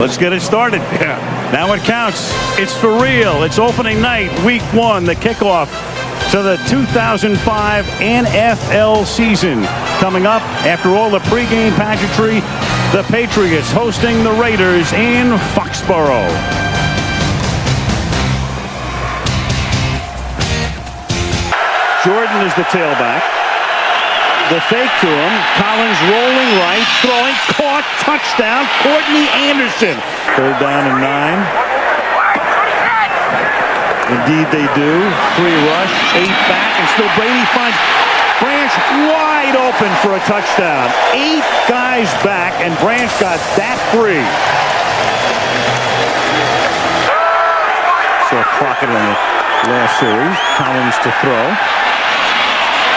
Let's get it started. Yeah. Now it counts. It's for real. It's opening night, week 1, the kickoff to the 2005 NFL season. Coming up after all the pregame pageantry, the Patriots hosting the Raiders in Foxborough. Jordan is the tailback. The fake to him. Collins rolling right, throwing, caught, touchdown, Courtney Anderson. 3rd down and 9. Indeed they do. 3 rush, 8 back, and still Brady finds Branch wide open for a touchdown. 8 guys back, and Branch got that free. Saw Crockett in the last series. Collins to throw.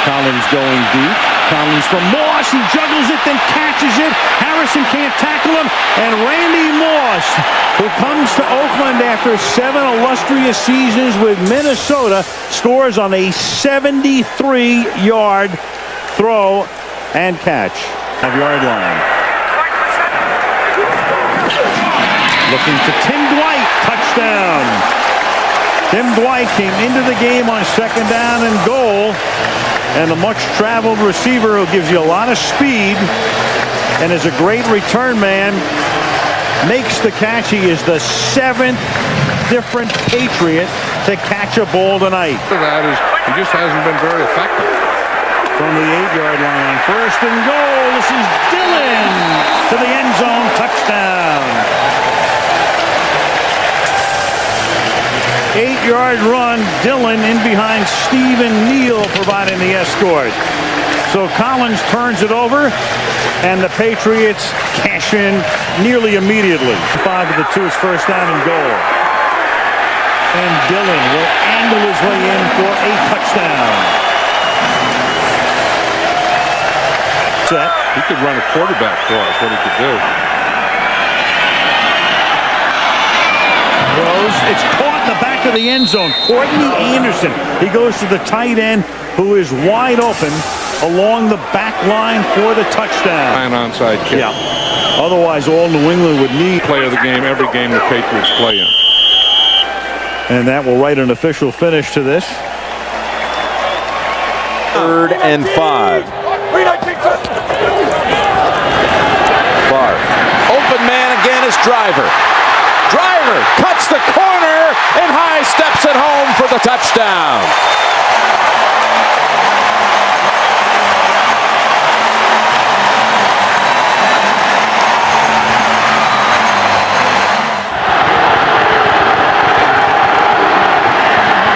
Collins going deep. Collins from Moss. He juggles it, then catches it. Harrison can't tackle him. And Randy Moss, who comes to Oakland after 7 illustrious seasons with Minnesota, scores on a 73-yard throw and catch. 5-yard line. Looking to Tim Dwight. Touchdown. Tim Dwight came into the game on 2nd down and goal. And a much-traveled receiver who gives you a lot of speed and is a great return man makes the catch. He is the 7th different Patriot to catch a ball tonight. That is, he just hasn't been very effective. From the 8-yard line, 1st and goal. This is Dillon to the end zone. Touchdown. 8-yard run. Dillon in behind Stephen Neal providing the escort. So Collins turns it over, and the Patriots cash in nearly immediately. 5 to the 2 is 1st down and goal. And Dillon will angle his way in for a touchdown. Set. He could run a quarterback for us, what he could do. It's caught in the back of the end zone. Courtney Anderson. He goes to the tight end, who is wide open along the back line for the touchdown. An onside kick. Yeah. Otherwise, all New England would need. Play of the game, every game the Patriots play in. And that will write an official finish to this. 3rd and 5. Clark. Open man again is Driver. Driver cuts the corner and high steps it home for the touchdown.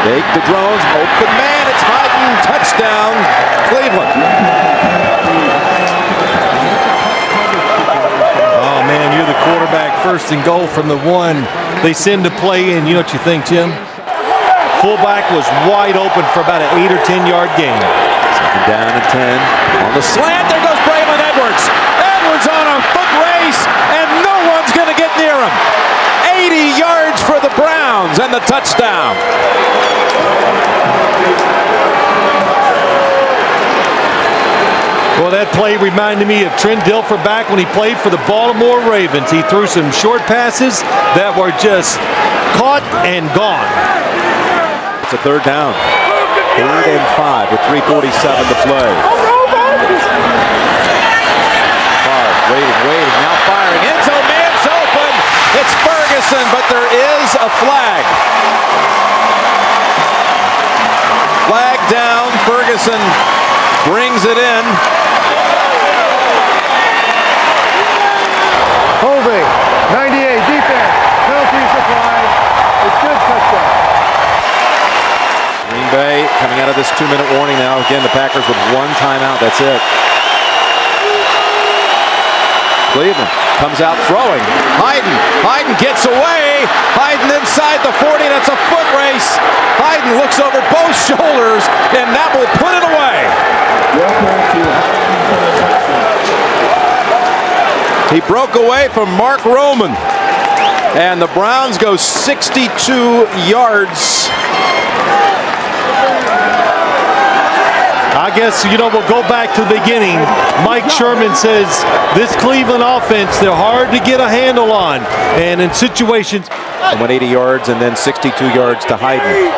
Take the drones, open man, it's Hyden, touchdown, Cleveland. Oh man, you're the quarterback, 1st and goal from the 1 they send to play in. You know what you think, Tim? Fullback was wide open for about an 8 or 10-yard gain. 2nd down and 10. On the slant, there goes Braylon Edwards. Edwards on a foot race, and no one's going to get near him. 80 yards for the Browns and the touchdown. Well, that play reminded me of Trent Dilfer back when he played for the Baltimore Ravens. He threw some short passes that were just caught and gone. It's a 3rd down. 3rd and 5 with 3:47 to play. Clark waiting, now firing. End zone, man's open. It's Ferguson, but there is a flag. Flag down. Ferguson brings it in. Holding, 98, defense, penalties applied. It's good, touchdown. Green Bay coming out of this 2-minute warning now. Again, the Packers with 1 timeout, that's it. Cleveland comes out throwing. Hyden gets away. Hyden inside the 40, that's a foot race. Hyden looks over both shoulders, and that will put it away. He broke away from Mark Roman, and the Browns go 62 yards. I guess, we'll go back to the beginning. Mike Sherman says this Cleveland offense, they're hard to get a handle on. And in situations... He went 80 yards and then 62 yards to Hayden.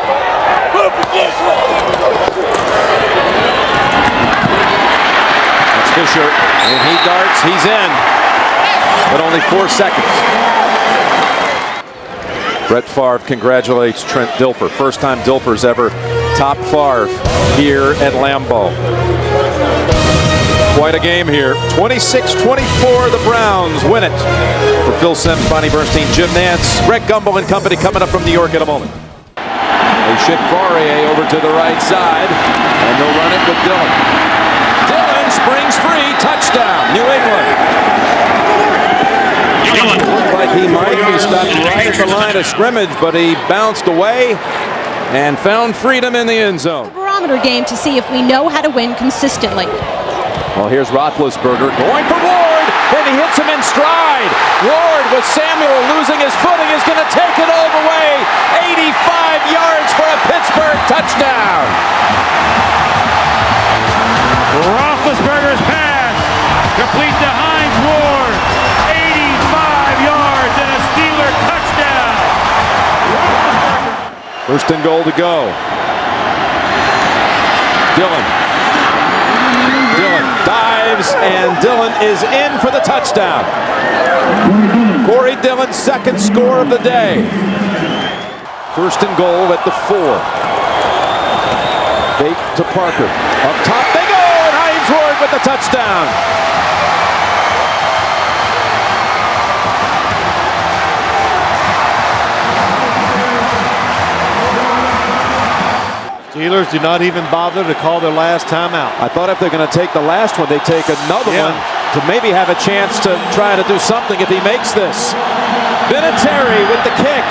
That's Fisher, and he darts, he's in. But only 4 seconds. Brett Favre congratulates Trent Dilfer. First time Dilfer's ever topped Favre here at Lambeau. Quite a game here. 26-24, the Browns win it. For Phil Simms, Bonnie Bernstein, Jim Nance, Greg Gumbel and company coming up from New York in a moment. They ship Faurier over to the right side, and they'll run it with Dillon. Dillon springs free, touchdown, New England. Looked like he might be stopped right at the line of scrimmage, but he bounced away and found freedom in the end zone. Barometer game to see if we know how to win consistently. Well, here's Roethlisberger going for Ward, and he hits him in stride. Ward, with Samuel losing his footing, is going to take it all the way. 85 yards for a Pittsburgh touchdown. Roethlisberger's pass complete to Hines Ward. 85 yards and a Steeler touchdown. First and goal to go. Dillon dives, and Dillon is in for the touchdown. Corey Dillon's second score of the day. First and goal at the 4. Fake to Parker. Up top they go, and Hines Ward with the touchdown. Steelers do not even bother to call their last timeout. I thought if they're going to take the last one, they take another one to maybe have a chance to try to do something if he makes this. Vinatieri with the kick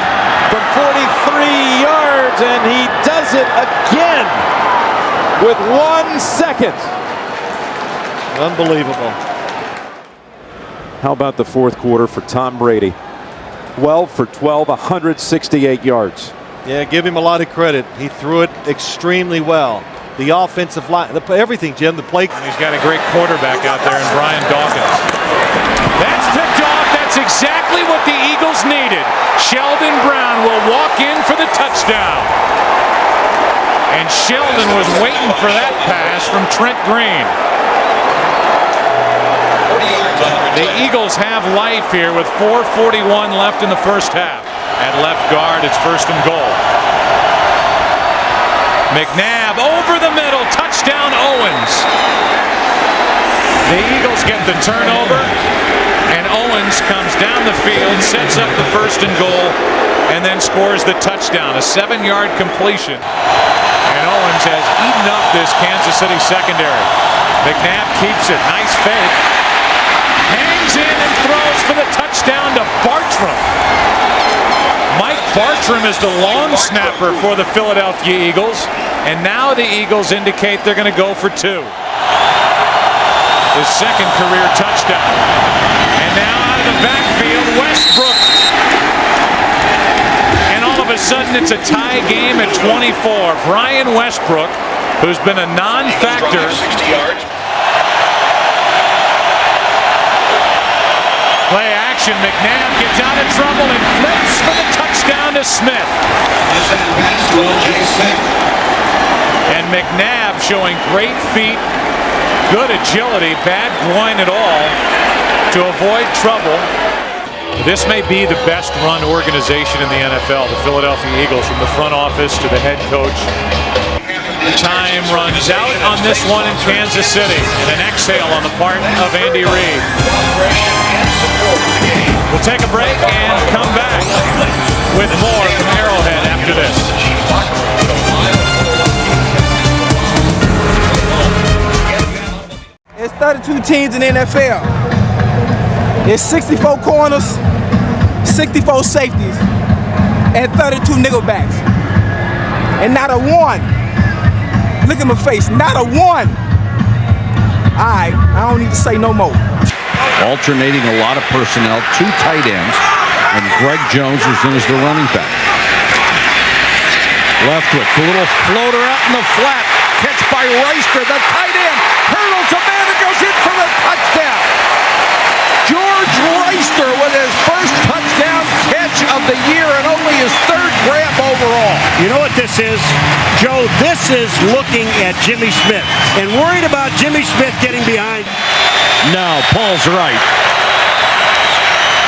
from 43 yards, and he does it again with 1 second. Unbelievable. How about the fourth quarter for Tom Brady? 12 for 12, 168 yards. Yeah, give him a lot of credit. He threw it extremely well. The offensive line, everything, Jim, the play. He's got a great quarterback out there in Brian Dawkins. That's picked off. That's exactly what the Eagles needed. Sheldon Brown will walk in for the touchdown. And Sheldon was waiting for that pass from Trent Green. The Eagles have life here with 4:41 left in the first half. At left guard, it's first and goal. McNabb over the middle, touchdown Owens. The Eagles get the turnover, and Owens comes down the field, sets up the first and goal, and then scores the touchdown, a 7-yard completion. And Owens has eaten up this Kansas City secondary. McNabb keeps it, nice fake. Hangs in and throws for the touchdown to Bartram. Mike Bartram is the long snapper for the Philadelphia Eagles, and now the Eagles indicate they're going to go for 2. His second career touchdown. And now out of the backfield, Westbrook. And all of a sudden it's a tie game at 24. Brian Westbrook, who's been a non-factor. Play action, McNabb gets out of trouble and flips for the touchdown to Smith. And McNabb showing great feet, good agility, bad groin at all to avoid trouble. This may be the best run organization in the NFL, the Philadelphia Eagles, from the front office to the head coach. Time runs out on this one in Kansas City, and an exhale on the part of Andy Reid. We'll take a break and come back with more from Arrowhead after this. It's 32 teams in the NFL. It's 64 corners, 64 safeties, and 32 nickelbacks. And not a one. Look at my face, not a one. All right, I don't need to say no more. Alternating a lot of personnel, 2 tight ends, and Greg Jones is in as the running back. Leftwich, a little floater out in the flat, catch by Reister. The tight end hurdles a man and goes in for the touchdown. George Reister with his first touchdown catch of the year and only his third grab overall. You know what this is, Joe? This is looking at Jimmy Smith and worried about Jimmy Smith getting behind. No, Paul's right.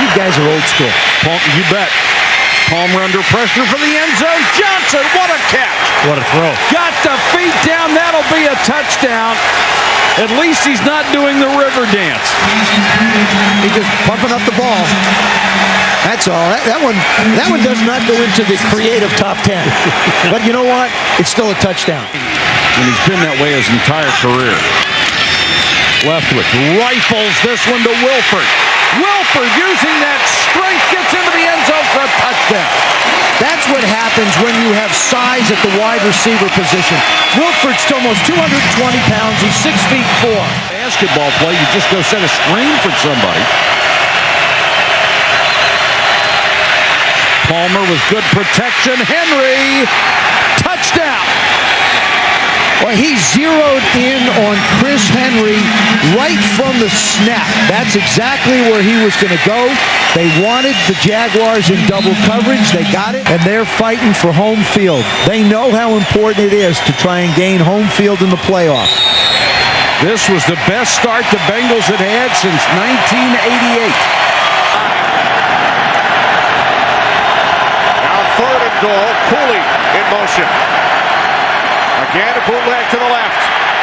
You guys are old school. Paul, you bet. Palmer under pressure for the end zone. Johnson, what a catch. What a throw. Got the feet down. That'll be a touchdown. At least he's not doing the river dance. He's just pumping up the ball. That's all. That one does not go into the creative top 10. But you know what? It's still a touchdown. And he's been that way his entire career. Leftwich rifles this one to Wilford. Wilford using that strength gets into the end zone for a touchdown. That's what happens when you have size at the wide receiver position. Wilford's almost 220 pounds. He's 6'4". Basketball play, you just go set a screen for somebody. Palmer with good protection. Henry, touchdown. Well, he zeroed in on Chris Henry right from the snap. That's exactly where he was going to go. They wanted the Jaguars in double coverage. They got it, and they're fighting for home field. They know how important it is to try and gain home field in the playoff. This was the best start the Bengals had had since 1988. Now 3rd and goal. Cooley in motion. Again, a bootleg to the left.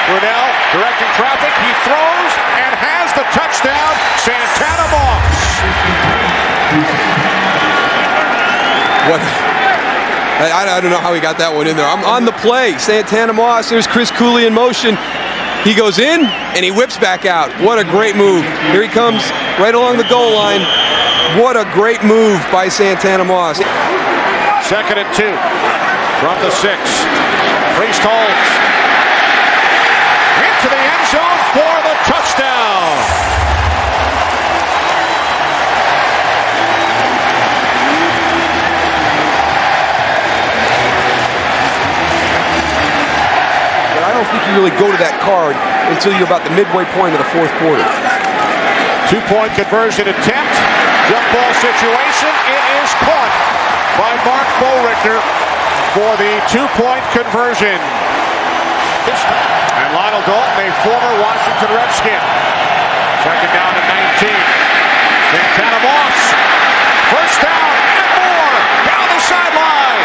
Brunell directing traffic. He throws and has the touchdown. Santana Moss. What? I don't know how he got that one in there. I'm on the play. Santana Moss. There's Chris Cooley in motion. He goes in and he whips back out. What a great move. Here he comes right along the goal line. What a great move by Santana Moss. 2nd and 2 from the 6. Priest holds. Into the end zone for the touchdown. But I don't think you really go to that card until you're about the midway point of the 4th quarter. 2-point conversion attempt. Jump ball situation. It is caught by Mark Boerichter for the 2-point conversion. And Lionel Dalton, a former Washington Redskin. 2nd down and 19. Santana Moss. 1st down and more. Down the sideline.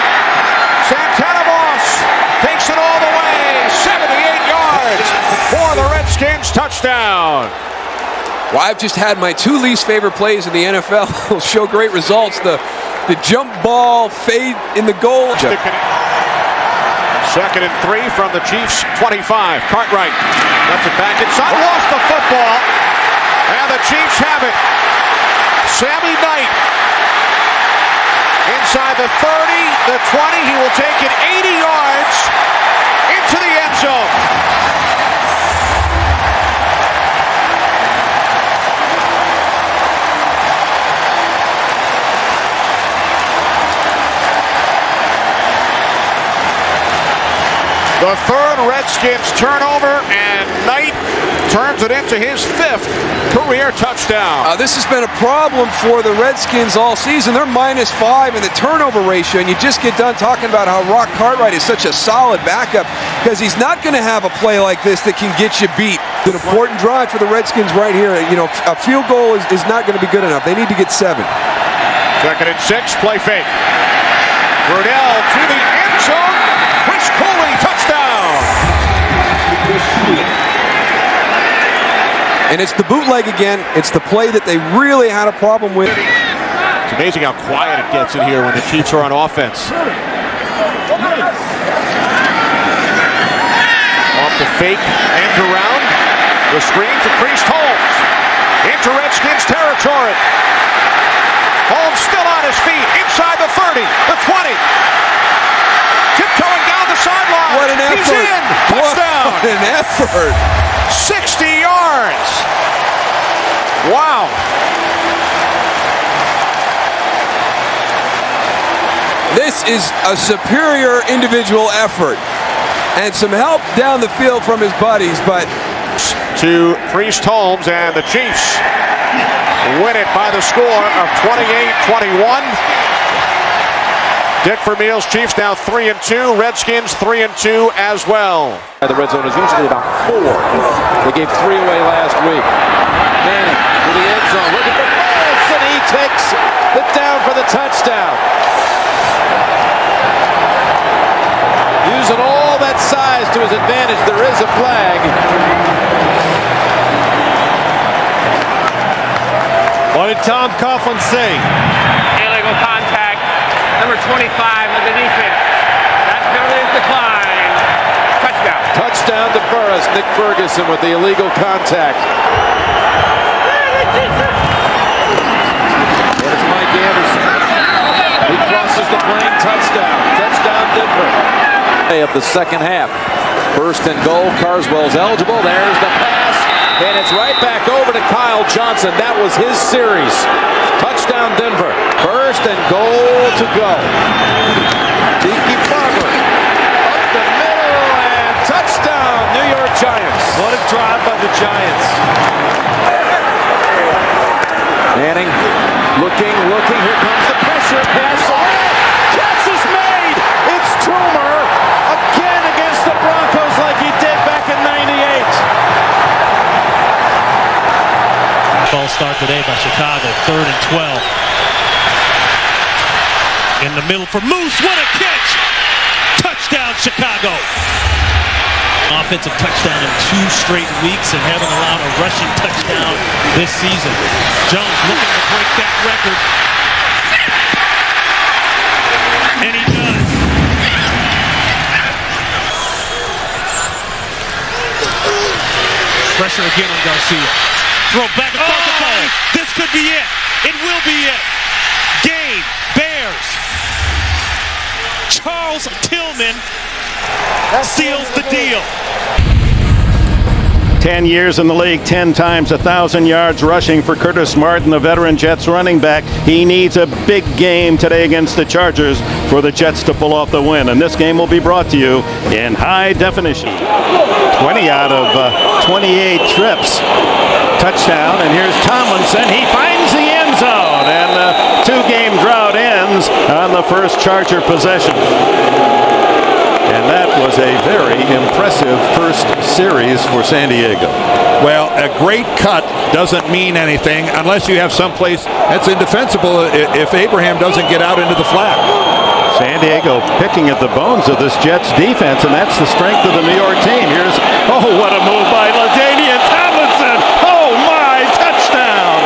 Santana Moss takes it all the way. 78 yards for the Redskins. Touchdown. Well, I've just had my 2 least favorite plays in the NFL show great results. The jump ball fade in the goal. 2nd and 3 from the Chiefs 25. Cartwright lets it back inside. Lost the football. And the Chiefs have it. Sammy Knight inside the 30, the 20. He will take it 80 yards into the end zone. The 3rd Redskins turnover, and Knight turns it into his 5th career touchdown. This has been a problem for the Redskins all season. They're -5 in the turnover ratio, and you just get done talking about how Rock Cartwright is such a solid backup because he's not going to have a play like this that can get you beat. It's an important drive for the Redskins right here. You know, a field goal is not going to be good enough. They need to get 7. 2nd and 6, play fake. Brunell to the end zone. Chris Cooley, touchdown. And it's the bootleg again. It's the play that they really had a problem with. It's amazing how quiet it gets in here when the Chiefs are on offense. Off the fake, end around. The screen to Priest Holmes. Into Redskins territory. Holmes still on his feet. Inside the 30, the 20. Tiptoeing down the sideline. What an effort. He's in. Touchdown. What an effort. 60 yards. Wow. This is a superior individual effort. and some help down the field from his buddies, but to Priest Holmes, and the Chiefs win it by the score of 28-21. Dick Vermeil's Chiefs now 3-2. Redskins 3-2 as well. The red zone is usually about 4. They gave 3 away last week. Manning to the end zone, looking for Foles, and he takes it down for the touchdown. Using all that size to his advantage, there is a flag. What did Tom Coughlin say? Illegal contact, number 25 of the defense. That penalty is declined. Touchdown. Touchdown to Burris. Nick Ferguson with the illegal contact. There's Mike Anderson. He crosses the plane. Touchdown. Touchdown Denver. Of the second half. First and goal. Carswell's eligible. There's the pass. And it's right back over to Kyle Johnson. That was his series. Touchdown Denver. First and goal to go. Tiki Barber. Up the middle and touchdown New York Giants. What a drive by the Giants. Manning looking. Here comes the pressure. Pass away. Catch is made. It's Trumer again against the Broncos like he did back in '98. False start today by Chicago. 3rd and 12. In the middle for Moose. What a catch! Touchdown Chicago. Offensive touchdown in 2 straight weeks and haven't allowed a rushing touchdown this season. Jones looking to break that record. And he does. Pressure again on Garcia. Throw back across the body. This could be it. It will be it. Game. Bears. Charles Tillman seals the deal. 10 years in the league, 10 times 1,000 yards rushing for Curtis Martin, the veteran Jets running back. He needs a big game today against the Chargers for the Jets to pull off the win. And this game will be brought to you in high definition. 20 out of 28 trips. Touchdown, and here's Tomlinson. He finds the end zone, and the 2-game drought ends on the first Charger possession. And that was a very impressive first series for San Diego. Well, a great cut doesn't mean anything unless you have someplace that's indefensible if Abraham doesn't get out into the flat. San Diego picking at the bones of this Jets defense, and that's the strength of the New York team. Here's, what a move by LaDainian Tomlinson. Oh my, touchdown.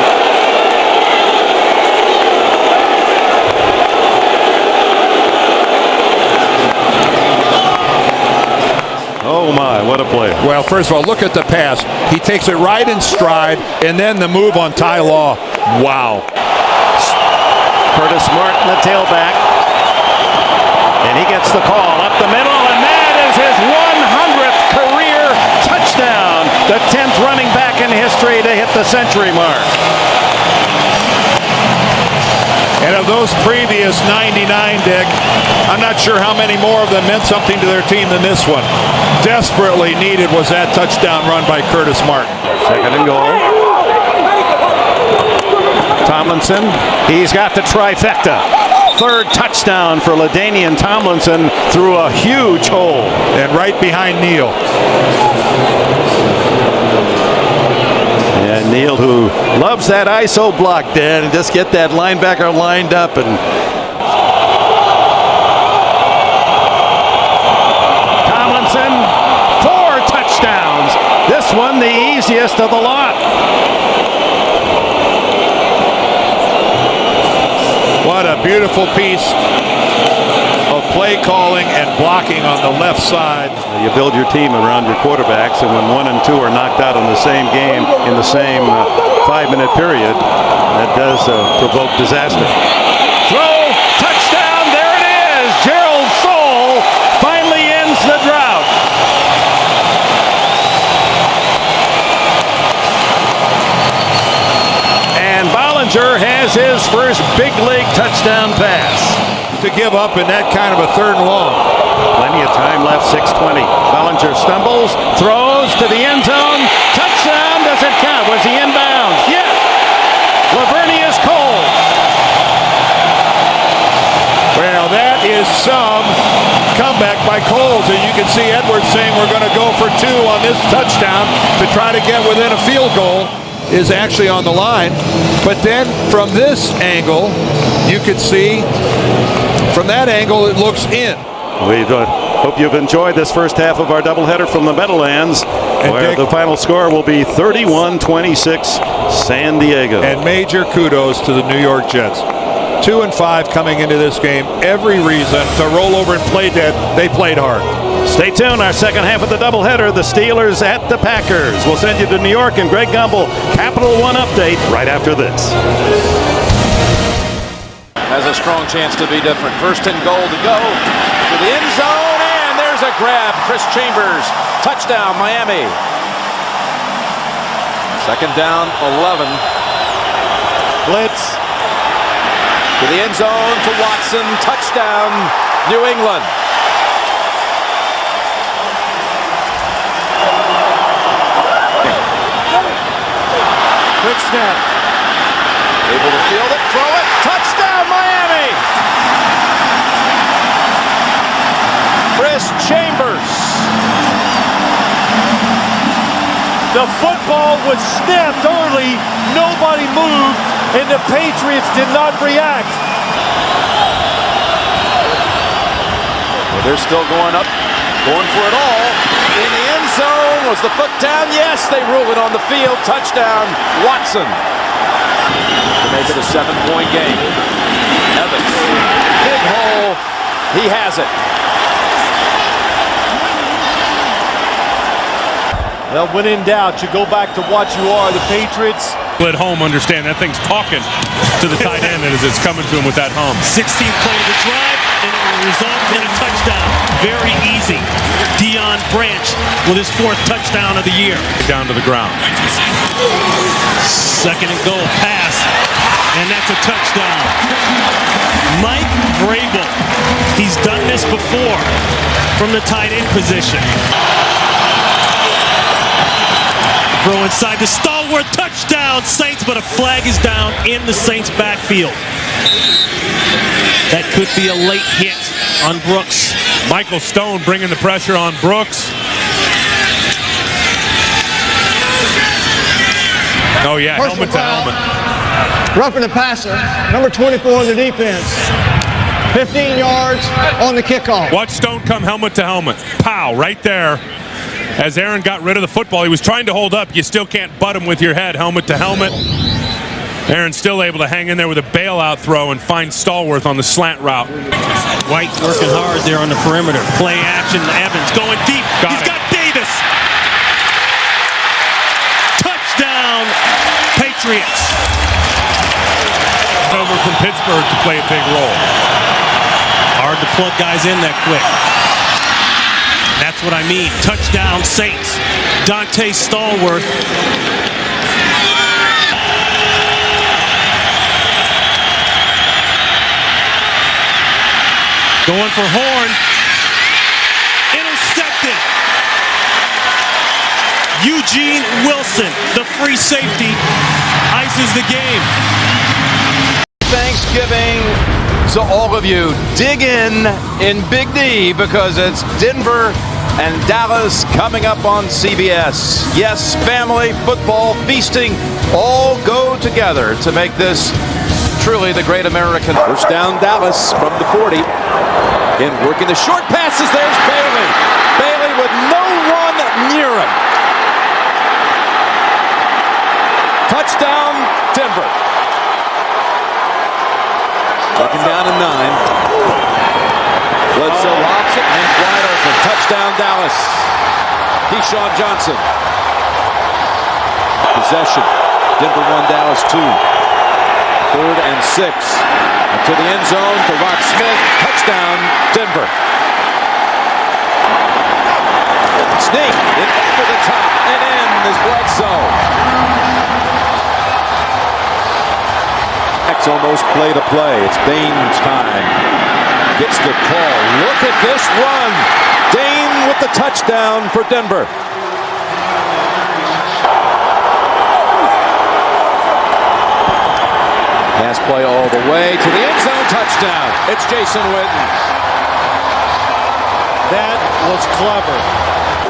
Oh my, what a play. Well, first of all, look at the pass. He takes it right in stride, and then the move on Ty Law. Wow. Curtis Martin, the tailback. And he gets the call up the middle, and that is his 100th career touchdown. The 10th running back in history to hit the century mark. And of those previous 99, Dick, I'm not sure how many more of them meant something to their team than this one. Desperately needed was that touchdown run by Curtis Martin. 2nd and goal. Tomlinson, he's got the trifecta. 3rd touchdown for LaDainian Tomlinson through a huge hole. And right behind Neal. And Neal, who loves that ISO block, Dan, and just get that linebacker lined up. And Tomlinson, 4 touchdowns. This one the easiest of the lot. What a beautiful piece of play calling and blocking on the left side. You build your team around your quarterbacks, and when 1 and 2 are knocked out in the same game in the same 5-minute period, that does provoke disaster. Throw, touchdown, there it is. Gerald Soule finally ends the drought. And Bollinger has his first big league touchdown pass. To give up in that kind of a 3rd and long. Plenty of time left, 6:20. Bellinger stumbles, throws to the end zone. Touchdown, does it count? Was he inbounds? Yes. Lavernius Coles. Well, that is some comeback by Coles. And you can see Edwards saying we're going to go for 2 on this touchdown to try to get within a field goal. Is actually on the line. But then from this angle, you can see from that angle it looks in. We hope you've enjoyed this first half of our doubleheader from the Meadowlands, where the final score will be 31-26 San Diego. And major kudos to the New York Jets. 2-5 coming into this game. Every reason to roll over and play dead. They played hard. Stay tuned. Our second half of the doubleheader, the Steelers at the Packers. We'll send you to New York, and Greg Gumbel, Capital One update right after this. Has a strong chance to be different. First and goal to go to the end zone, and there's a grab. Chris Chambers, touchdown, Miami. Second down, 11. Blitz to the end zone to Watson, touchdown, New England. Quick snap. Able to field it, throw it, touchdown Miami! Chris Chambers. The football was snapped early, nobody moved, and the Patriots did not react. Well, they're still going up, going for it all. In the end zone, was the foot down? Yes, they rule it on the field. Touchdown, Watson. To make it a 7-point game. Evans, big hole, he has it. Well, when in doubt, you go back to what you are, the Patriots. At home, understand that thing's talking to the tight end as it's coming to him with that hum. 16th play of the drive, and it will result in a touchdown. Very easy. Deion Branch with his 4th touchdown of the year. Down to the ground. Second and goal pass, and that's a touchdown. Mike Vrabel, he's done this before from the tight end position. Throw inside the Stallworth, touchdown Saints, but a flag is down in the Saints backfield. That could be a late hit on Brooks. Michael Stone bringing the pressure on Brooks. Oh yeah, helmet to helmet. Roughing the passer, number 24 on the defense. 15 yards on the kickoff. Watch Stone come helmet to helmet. Pow, right there. As Aaron got rid of the football, he was trying to hold up. You still can't butt him with your head, helmet to helmet. Aaron's still able to hang in there with a bailout throw and find Stallworth on the slant route. White working hard there on the perimeter. Play action, Evans going deep. He's got Davis. Touchdown, Patriots. Over from Pittsburgh to play a big role. Hard to plug guys in that quick. That's what I mean. Touchdown Saints. Dante Stallworth. Going for Horn. Intercepted. Eugene Wilson, the free safety, ices the game. Thanksgiving to all of you. Dig in Big D because it's Denver and Dallas coming up on CBS. Yes, family, football, feasting, all go together to make this truly the great American. First down Dallas from the 40. In working the short passes, there's Bailey. Bailey with no one near him. Touchdown, Denver. Second down and 9. Bledsoe hops it, and wide open. Touchdown, Dallas. Keyshawn Johnson. Possession. Denver 1, Dallas 2. 3rd and 6. And to the end zone to Rock Smith. Touchdown, Denver. Sneak it over the top and in is Bledsoe. Almost play to play. It's Baines time. gets the call. Look at this run. Dane with the touchdown for Denver. Pass play all the way to the end zone, touchdown. It's Jason Witten. That was clever.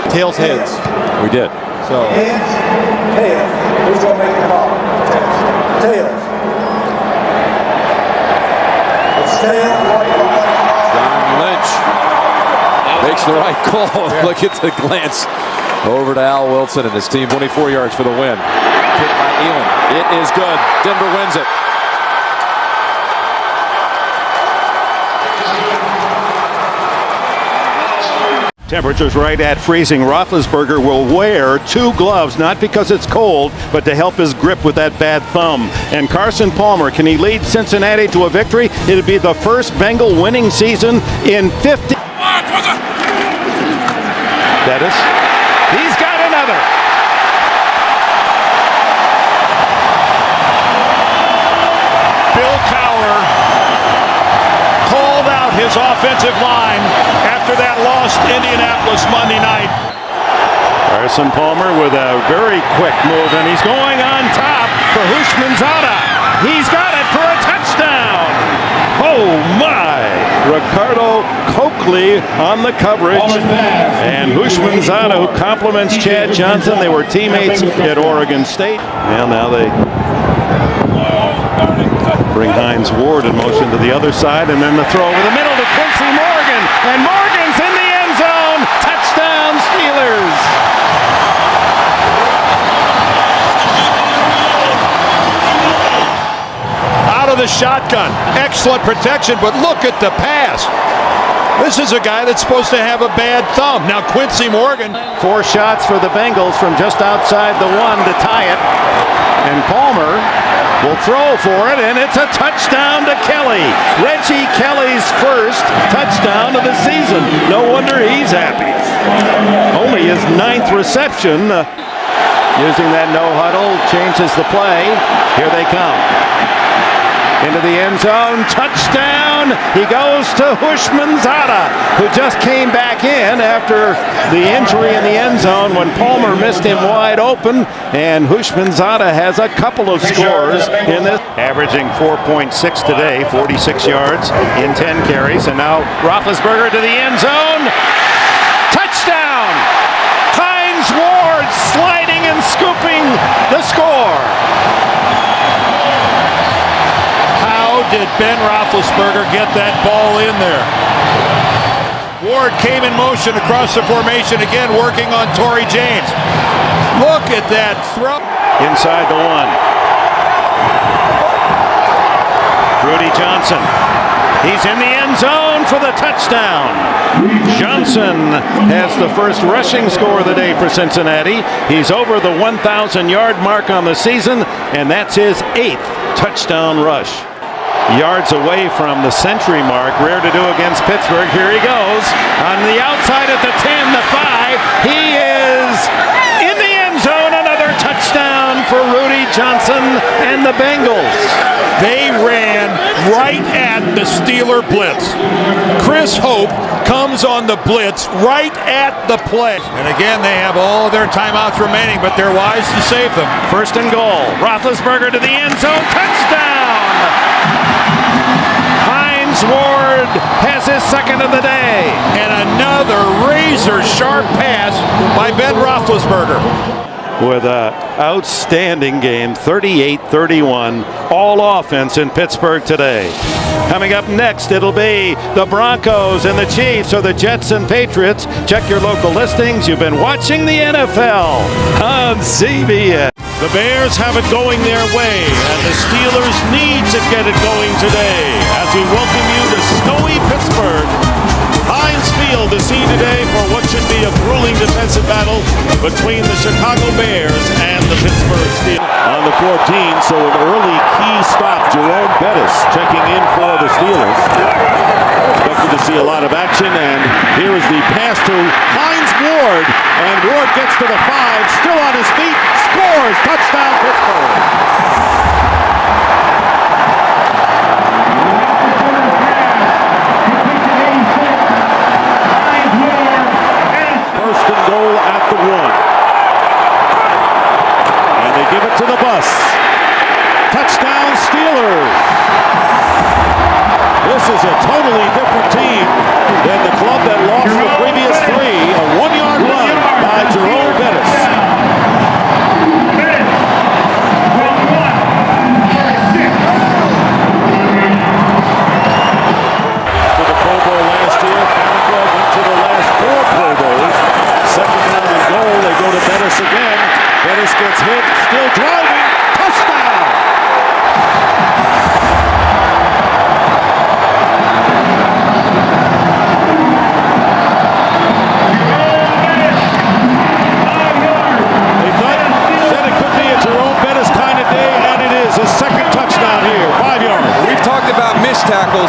Tails, heads. We did. So. Tails. Who's going to make the call? Tails. It's tails. John Lynch makes the right call. Look at the glance over to Al Wilson and his team. 24 yards for the win. Hit by Elam. It is good. Denver wins it. Temperatures right at freezing. Roethlisberger will wear 2 gloves, not because it's cold, but to help his grip with that bad thumb. And Carson Palmer, can he lead Cincinnati to a victory? It'll be the first Bengal winning season in 50. Bettis. He's got another. Bill Cowher called out his offensive line after that loss to Indianapolis Monday night. Carson Palmer with a very quick move, and he's going on top for Hushmanzada. He's got it for a touchdown. Oh my! Ricardo Coakley on the coverage, and Hushmanzada, who compliments Chad Johnson. They were teammates at Oregon State. And now they bring Hines Ward in motion to the other side, and then the throw over the middle to Quincy Morgan, and Morgan's in the end zone. Touchdown Steelers. Out of the shotgun. Excellent protection, but look at the pass. This is a guy that's supposed to have a bad thumb. Now Quincy Morgan. 4 shots for the Bengals from just outside the 1 to tie it. And Palmer will throw for it, and it's a touchdown to Kelly. Reggie Kelly's first touchdown of the season. No wonder he's happy. Only his 9th reception. Using that no huddle, changes the play. Here they come. Into the end zone, touchdown! He goes to Hushmanzada, who just came back in after the injury in the end zone when Palmer missed him wide open, and Hushmanzada has a couple of scores in this. Averaging 4.6 today, 46 yards in 10 carries, and now Roethlisberger to the end zone. Touchdown! Hines Ward sliding and scooping the score. Did Ben Roethlisberger get that ball in there? Ward came in motion across the formation again, working on Torrey James. Look at that throw. Inside the 1. Rudy Johnson. He's in the end zone for the touchdown. Johnson has the first rushing score of the day for Cincinnati. He's over the 1,000-yard mark on the season, and that's his 8th touchdown rush. Yards away from the century mark. Rare to do against Pittsburgh. Here he goes. On the outside at the 10, the 5. He is in the end zone. Another touchdown for Rudy Johnson and the Bengals. They ran right at the Steeler blitz. Chris Hope comes on the blitz right at the play. And again, they have all their timeouts remaining, but they're wise to save them. First and goal. Roethlisberger to the end zone. Touchdown! Hines Ward has his second of the day. And another razor-sharp pass by Ben Roethlisberger. With an outstanding game, 38-31, all offense in Pittsburgh today. Coming up next, it'll be the Broncos and the Chiefs, or the Jets and Patriots. Check your local listings. You've been watching the NFL on CBS. The Bears have it going their way, and the Steelers need to get it going today. As we welcome you to snowy Pittsburgh, Heinz Field is seen today for what should be a grueling defensive battle between the Chicago Bears and the Pittsburgh Steelers. On the 14, so an early key stop, Jerome Bettis checking in for the Steelers. Expected to see a lot of action, and here is the pass to Hines Ward, and Ward gets to the 5, still on his feet, scores, touchdown Pittsburgh.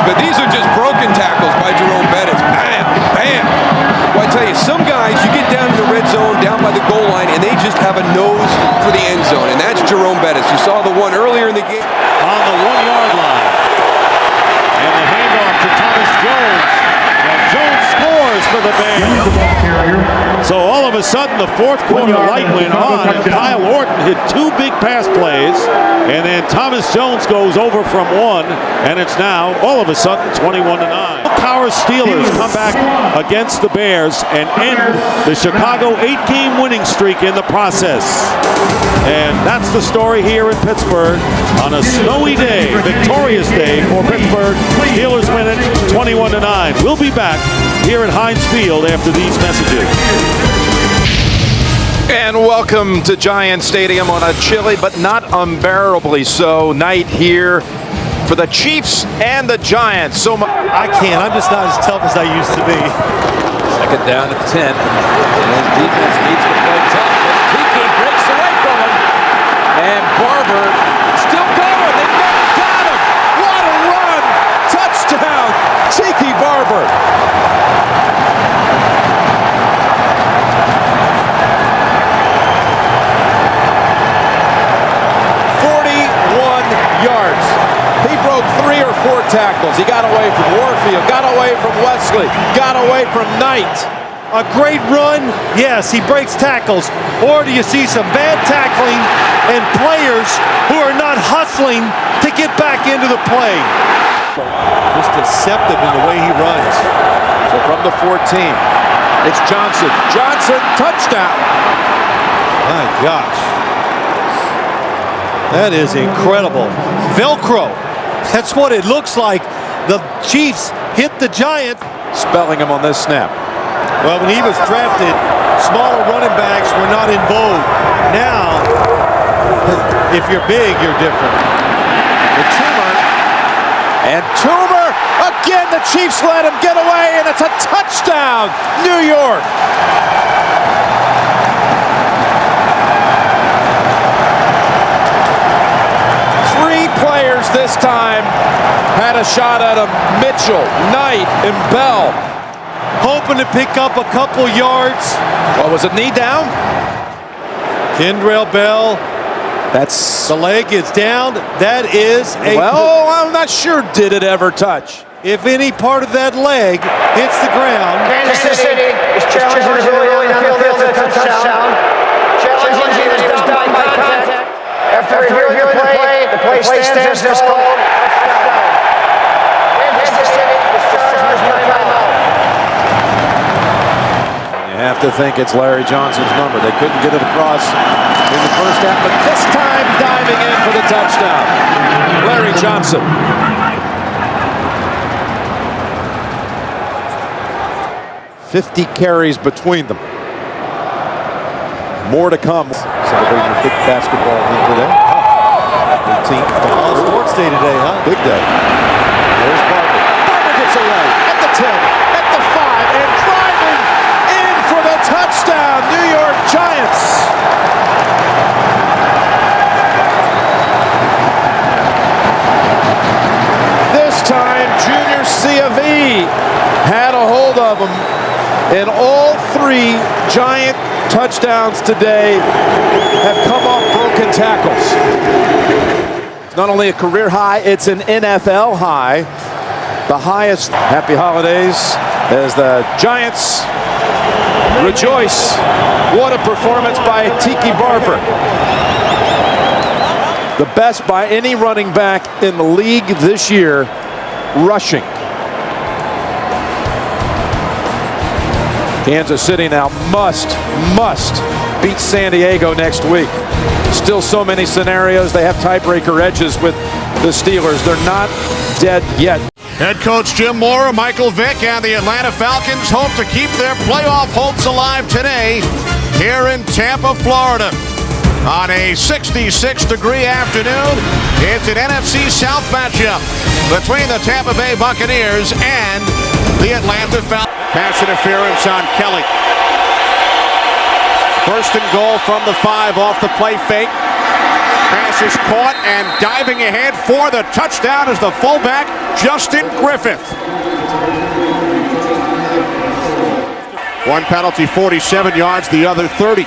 but these are just broken tackles by Jerome Bettis. Bam, bam. Well, I tell you, some guys, you get down to the red zone, down by the goal line, and they just have a nose for the end zone, and that's Jerome Bettis. You saw the one earlier in the game. On the 1-yard line. And the handoff to Thomas Jones. And Jones scores for the Bears. So all of a sudden, the fourth quarter light went on, and Kyle Orton hit 2 big pass plays, and then Thomas Jones goes over from 1, and it's now, all of a sudden, 21-9. Our Steelers come back against the Bears and end the Chicago 8-game winning streak in the process. And that's the story here in Pittsburgh on a snowy day, victorious day for Pittsburgh. Steelers win it 21-9. We'll be back here at Heinz Field after these messages. And welcome to Giant Stadium on a chilly but not unbearably so night here for the Chiefs and the Giants. I can't. I'm just not as tough as I used to be. Second down at 10. And his defense needs to play tough. Tiki breaks away from him. And Barber still going. They never got him. What a run. Touchdown. Tiki Barber. Yards. He broke 3 or 4 tackles. He got away from Warfield, got away from Wesley, got away from Knight. A great run, yes, he breaks tackles. Or do you see some bad tackling and players who are not hustling to get back into the play? Just deceptive in the way he runs. So from the 14, it's Johnson. Johnson, touchdown. My gosh. That is incredible. Velcro. That's what it looks like. The Chiefs hit the Giants. Spelling him on this snap. Well, when he was drafted, smaller running backs were not in vogue. Now, if you're big, you're different. The Toomer. And Toomer. Again, the Chiefs let him get away, and it's a touchdown. New York. Players this time had a shot at him. Mitchell, Knight, and Bell. Hoping to pick up a couple yards. What was it, knee down? Kendrell Bell. That's... The leg is down. That is a... Well, I'm not sure did it ever touch. If any part of that leg hits the ground... Kansas City is challenging the goalie on the field for a touchdown. Challenging is done by contact. After reviewing the play stands is called. Kansas City is charged with timeout. You have to think it's Larry Johnson's number. They couldn't get it across in the first half, but this time diving in for the touchdown. Larry Johnson. "50 carries between them. More to come." Celebrating a big basketball win today. 18th. All sports day today, huh? Big day. There's Barber. Barber gets away at the 10, at the 5, and driving in for the touchdown. New York Giants. This time, Junior C.A.V. had a hold of him, and all 3 Giant touchdowns today have come off broken tackles. It's not only a career high, it's an NFL high. The highest. Happy holidays as the Giants rejoice. What a performance by Tiki Barber. The best by any running back in the league this year, rushing. Kansas City now must beat San Diego next week. Still so many scenarios. They have tiebreaker edges with the Steelers. They're not dead yet. Head coach Jim Mora, Michael Vick, and the Atlanta Falcons hope to keep their playoff hopes alive today here in Tampa, Florida. On a 66-degree afternoon, it's an NFC South matchup between the Tampa Bay Buccaneers and the Atlanta Falcons. Pass interference on Kelly. First and goal from the 5 off the play fake. Pass is caught and diving ahead for the touchdown is the fullback, Justin Griffith. One penalty, 47 yards, the other 30.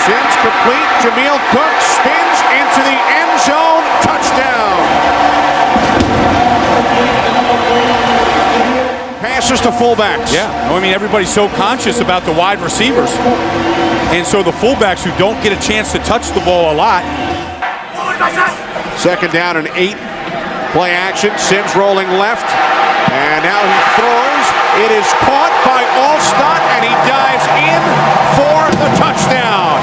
Sims complete. Jameel Cook spins into the end zone. Touchdown. Passes to fullbacks. Yeah, I mean, everybody's so conscious about the wide receivers. And so the fullbacks who don't get a chance to touch the ball a lot. Second down and 8. Play action. Sims rolling left. And now he throws. It is caught by Alstott, and he dives in for the touchdown.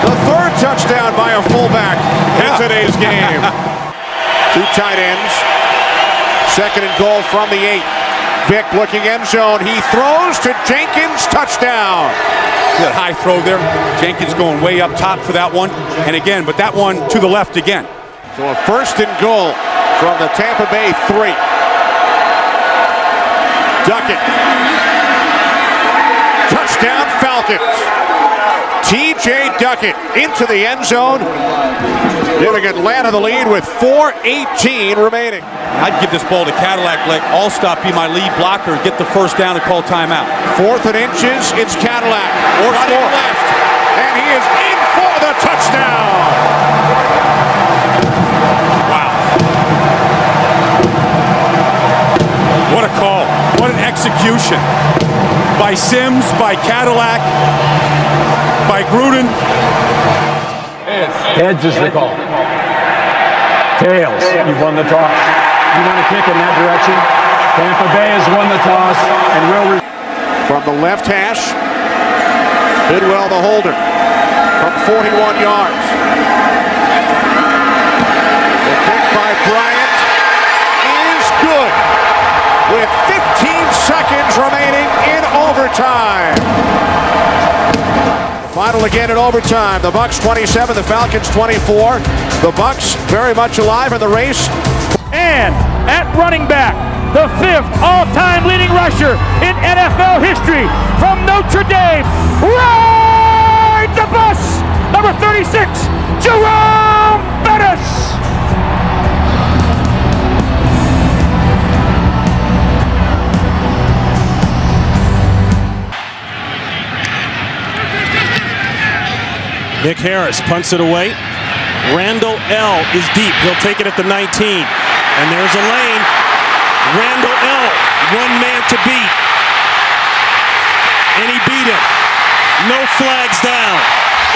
The third touchdown by a fullback in today's game. Two tight ends. Second and goal from the 8. Vick looking end zone. He throws to Jenkins. Touchdown. That high throw there. Jenkins going way up top for that one. And again, but that one to the left again. So a first and goal from the Tampa Bay 3. Duckett. Touchdown Falcons. T.J. Duckett into the end zone, giving Atlanta the lead with 4:18 remaining. I'd give this ball to Cadillac, let Alstott be my lead blocker, get the first down and call timeout. 4th and inches, it's Cadillac. Running left, and he is in for the touchdown. Wow. What a call. What an execution. By Sims, by Cadillac, by Gruden. Heads is the call. Tails, you won the toss. You want to kick in that direction? Tampa Bay has won the toss and will. From the left hash, Bidwell the holder from 41 yards. The kick by Bryant is good with 15 seconds remaining in overtime. Final again in overtime. The Bucs 27, the Falcons 24. The Bucs very much alive in the race. And at running back, the 5th all-time leading rusher in NFL history from Notre Dame, rides the bus, number 36, Jerome Bettis. Nick Harris punts it away. Randall L. is deep. He'll take it at the 19. And there's a lane. Randall L. one man to beat. And he beat him. No flags down.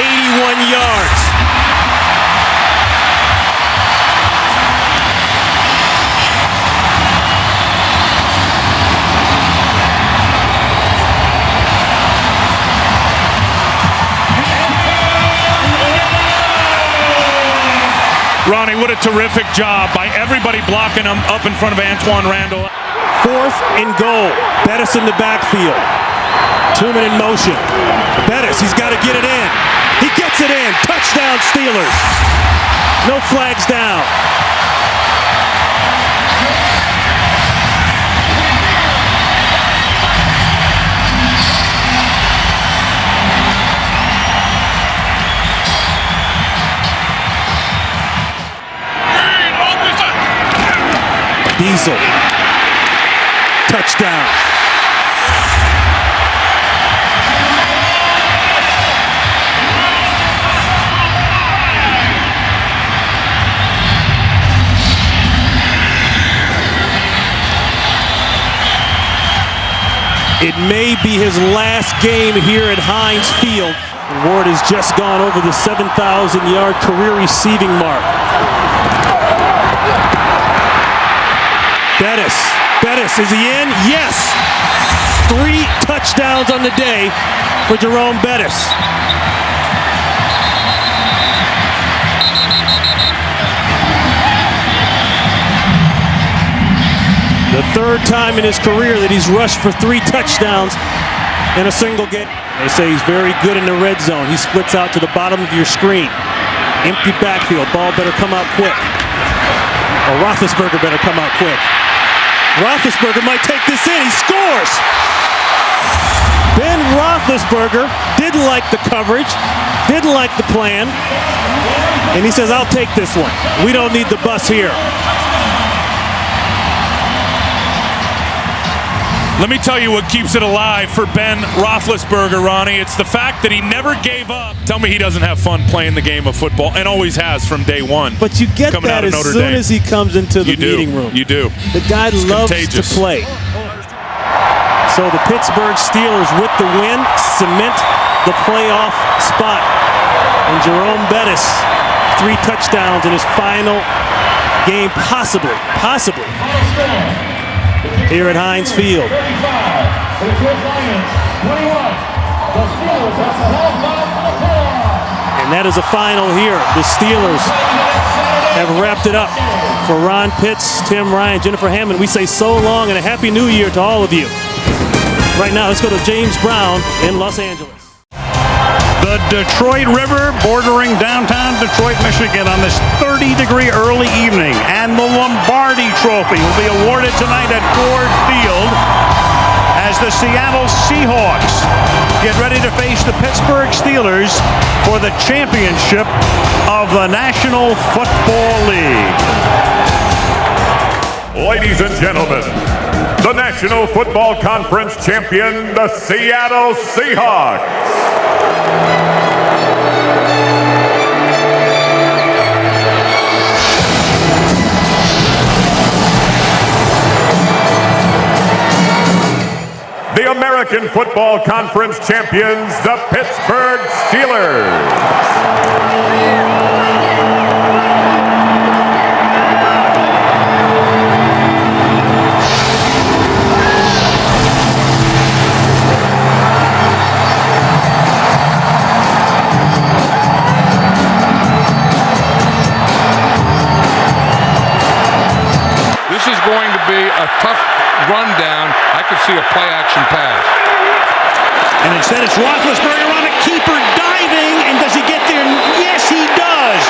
81 yards. Ronnie, what a terrific job by everybody blocking him up in front of Antoine Randall. 4th and goal. Bettis in the backfield. 2-man in motion. Bettis, he's got to get it in. He gets it in. Touchdown Steelers. No flags down. Diesel. Touchdown. It may be his last game here at Heinz Field. Ward has just gone over the 7,000-yard career receiving mark. Bettis, is he in? Yes! 3 touchdowns on the day for Jerome Bettis. The 3rd time in his career that he's rushed for 3 touchdowns in a single game. They say he's very good in the red zone. He splits out to the bottom of your screen. Empty backfield. Ball better come out quick. Or Roethlisberger better come out quick. Roethlisberger might take this in. He scores! Ben Roethlisberger didn't like the coverage. didn't like the plan, and he says, I'll take this one. We don't need the bus here. Let me tell you what keeps it alive for Ben Roethlisberger, Ronnie. It's the fact that he never gave up. Tell me he doesn't have fun playing the game of football, and always has from day one. But you get that as soon as he comes into the meeting room. You do. The guy loves to play. So the Pittsburgh Steelers, with the win, cement the playoff spot. And Jerome Bettis, 3 touchdowns in his final game, possibly, here at Heinz Field. And that is a final here. The Steelers have wrapped it up. For Ron Pitts, Tim Ryan, Jennifer Hammond, we say so long and a Happy New Year to all of you. Right now, let's go to James Brown in Los Angeles. The Detroit River bordering downtown Detroit, Michigan on this 30-degree early evening. And the Lombardi Trophy will be awarded tonight at Ford Field as the Seattle Seahawks get ready to face the Pittsburgh Steelers for the championship of the National Football League. Ladies and gentlemen, the National Football Conference champion, the Seattle Seahawks. The American Football Conference champions, the Pittsburgh Steelers. This is going to be a tough rundown. I could see a play-action pass. And instead it's Roethlisberger on a keeper diving, and does he get there? Yes, he does.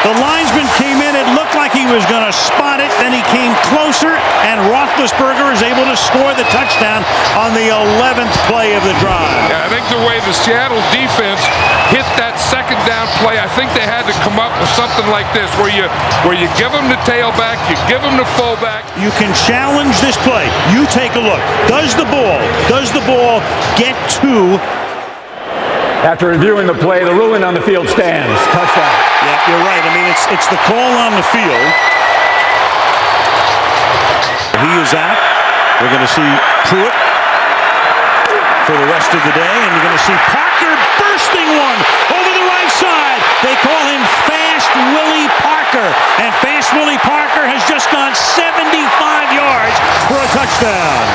The linesman came in, it looked like he was going to spot it, then he came closer, and Roethlisberger is able to score the touchdown on the 11th play of the drive. Yeah, I think the way the Seattle defense hit that second down play, I think they had to come up with something like this, where you give them the tailback, you give them the fullback. You can challenge this play. You take a look. Does the ball get to? After reviewing the play, the ruling on the field stands. Touchdown. Yeah, you're right. I mean, it's the call on the field. He is out. We're going to see Pruitt for the rest of the day, and you're going to see Parker bursting one over the right side. They call him Fast Willie Parker, and Fast Willie Parker has just gone 75 yards for a touchdown.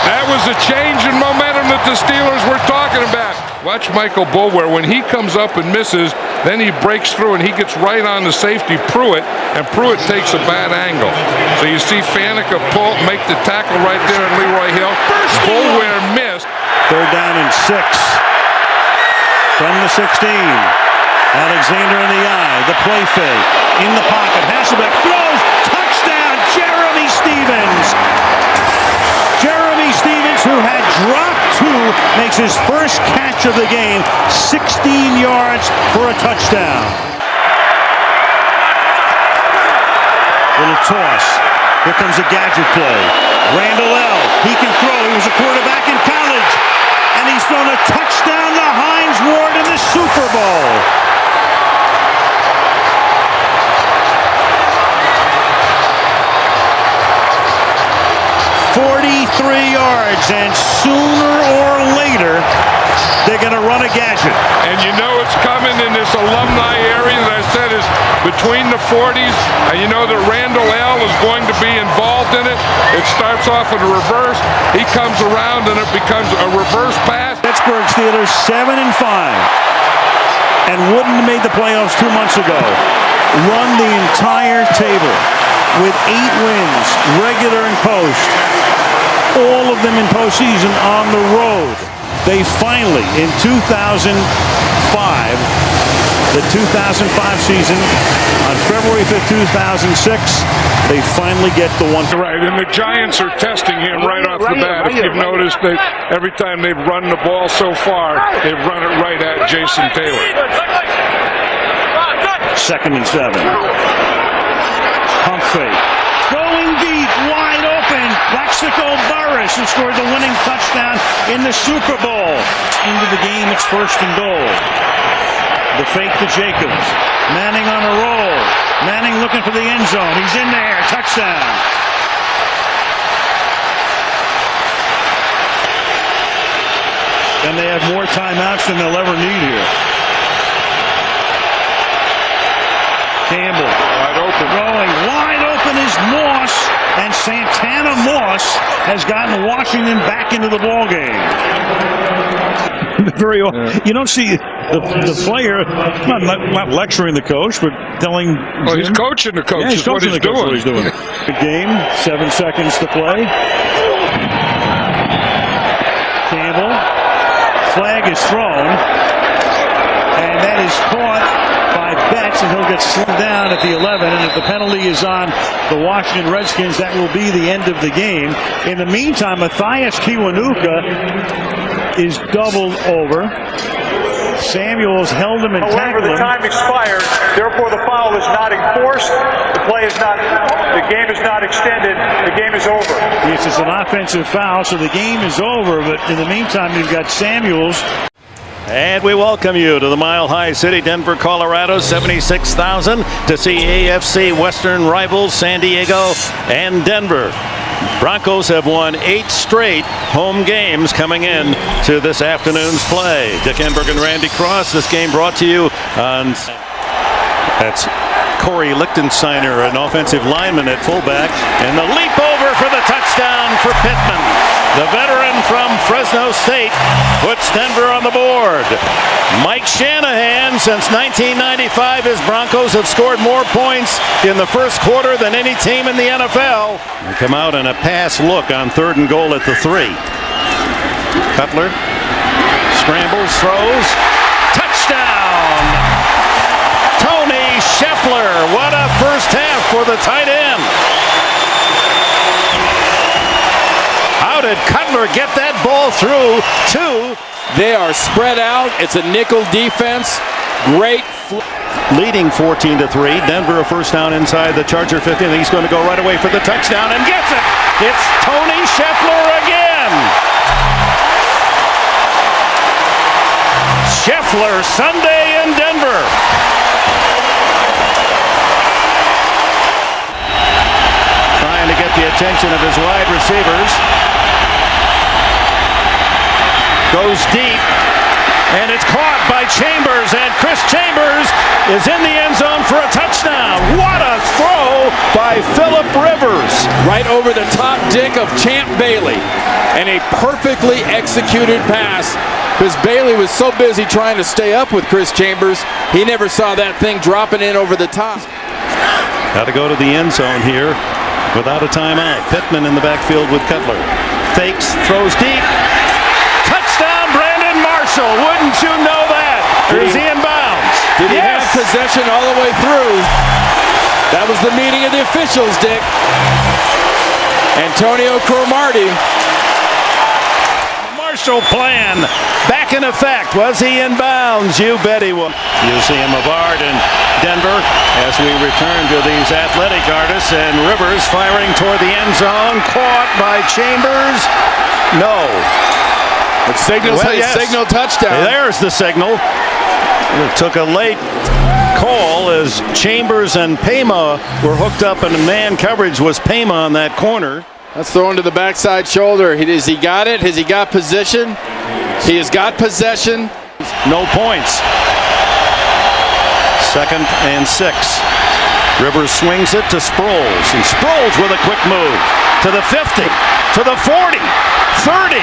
That was a change in momentum that the Steelers were talking about. Watch Michael Boulware. When he comes up and misses, then he breaks through and he gets right on the safety, Pruitt, and Pruitt takes a bad angle. So you see Faneca pull, make the tackle right there in Leroy Hill. Boulware missed. 3rd down and 6 from the 16. Alexander in the eye, the play fake, in the pocket. Hasselbeck throws, touchdown, Jeremy Stevens. Jeremy Stevens, who had dropped 2, makes his first catch of the game, 16 yards for a touchdown. Little toss. Here comes a gadget play. Randall L. He can throw. He was a quarterback in college. And he's thrown a touchdown to Heinz Ward in the Super Bowl. yards, and sooner or later, they're going to run a gadget. And you know it's coming in this alumni area that I said is between the 40s, and you know that Randall L. is going to be involved in it. It starts off in a reverse. He comes around, and it becomes a reverse pass. Pittsburgh Steelers 7-5, and wouldn't have made the playoffs 2 months ago. Run the entire table with 8 wins, regular and post. All of them in postseason on the road. They finally, in 2005, the 2005 season. On February 5th, 2006, they finally get the one. Right, and the Giants are testing him right off the bat. If you've noticed, that every time they've run the ball so far, they've run it right at Jason Taylor. 2nd and 7. Pump fake. Going deep, wide open. Plaxico Burress, who scored the winning touchdown in the Super Bowl. Into the game, it's 1st and goal. The fake to Jacobs. Manning on a roll. Manning looking for the end zone. He's in there. Touchdown. And they have more timeouts than they'll ever need here. Campbell. Wide open. Throwing. Wide open is Moss. And Santana Moss has gotten Washington back into the ball game. You don't see the player not lecturing the coach, but telling. Well, he's coaching the coach. Yeah, he's coaching the coach what he's doing. Good game. 7 seconds to play. Campbell. Flag is thrown, and that is caught by Betts, and he'll get slimmed down at the 11. And if the penalty is on the Washington Redskins, that will be the end of the game. In the meantime, Matthias Kiwanuka is doubled over. Samuels held him and tackled him. However, the time expired. Therefore, the foul is not enforced. The game is not extended. The game is over. Yes, it's an offensive foul, so the game is over. But in the meantime, you've got Samuels. And we welcome you to the Mile High City, Denver, Colorado. 76,000 to see AFC Western rivals San Diego and Denver. Broncos have won 8 straight home games coming in to this afternoon's play. Dick Enberg and Randy Cross. This game brought to you on. That's Corey Lichtensteiner, an offensive lineman at fullback, and the leap over for the touchdown for Pittman. The veteran from Fresno State puts Denver on the board. Mike Shanahan, since 1995, his Broncos have scored more points in the first quarter than any team in the NFL. They come out in a pass look on 3rd and goal at the 3. Cutler scrambles, throws, touchdown! Tony Scheffler, what a first half for the tight end. How did Cutler get that ball through to? They are spread out. It's a nickel defense. Great. Leading 14-3. Denver a first down inside the Charger 50. And he's going to go right away for the touchdown and gets it. It's Tony Scheffler again. Scheffler Sunday in Denver. Trying to get the attention of his wide receivers. Goes deep, and it's caught by Chambers, and Chris Chambers is in the end zone for a touchdown. What a throw by Phillip Rivers. Right over the top, Dick, of Champ Bailey, and a perfectly executed pass, because Bailey was so busy trying to stay up with Chris Chambers, he never saw that thing dropping in over the top. Got to go to the end zone here without a timeout. Pittman in the backfield with Cutler. Fakes, throws deep. Touchdown, Brandon Marshall. Wouldn't you know that? Or is he in bounds? Did he have possession all the way through? That was the meeting of the officials, Dick. Antonio Cromartie. Marshall plan back in effect. Was he in bounds? You bet he was. Museum of Art in Denver as we return to these athletic artists, and Rivers firing toward the end zone. Caught by Chambers. No. It signals signal touchdown. There's the signal. It took a late call as Chambers and Pema were hooked up, and man coverage was Pema on that corner. That's thrown to the backside shoulder. Has he got it? Has he got position? He has got possession. No points. 2nd and 6. Rivers swings it to Sproles, and Sproles with a quick move to the 50, to the 40, 30.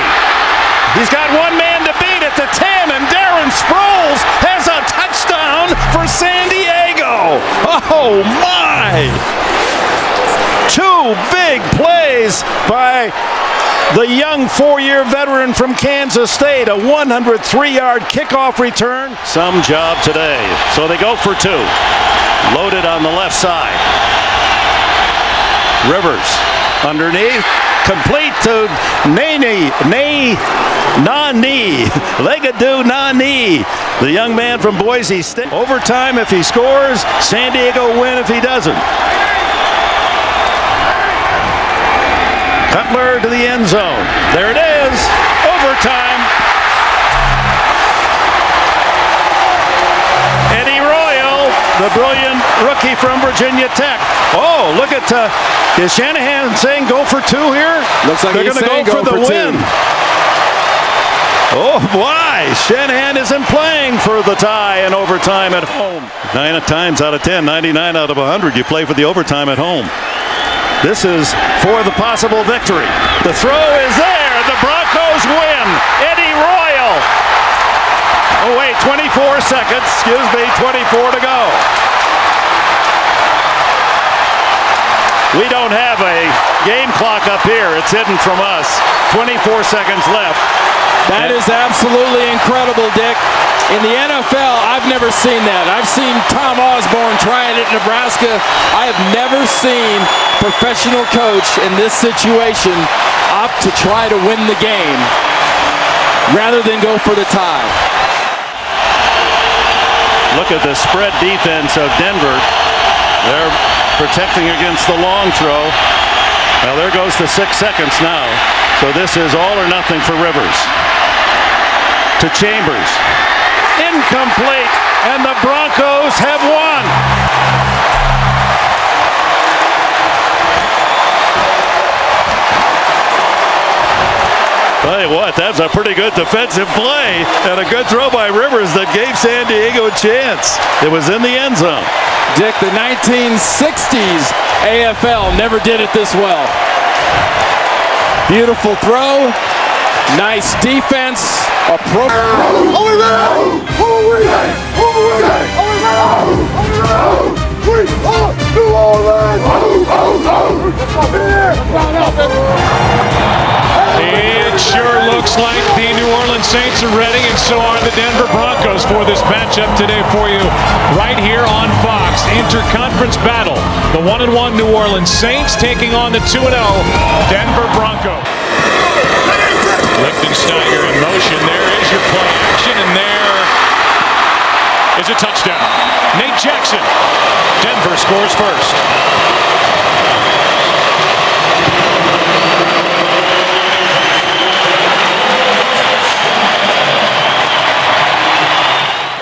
He's got one man to beat at the 10, and Darren Sproles has a touchdown for San Diego. Oh, my. 2 big plays by The young 4-year veteran from Kansas State, a 103-yard kickoff return. Some job today. So they go for 2. Loaded on the left side. Rivers underneath. Complete to Nani. Legadou Nani. The young man from Boise State. Overtime if he scores. San Diego win if he doesn't. Cutler to the end zone. There it is. Overtime. Eddie Royal, the brilliant rookie from Virginia Tech. Oh, look at, is Shanahan saying go for 2 here? Looks like they're going to go for the win. Oh, why? Shanahan isn't playing for the tie in overtime at home. 9 times out of 10, 99 out of 100, you play for the overtime at home. This is for the possible victory. The throw is there. The Broncos win. Eddie Royal. Oh, wait, 24 seconds. Excuse me, 24 to go. We don't have a game clock up here. It's hidden from us. 24 seconds left. That is absolutely incredible, Dick. In the NFL, I've never seen that. I've seen Tom Osborne trying it in Nebraska. I have never seen a professional coach in this situation opt to try to win the game rather than go for the tie. Look at the spread defense of Denver. They're protecting against the long throw. Now there goes the 6 seconds now. So this is all or nothing for Rivers. To Chambers. Incomplete. And the Broncos have won. Tell you what, that's a pretty good defensive play and a good throw by Rivers that gave San Diego a chance. It was in the end zone. Dick, the 1960s AFL never did it this well. Beautiful throw, nice defense, It sure looks like the New Orleans Saints are ready, and so are the Denver Broncos for this matchup today for you right here on Fox. Interconference battle. The 1-1 New Orleans Saints taking on the 2-0 Denver Broncos. Lichtensteiner in motion. There is your play action, and there is a touchdown. Nate Jackson. Denver scores first.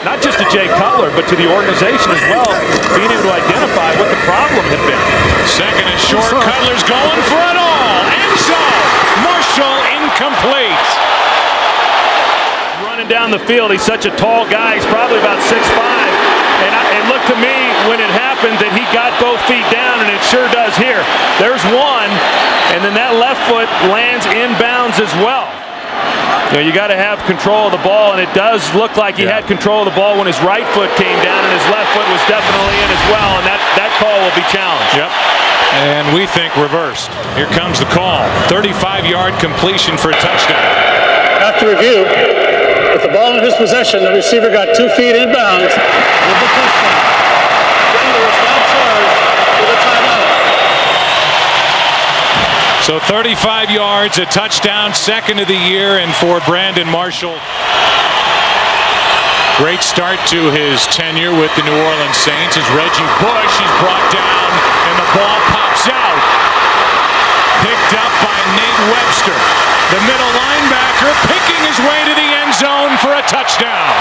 Not just to Jay Cutler, but to the organization as well, being able to identify what the problem had been. Second and short, Cutler's going for it all. End zone. Marshall incomplete. Running down the field, he's such a tall guy. He's probably about 6'5". And it looked to me when it happened that he got both feet down, and it sure does here. There's one, and then that left foot lands inbounds as well. You know, you got to have control of the ball, and it does look like he had control of the ball when his right foot came down, and his left foot was definitely in as well, and that call will be challenged. Yep. And we think reversed. Here comes the call. 35-yard completion for a touchdown. After review, with the ball in his possession, the receiver got 2 feet inbounds with the touchdown. Denver was now charged with a timeout. So 35 yards, a touchdown, second of the year, and for Brandon Marshall. Great start to his tenure with the New Orleans Saints as Reggie Bush is brought down, and the ball pops out. Picked up by Nate Webster. The middle linebacker picking his way to the end zone for a touchdown.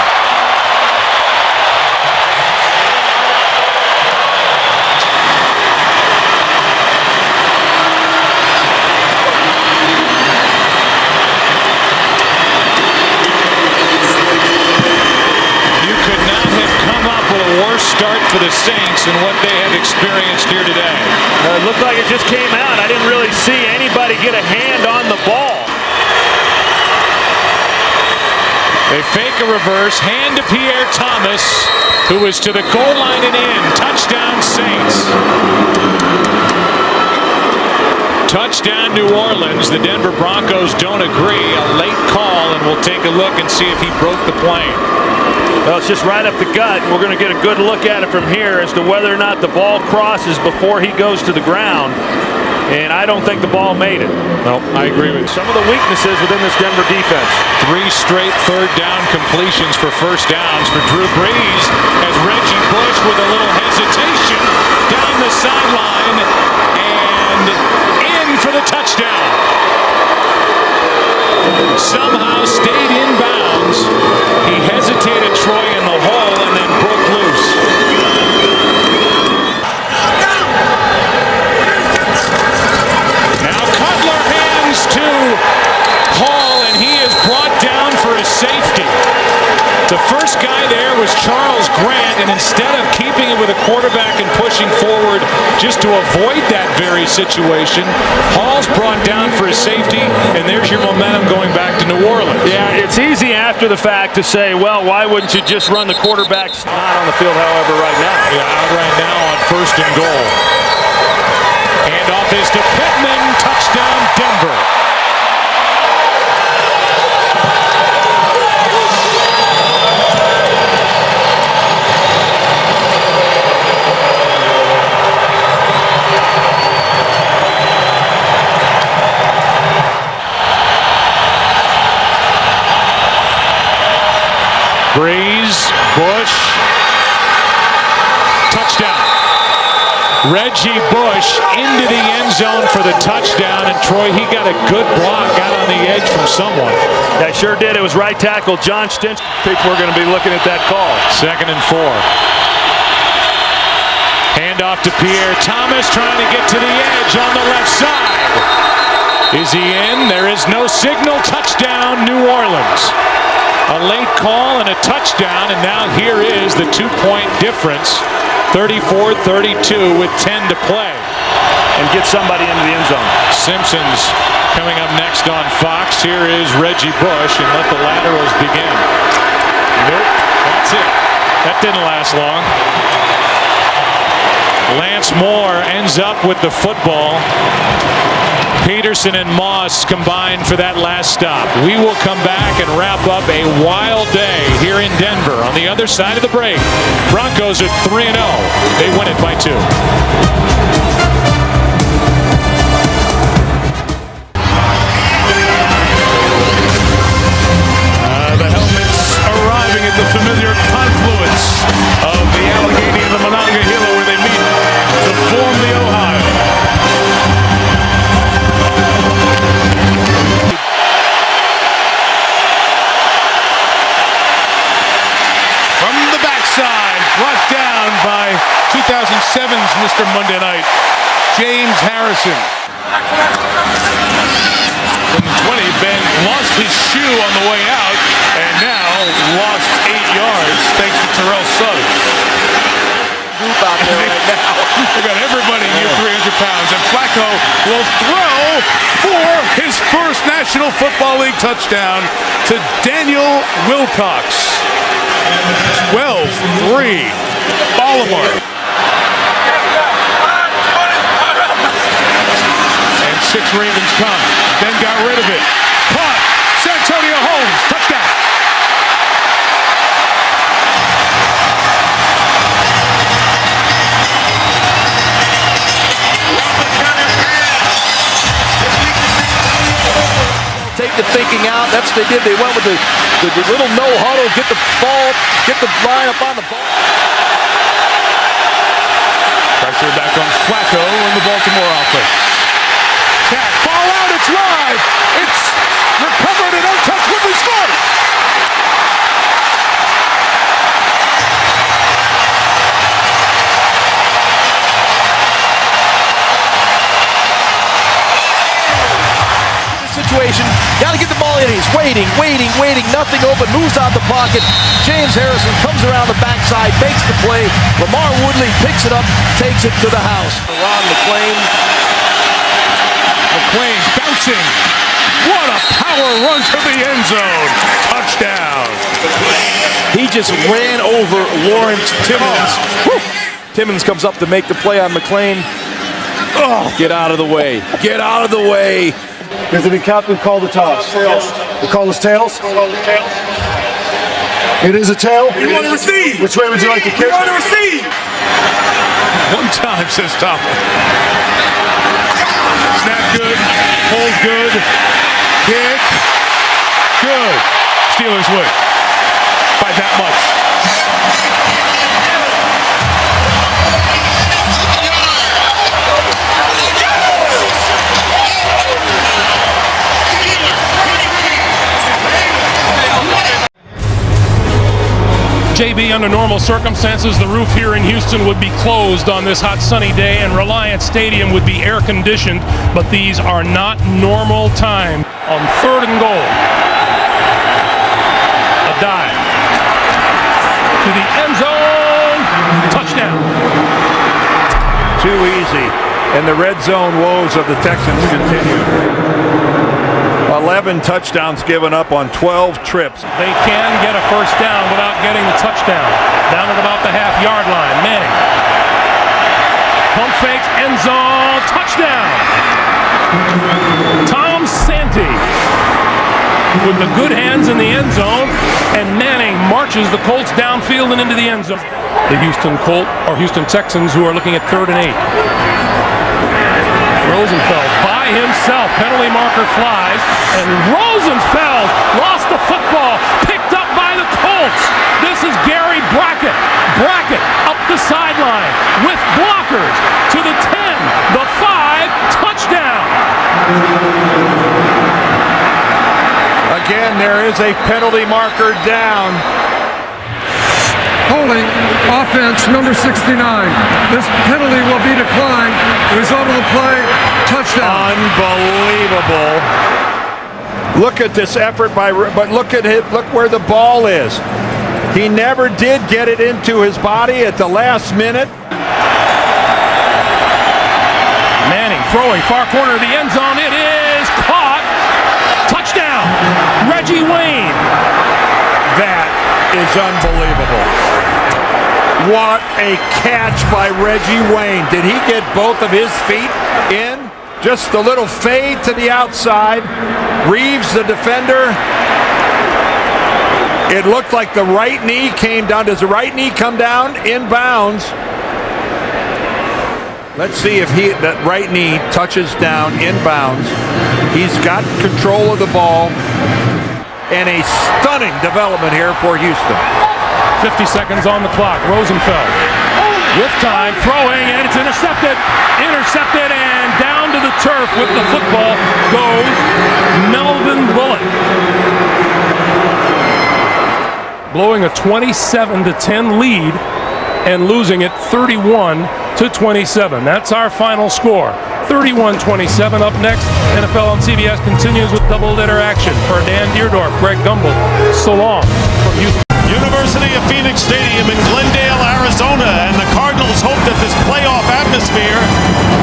Worst start for the Saints and what they have experienced here today. It looked like it just came out. I didn't really see anybody get a hand on the ball. They fake a reverse, hand to Pierre Thomas, who is to the goal line and in. Touchdown Saints. Touchdown, New Orleans. The Denver Broncos don't agree. A late call, and we'll take a look and see if he broke the plane. Well, it's just right up the gut. We're going to get a good look at it from here as to whether or not the ball crosses before he goes to the ground. And I don't think the ball made it. No, I agree with you. Some of the weaknesses within this Denver defense. 3 straight third down completions for first downs for Drew Brees as Reggie Bush with a little hesitation down the sideline and in for the touchdown. Somehow stayed in bounds. He hesitated Troy in the hole and then broke loose. Now Cutler hands to Hall, and he is brought down for a safety. The first guy there was Charles Grant, and instead of keeping it with a quarterback and pushing forward just to avoid that very situation, Hall's brought down for a safety, and there's your momentum going back to New Orleans. Yeah, it's easy after the fact to say, well, why wouldn't you just run the quarterbacks? Not on the field, however, right now. Yeah, out right now on first and goal. Handoff is to Pittman. Touchdown, Denver. Brees, Bush, touchdown. Reggie Bush into the end zone for the touchdown, and Troy, he got a good block out on the edge from someone. Yeah, sure did. It was right tackle John Stinch. I think we're going to be looking at that call. 2nd and 4. Handoff to Pierre Thomas, trying to get to the edge on the left side. Is he in? There is no signal. Touchdown, New Orleans. A late call and a touchdown, and now here is the 2-point difference. 34-32 with 10 to play. And get somebody into the end zone. Simpson's coming up next on Fox. Here is Reggie Bush, and let the laterals begin. Nope, that's it. That didn't last long. Lance Moore ends up with the football. Peterson and Moss combined for that last stop. We will come back and wrap up a wild day here in Denver. On the other side of the break, Broncos are 3-0. They win it by 2. The helmets arriving at the familiar confluence of the Allegheny and the Monongahela, where they meet to form the Ohio. From the backside, brought down by 2007's Mr. Monday Night, James Harrison. From 20, Ben lost his shoe on the way out, and now lost 8 yards thanks to Terrell Suggs. Group out there right now. They got everybody near 300 pounds, and Flacco will throw for his first National Football League touchdown to Daniel Wilcox. 12-3, Baltimore. And 6 Ravens come. Then got rid of it. Caught. Santonio Holmes. Touchdown. Take the thinking out. That's what they did. They went with the little no huddle, get the ball, get the line up on the ball. Pressure back on Flacco in the Baltimore offense. Cat, ball out, it's live. It's recovered and untouched. Woodley scores. Situation, got to get the ball in. He's waiting, nothing open, moves out the pocket. James Harrison comes around the backside, makes the play. Lamar Woodley picks it up, takes it to the house. Ron McClain. McClain bouncing. What a power run to the end zone. Touchdown. He just ran over Lawrence Timmons. Timmons comes up to make the play on McClain. Oh, get out of the way. Get out of the way. Does the captain call the toss? Tails. We call this tails? It is a tail? We want to receive. Which way would you like to kick? We want to receive. One time, says Tom. Snap good. Hold good. Kick. Good. Steelers win by that much. JB, under normal circumstances, the roof here in Houston would be closed on this hot sunny day and Reliant Stadium would be air conditioned, but these are not normal time. On 3rd and goal, a dive to the end zone, touchdown. Too easy, and the red zone woes of the Texans continue. 11 touchdowns given up on 12 trips. They can get a first down without getting the touchdown. Down at about the half-yard line. Manning. Pump fakes, end zone, touchdown. Tom Santee with the good hands in the end zone, and Manning marches the Colts downfield and into the end zone. The Houston Texans, who are looking at 3rd and 8. Rosenfeld by himself, penalty marker flies, and Rosenfeld lost the football, picked up by the Colts. This is Gary Brackett. Brackett up the sideline with blockers to the 10, the 5, touchdown. Again, there is a penalty marker down. Holding offense number 69. This penalty will be declined. The result of the play, touchdown. Unbelievable. Look at this effort but look at it. Look where the ball is. He never did get it into his body at the last minute. Manning throwing far corner of the end zone. It is caught. Touchdown. Reggie Wayne. That is unbelievable. What a catch by Reggie Wayne. Did he get both of his feet in? Just a little fade to the outside. Reeves, the defender. It looked like the right knee came down. Does the right knee come down inbounds? Let's see if that right knee touches down inbounds. He's got control of the ball. And a stunning development here for Houston. 50 seconds on the clock. Rosenfeld with time, throwing, and it's intercepted. Intercepted, and down to the turf with the football goes Melvin Bullock. Blowing a 27-10 lead and losing it 31-27. That's our final score. 31-27. Up next, NFL on CBS continues with double-header action. For Dan Deerdorf, Greg Gumbel, so long from Houston. University of Phoenix Stadium in Glendale, Arizona, and the Cardinals hope that this playoff atmosphere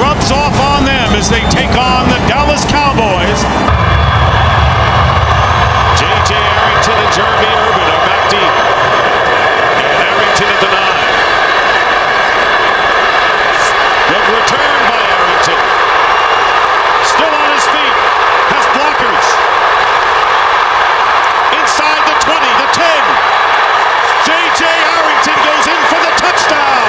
rubs off on them as they take on the Dallas Cowboys. J.J. Arrington and Jeremy Urban are back deep. And Arrington at the 9. Good return by Arrington. Still on his feet. Has blockers. Inside the 20, the 10. J.J. Arrington goes in for the touchdown.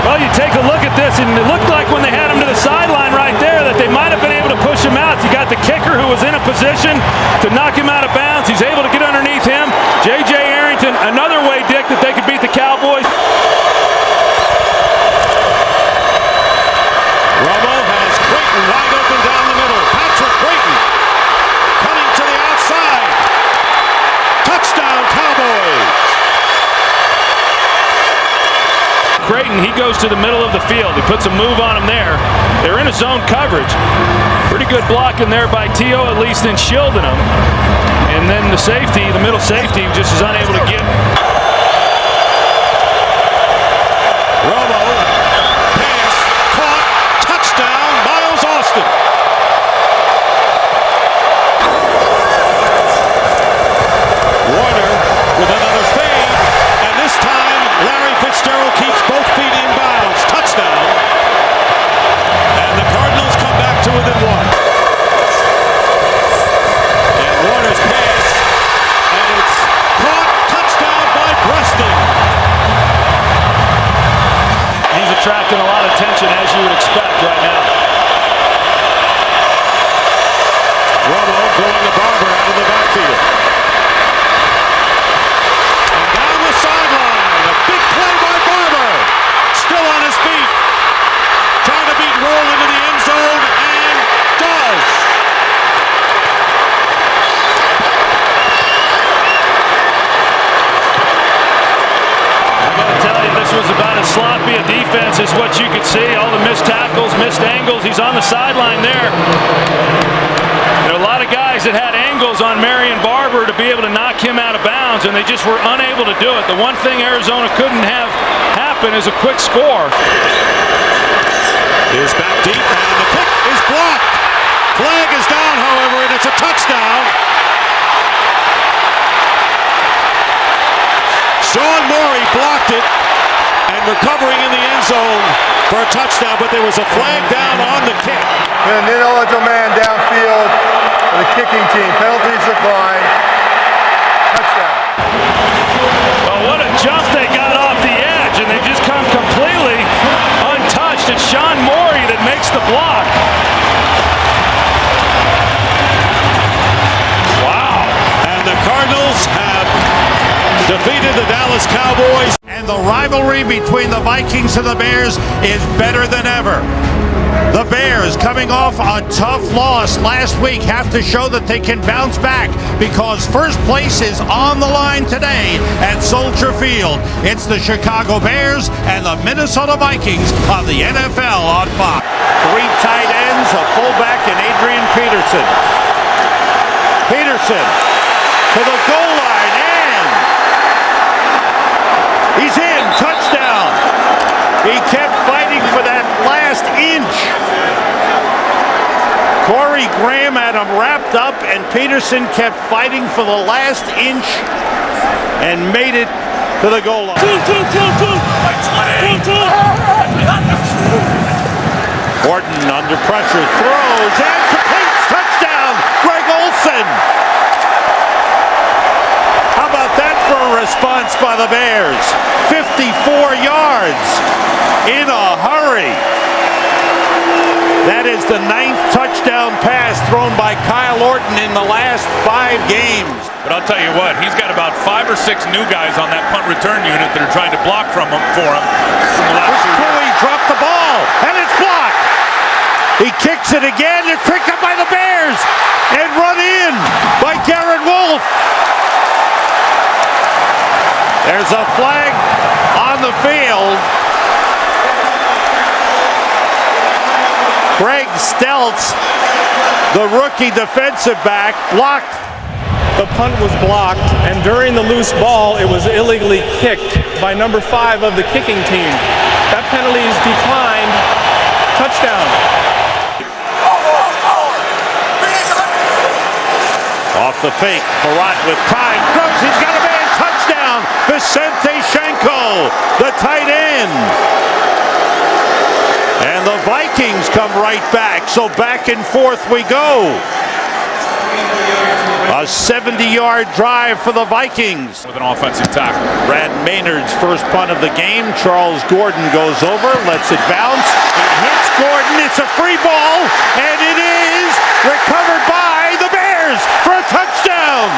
Well, you take a look at this, and it looked like when they had him to the sideline right there that they might have been able to push him out. You got the kicker who was in a position to knock him out of bounds. He's able to get underneath him. J.J. Arrington, another way, Dick, that they could beat the Cowboys. Romo has Creighton wide open down the middle. Patrick Creighton coming to the outside. Touchdown, Cowboys. Creighton, he goes to the middle of the field. He puts a move on him there. They're in a zone coverage. Pretty good blocking there by T.O., at least in shielding him. And then the safety, the middle safety, just is unable to get. Romo, pass, caught, touchdown, Miles Austin. attracting a lot of attention, as you would expect right now. Romo throwing the Barber out of the backfield. And down the sideline, a big play by Barber. Still on his feet. Trying to beat Roll into the end zone, and does. I got to tell you, this was about as sloppy a defense as what you could see. All the missed tackles, missed angles. He's on the sideline there. There are a lot of guys that had angles on Marion Barber to be able to knock him out of bounds, and they just were unable to do it. The one thing Arizona couldn't have happen is a quick score. Is back deep, and the kick is blocked. Flag is down, however, and it's a touchdown. Sean Morey blocked it, and recovering in the end zone for a touchdown, but there was a flag down on the kick. And an ineligible man downfield for the kicking team. Penalties decline. Touchdown. Well, what a jump they got off the edge, and they just come completely untouched. It's Sean Morey that makes the block. Wow. And the Cardinals have defeated the Dallas Cowboys. And the rivalry between the Vikings and the Bears is better than ever. The Bears, coming off a tough loss last week, have to show that they can bounce back because first place is on the line today at Soldier Field. It's the Chicago Bears and the Minnesota Vikings of the NFL on Fox. Three tight ends, a fullback, and Adrian Peterson. Peterson to the goal line, and he's in. Touchdown. He kept fighting for that last inch. Corey Graham had him wrapped up, and Peterson kept fighting for the last inch and made it to the goal line. Horton under pressure, throws, and completes. Touchdown, Greg Olsen. How about that for a response by the Bears? 54 yards in a hurry. That is the 9th touchdown pass thrown by Kyle Orton in the last 5 games. But I'll tell you what, he's got about 5 or 6 new guys on that punt return unit that are trying to block for him. Cooley dropped the ball, and it's blocked. He kicks it again. It's picked up by the Bears and run in by Garrett Wolf. There's a flag on the field. Greg Stelz, the rookie defensive back, blocked. The punt was blocked, and during the loose ball, it was illegally kicked by number 5 of the kicking team. That penalty is declined. Touchdown. Off the fake, Farrat with time, throws, he's got a man, touchdown, Vicente Shenko, the tight end. And the Vikings come right back, so back and forth we go. A 70-yard drive for the Vikings. With an offensive tackle. Brad Maynard's first punt of the game. Charles Gordon goes over, lets it bounce. It hits Gordon, it's a free ball, and it is recovered by the Bears for a touchdown.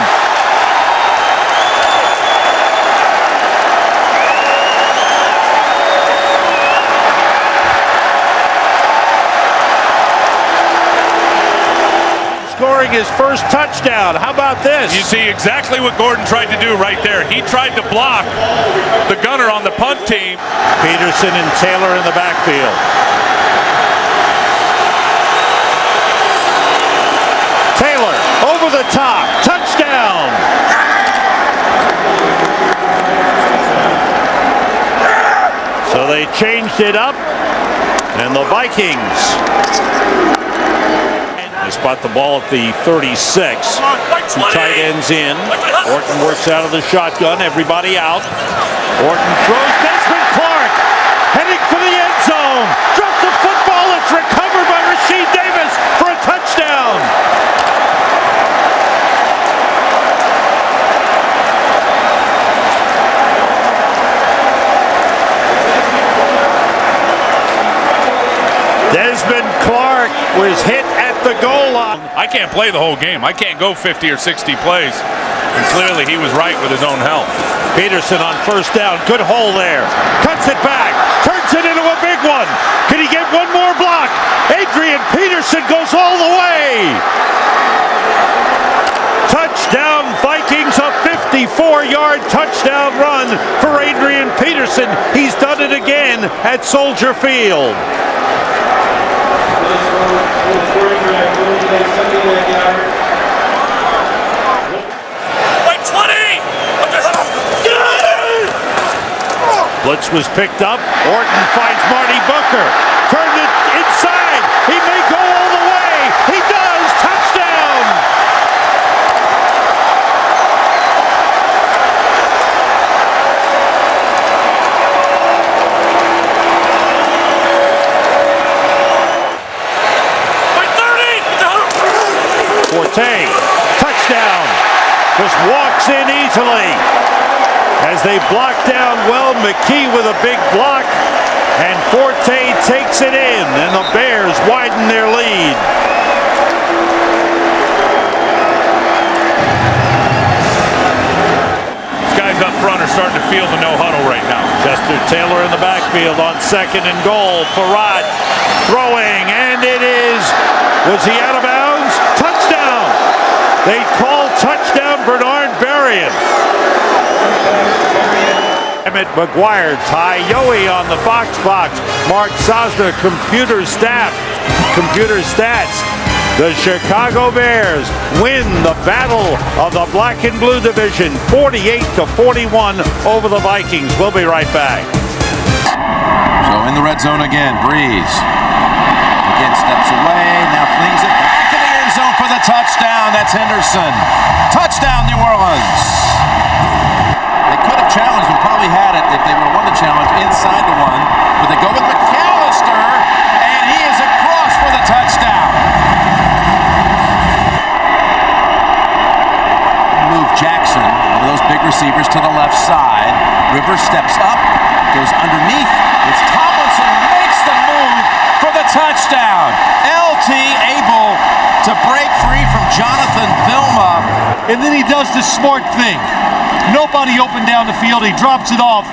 Scoring his first touchdown. How about this? You see exactly what Gordon tried to do right there. He tried to block the gunner on the punt team. Peterson and Taylor in the backfield. Taylor over the top. Touchdown. So they changed it up, and the Vikings spot the ball at the 36. 2 tight ends in. Orton works out of the shotgun. Everybody out. Orton throws. Desmond Clark heading for the end zone. Dropped the football. It's recovered by Rasheed Davis for a touchdown. Desmond Clark was hit at the goal line. I can't play the whole game. I can't go 50 or 60 plays. And clearly he was right with his own health. Peterson on first down. Good hole there. Cuts it back. Turns it into a big one. Can he get one more block? Adrian Peterson goes all the way. Touchdown Vikings, a 54-yard touchdown run for Adrian Peterson. He's done it again at Soldier Field. Blitz was picked up. Orton finds Marty Booker. Turned it inside. He may go all the way. He does. Touchdown. Forte. Touchdown. Just walks in easily. As they block down well, McKee with a big block, and Forte takes it in, and the Bears widen their lead. These guys up front are starting to feel the no huddle right now. Chester Taylor in the backfield on 2nd and goal. Farad throwing, and it is, was he out of bounds? Touchdown! They call touchdown Bernard Berrien. Emmett McGuire, Ty Yohe on the box. Mark Sosna, computer stats. The Chicago Bears win the battle of the black and blue division, 48-41 over the Vikings. We'll be right back. So in the red zone again, Breeze. Again steps away, now flings it back to the end zone for the touchdown. That's Henderson. Touchdown, New Orleans. They could have challenged and probably had it if they would have won the challenge inside the one, but they go with McAllister, and he is across for the touchdown. Move Jackson, one of those big receivers, to the left side. Rivers steps up, goes underneath. It's Tomlinson makes the move for the touchdown. LT able to break free from Jonathan Vilma. And then he does this smart thing. Nobody open down the field. He drops it off.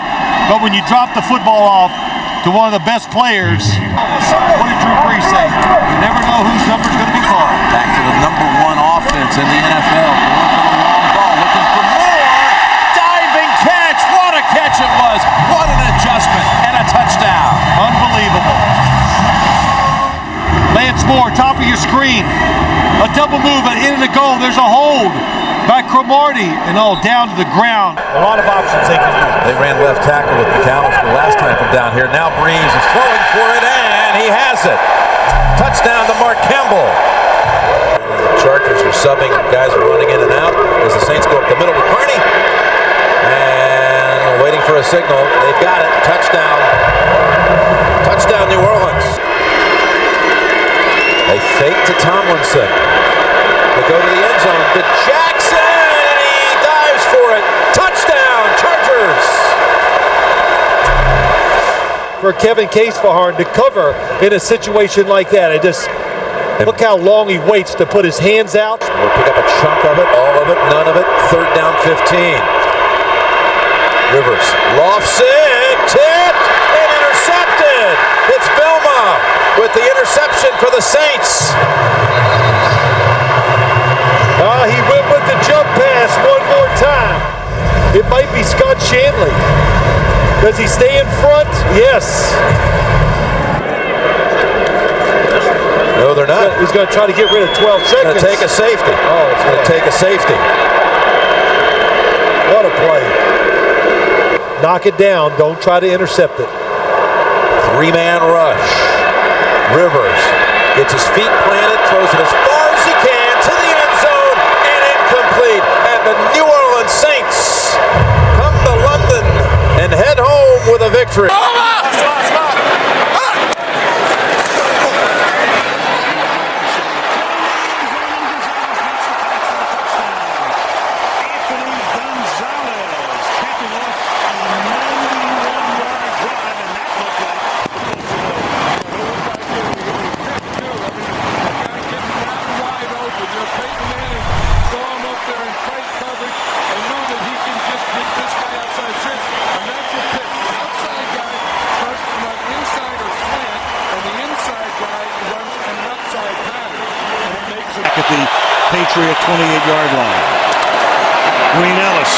But when you drop the football off to one of the best players, what did Drew Brees say? You never know whose number's going to be called. Back to the #1 offense in the NFL. Going for the long ball, looking for more. Diving catch. What a catch it was. What an adjustment and a touchdown. Unbelievable. Lance Moore, top of your screen. A double move and in the goal. There's a hold by Cromartie, and all down to the ground. A lot of options they can use. They ran left tackle with McAllister last time from down here. Now Breeze is throwing for it, and he has it. Touchdown to Mark Campbell. The Chargers are subbing. Guys are running in and out as the Saints go up the middle with Carney. And waiting for a signal. They've got it. Touchdown. Touchdown, New Orleans. They fake to Tomlinson. They go to the end zone to Jackson, and he dives for it. Touchdown, Chargers! For Kevin Casefahorn to cover in a situation like that, look how long he waits to put his hands out. We'll pick up a chunk of it, all of it, none of it. 3rd down, 15. Rivers lofts it, tipped, and intercepted. It's Vilma with the interception for the Saints. He went with the jump pass one more time. It might be Scott Shanley. Does he stay in front? Yes. No, they're not. He's going to try to get rid of 12 seconds. It's going to take a safety. Oh, it's going to take a safety. What a play. Knock it down. Don't try to intercept it. 3-man rush. Rivers gets his feet planted, throws it as far as he can to the end zone, and incomplete. And the New Orleans Saints come to London and head home with a victory. the Patriot 28-yard line. Green Ellis.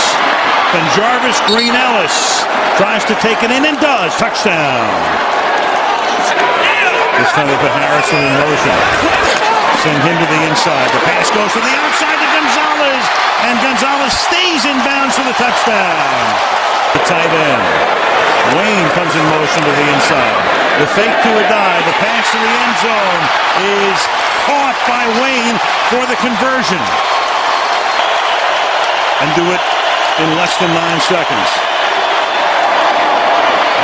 And Jarvis Green Ellis tries to take it in and does. Touchdown. This time they put Harrison in motion. Send him to the inside. The pass goes to the outside to Gonzalez. And Gonzalez stays in bounds for the touchdown. The tight end. Wayne comes in motion to the inside. The fake to a dive. The pass to the end zone is caught by Wayne for the conversion. And do it in less than 9 seconds.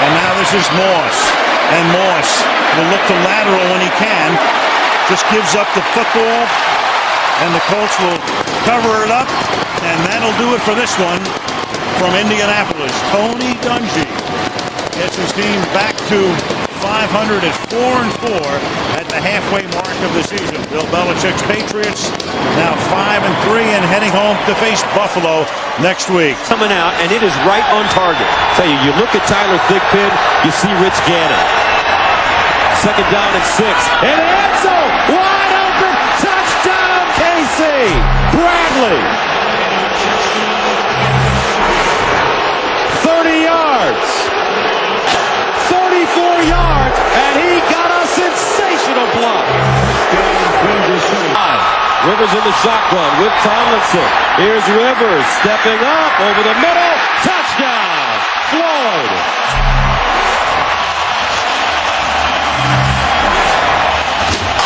And now this is Moss. And Moss will look to lateral when he can. Just gives up the football. And the Colts will cover it up. And that'll do it for this one from Indianapolis. Tony Dungy gets his team back to 500 at 4-4 at the halfway mark of the season. Bill Belichick's Patriots now 5-3 and heading home to face Buffalo next week. Coming out, and it is right on target. Tell you, you look at Tyler Thigpen, you see Rich Gannon. Second down and 6. And the end zone, wide open, touchdown, KC. Bradley. 30 yards. 34 yards, and he got a sensational block. Rivers in the shotgun with Tomlinson. Here's Rivers stepping up over the middle. Touchdown, Floyd.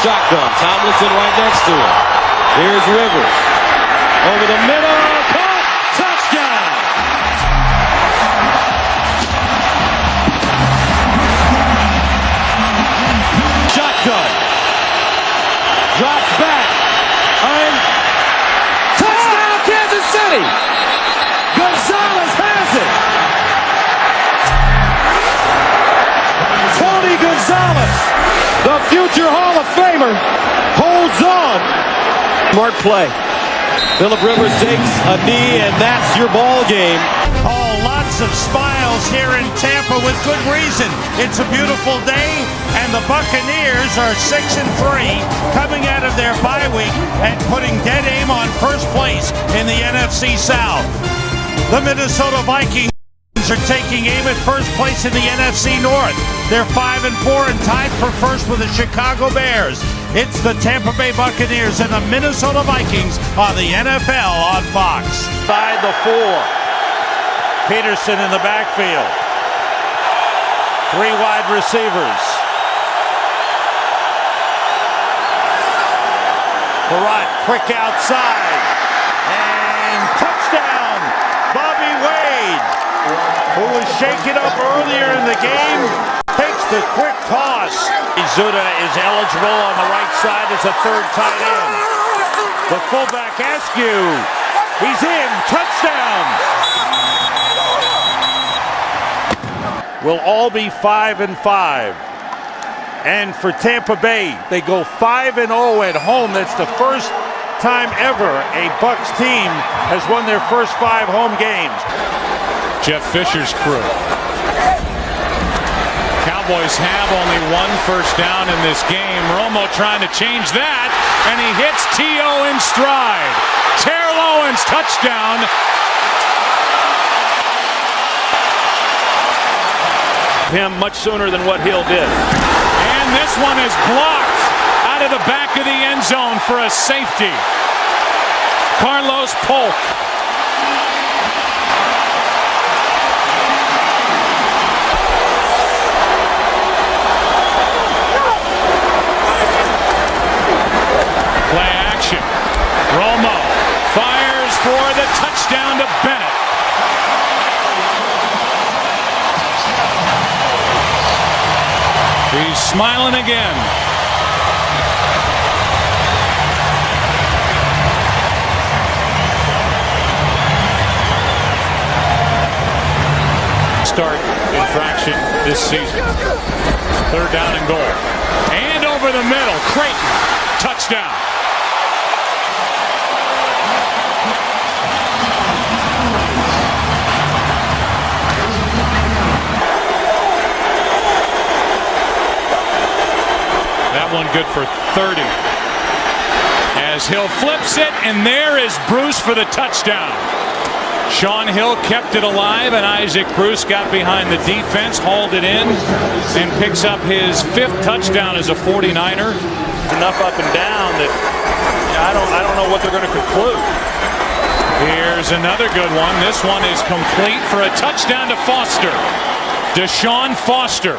Shotgun, Tomlinson right next to him. Here's Rivers over the middle. Caught. Touchdown. Shotgun. Drops back. And touchdown, Kansas City. Gonzalez has it. Tony Gonzalez, the future Hall of Famer, holds on. Smart play. Phillip Rivers takes a knee, and that's your ball game. Oh, lots of smiles here in Tampa with good reason. It's a beautiful day, and the Buccaneers are 6-3, coming out of their bye week and putting dead aim on first place in the NFC South. The Minnesota Vikings are taking aim at first place in the NFC North. They're 5-4 and tied for first with the Chicago Bears. It's the Tampa Bay Buccaneers and the Minnesota Vikings on the NFL on Fox. Side the 4. Peterson in the backfield. 3 wide receivers. Farrat quick outside. And touchdown, Bobby Wade, who was shaken up earlier in the game, takes the quick toss. Izuda is eligible on the right side as a third tight end. The fullback Askew, he's in, touchdown. Will all be 5-5. And for Tampa Bay, they go 5-0 at home. That's the first time ever a Bucs team has won their first 5 home games. Jeff Fisher's crew. Cowboys have only 1 first down in this game. Romo trying to change that, and he hits T.O. in stride. Terrell Owens, touchdown. Him much sooner than what Hill did. And this one is blocked out of the back of the end zone for a safety. Carlos Polk. Play action. Romo fires for the touchdown to Bennett. He's smiling again. Start infraction this season. 3rd down and goal. And over the middle, Creighton. Touchdown. That one good for 30. as Hill flips it, and there is Bruce for the touchdown. Sean Hill kept it alive, and Isaac Bruce got behind the defense, hauled it in, and picks up his 5th touchdown as a 49er. Enough up and down that I don't know what they're going to conclude. Here's another good one. This one is complete for a touchdown to Foster. Deshaun Foster.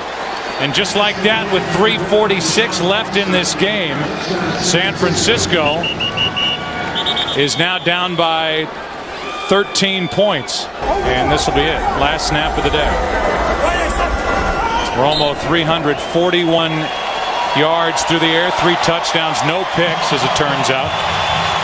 And just like that, with 3:46 left in this game, San Francisco is now down by 13 points. And this will be it. Last snap of the day. Romo 341 yards through the air, 3 touchdowns, no picks, as it turns out.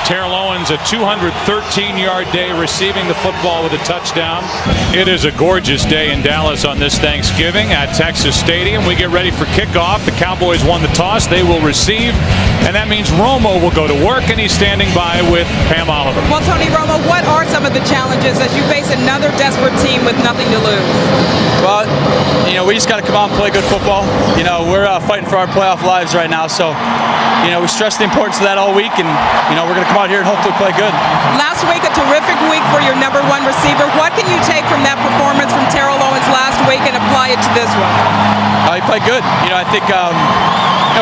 Terrell Owens, a 213-yard day, receiving the football with a touchdown. It is a gorgeous day in Dallas on this Thanksgiving at Texas Stadium. We get ready for kickoff. The Cowboys won the toss. They will receive, and that means Romo will go to work, and he's standing by with Pam Oliver. Well, Tony Romo, what are some of the challenges as you face another desperate team with nothing to lose? Well, we just got to come out and play good football. We're fighting for our playoff lives right now, so we stress the importance of that all week, and we're going to come out here and hopefully play good. Last week, a terrific week for your #1 receiver. What can you take from that performance from Terrell Owens last week and apply it to this one? He played good. I think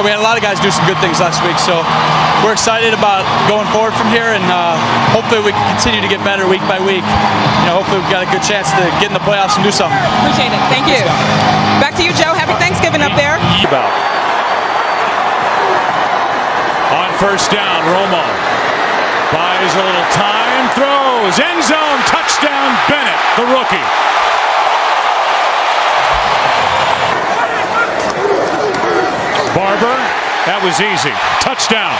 we had a lot of guys do some good things last week, so we're excited about going forward from here, and hopefully we can continue to get better week by week. Hopefully we've got a good chance to get in the playoffs and do something. Appreciate it. Thank you. Back to you, Joe. Happy Thanksgiving up there. On first down, Romo buys a little time, throws, end zone, touchdown, Bennett, the rookie. Barber, that was easy. Touchdown.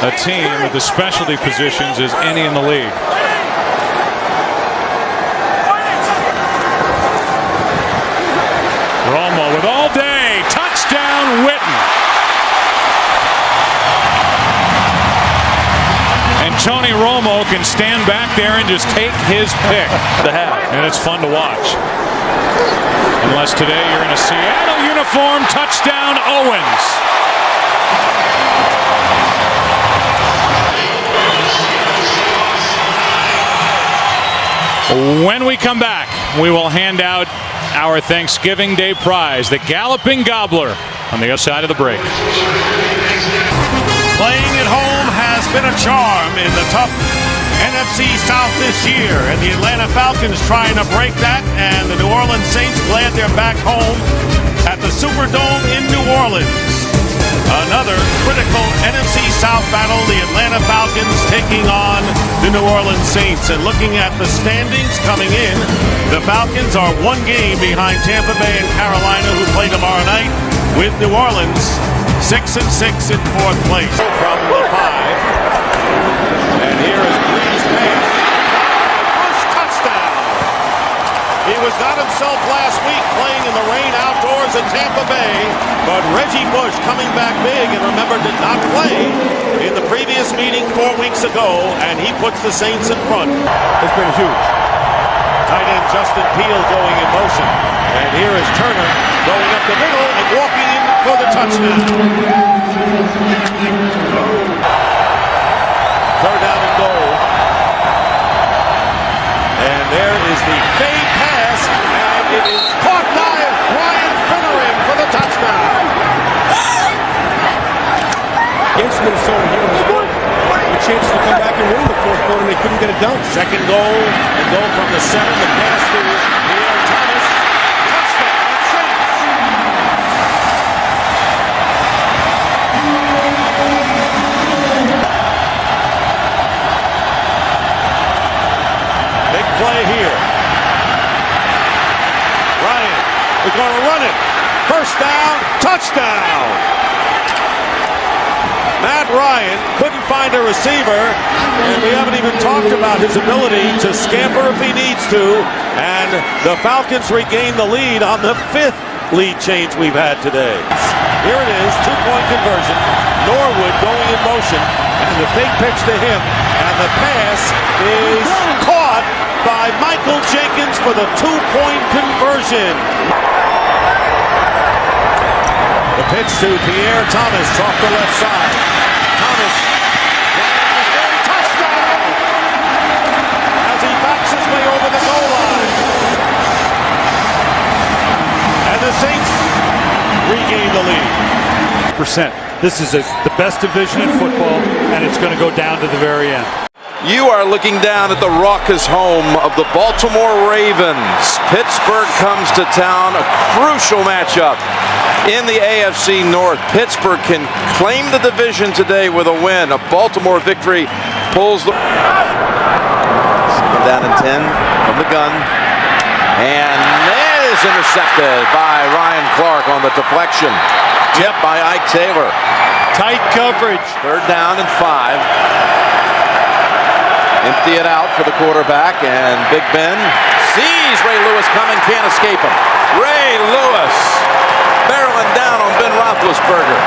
A team with the specialty positions as any in the league. Romo with all day. Touchdown, Witten. And Tony Romo can stand back there and just take his pick. And it's fun to watch. Unless today you're in a Seattle uniform. Touchdown, Owens. When we come back, we will hand out our Thanksgiving Day prize, the Galloping Gobbler, on the other side of the break. Playing at home has been a charm in the tough NFC South this year, and the Atlanta Falcons trying to break that, and the New Orleans Saints glad they're back home at the Superdome in New Orleans. Another critical NFC South battle, the Atlanta Falcons taking on the New Orleans Saints. And looking at the standings coming in, the Falcons are 1 game behind Tampa Bay and Carolina, who play tomorrow night, with New Orleans 6-6 in 4th place from the 5. And here is Brees' pass. First touchdown. He was not himself last week playing in the rain outdoors in Tampa Bay, but Reggie Bush coming back big, and remember, did not play in the previous meeting 4 weeks ago, and he puts the Saints in front. It's been huge. Tight end Justin Peele going in motion. And here is Turner going up the middle and walking in for the touchdown. 3rd down and goal. And there is the fade pass, and it is caught by Brian Finneran for the touchdown. Against Minnesota, here was a chance to come back and win the 4th quarter, and they couldn't get it done. 2nd goal, and goal from the center, the pass to Pierre Thomas. Touchdown, Saints. Big play here. Ryan is going to run it. First down, touchdown. Matt Ryan couldn't find a receiver, and we haven't even talked about his ability to scamper if he needs to, and the Falcons regain the lead on the 5th lead change we've had today. Here it is, 2-point conversion. Norwood going in motion, and the big pitch to him, and the pass is caught by Michael Jenkins for the 2-point conversion. The pitch to Pierre Thomas off the left side. Thomas, touchdown! As he backs his way over the goal line. And the Saints regain the lead. This is the best division in football, and it's going to go down to the very end. You are looking down at the raucous home of the Baltimore Ravens. Pittsburgh comes to town, a crucial matchup in the AFC North. Pittsburgh can claim the division today with a win. A Baltimore victory pulls the... Down in 10 from the gun. And that is intercepted by Ryan Clark on the deflection. Tipped by Ike Taylor. Tight coverage. 3rd down and 5. Empty it out for the quarterback, and Big Ben sees Ray Lewis coming, can't escape him. Ray Lewis barreling down on Ben Roethlisberger.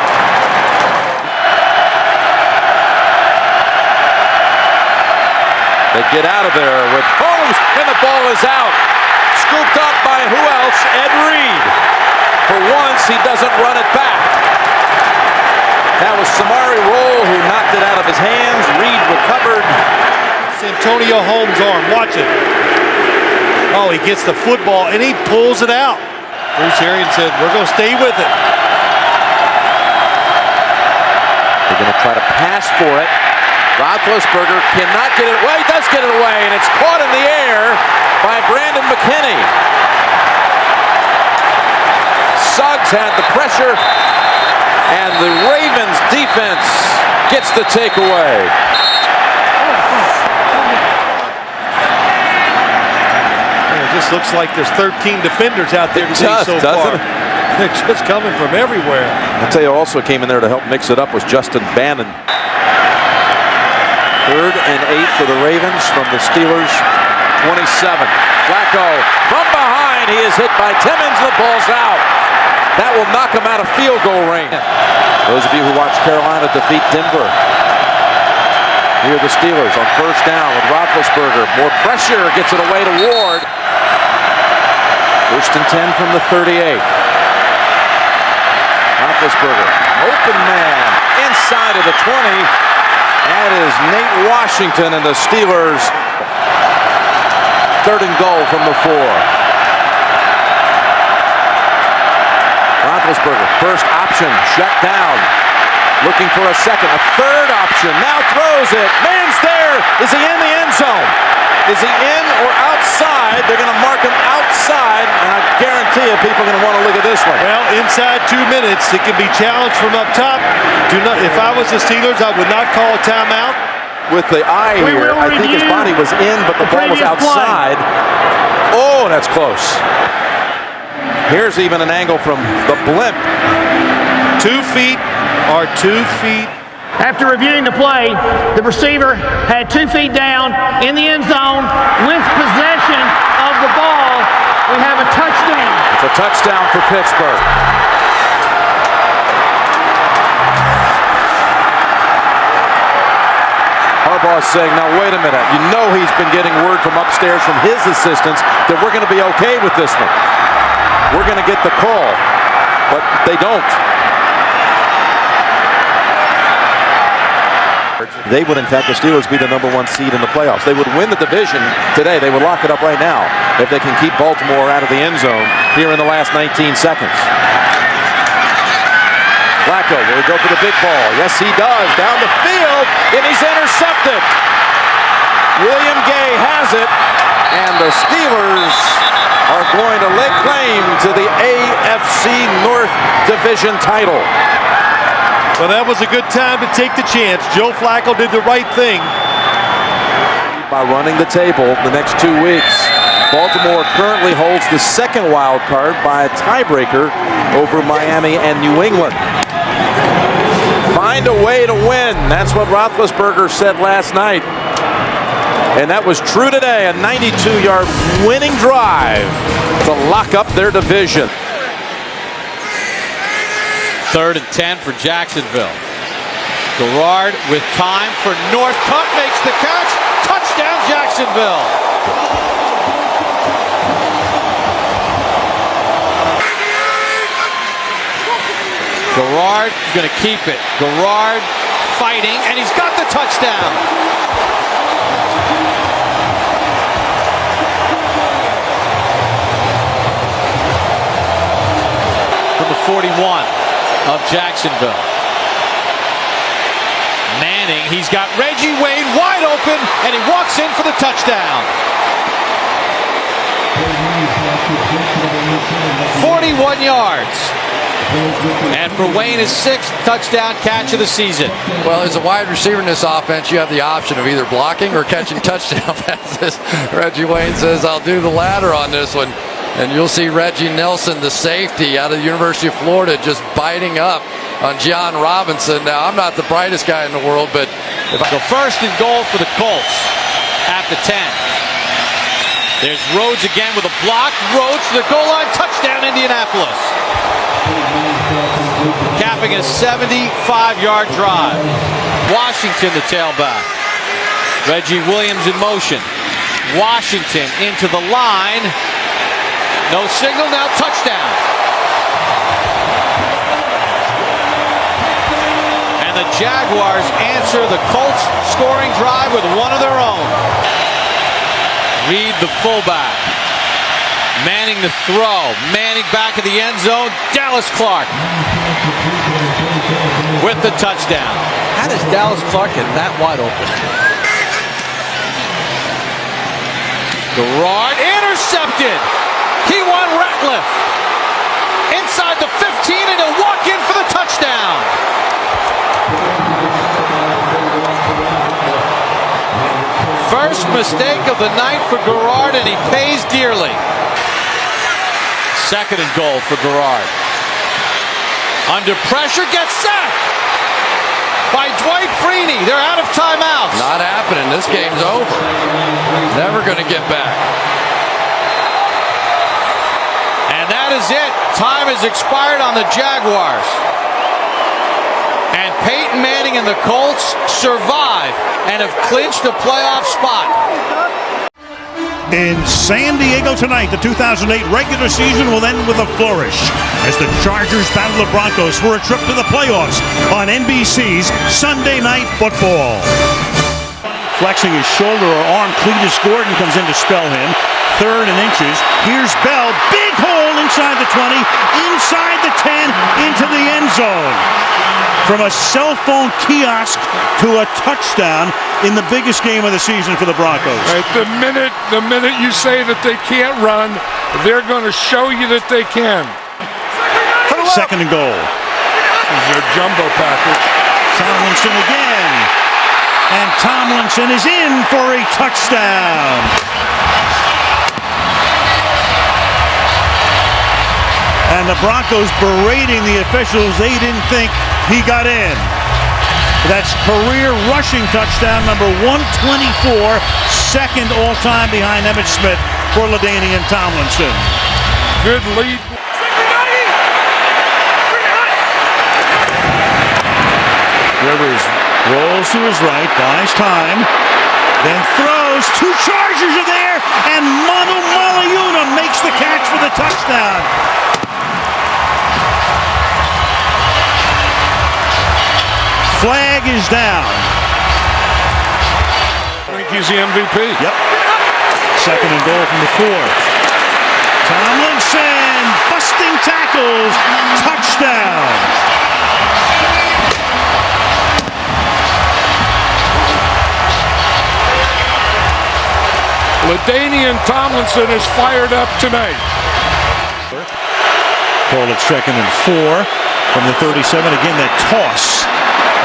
They get out of there with Holmes, and the ball is out. Scooped up by who else? Ed Reed. For once, he doesn't run it back. That was Samari Rolle who knocked it out of his hands. Reed recovered. Antonio Holmes' arm. Watch it. Oh, he gets the football and he pulls it out. Bruce Arians said, we're going to stay with it. They're going to try to pass for it. Roethlisberger cannot get it away. He does get it away, and it's caught in the air by Brandon McKinney. Suggs had the pressure, and the Ravens defense gets the takeaway. It just looks like there's 13 defenders out there today so far. They're just coming from everywhere. I'll tell you, also came in there to help mix it up was Justin Bannon. 3rd and 8 for the Ravens from the Steelers' 27. Flacco from behind. He is hit by Timmons. The ball's out. That will knock him out of field goal range. Those of you who watched Carolina defeat Denver. Here are the Steelers on 1st down with Roethlisberger. More pressure, gets it away to Ward. 1st and 10 from the 38. Roethlisberger, open man, inside of the 20. That is Nate Washington and the Steelers. 3rd and goal from the 4. Roethlisberger, first option, shut down. Looking for a second, a 3rd option, now throws it. Man's there. Is he in the end zone? Is he in or outside? They're going to mark him outside, and I guarantee you people are going to want to look at this one. Well, inside 2 minutes, it can be challenged from up top. If I was the Steelers, I would not call a timeout. With the eye here, I think his body was in, but the ball was outside. Oh, that's close. Here's even an angle from the blimp. 2 feet are 2 feet. After reviewing the play, the receiver had 2 feet down in the end zone with possession of the ball. We have a touchdown. It's a touchdown for Pittsburgh. Harbaugh's saying, now wait a minute. You know he's been getting word from upstairs from his assistants that we're going to be okay with this one. We're going to get the call, but they don't. They would, in fact, the Steelers be the #1 seed in the playoffs. They would win the division today. They would lock it up right now if they can keep Baltimore out of the end zone here in the last 19 seconds. Flacco, will he go for the big ball? Yes, he does. Down the field, and he's intercepted. William Gay has it, and the Steelers are going to lay claim to the AFC North Division title. Well, that was a good time to take the chance. Joe Flacco did the right thing. By running the table the next 2 weeks. Baltimore currently holds the 2nd wild card by a tiebreaker over Miami and New England. Find a way to win. That's what Roethlisberger said last night. And that was true today. A 92-yard winning drive to lock up their division. 3rd and 10 for Jacksonville. Garrard with time for Northcutt, makes the catch. Touchdown, Jacksonville. Garrard going to keep it. Garrard fighting, and he's got the touchdown. From the 41 of Jacksonville. Manning, he's got Reggie Wayne wide open, and he walks in for the touchdown. 41 yards. And for Wayne, his 6th touchdown catch of the season. Well, as a wide receiver in this offense, you have the option of either blocking or catching touchdown passes. Reggie Wayne says, I'll do the latter on this one. And you'll see Reggie Nelson, the safety out of the University of Florida, just biting up on John Robinson. Now, I'm not the brightest guy in the world, but if I go 1st and goal for the Colts at the 10. There's Rhodes again with a block. Rhodes to the goal line. Touchdown, Indianapolis. Capping a 75-yard drive. Washington, the tailback. Reggie Williams in motion. Washington into the line. No signal, now touchdown. And the Jaguars answer the Colts scoring drive with one of their own. Reed, the fullback. Manning the throw. Manning back in the end zone. Dallas Clark with the touchdown. How does Dallas Clark get that wide open? Garrard intercepted. Kewan Ratliff inside the 15, and he'll walk in for the touchdown. First mistake of the night for Garrard, and he pays dearly. 2nd and goal for Garrard. Under pressure, gets sacked by Dwight Freeney. They're out of timeouts. Not happening. This game's over. Never going to get back. And that is it. Time has expired on the Jaguars. And Peyton Manning and the Colts survive and have clinched a playoff spot. In San Diego tonight, the 2008 regular season will end with a flourish as the Chargers battle the Broncos for a trip to the playoffs on NBC's Sunday Night Football. Flexing his shoulder or arm, Cletus Gordon comes in to spell him. 3rd and inches. Here's Bell. Big hole inside the 20, inside the 10, into the end zone. From a cell phone kiosk to a touchdown in the biggest game of the season for the Broncos. Right, the minute you say that they can't run, they're going to show you that they can. 2nd and goal. This is their jumbo package. Tomlinson again. And Tomlinson is in for a touchdown. And the Broncos berating the officials. They didn't think he got in. That's career rushing touchdown number 124, 2nd all-time behind Emmitt Smith for LaDainian Tomlinson. Good lead. Rivers rolls to his right, buys time, then throws. 2 Chargers are there, and Manu Malayuna makes the catch for the touchdown. Flag is down. I think he's the MVP. Yep. 2nd and goal from the 4. Tomlinson busting tackles. Touchdown. LaDainian Tomlinson is fired up tonight. Call it 2nd and 4 from the 37. Again, that toss.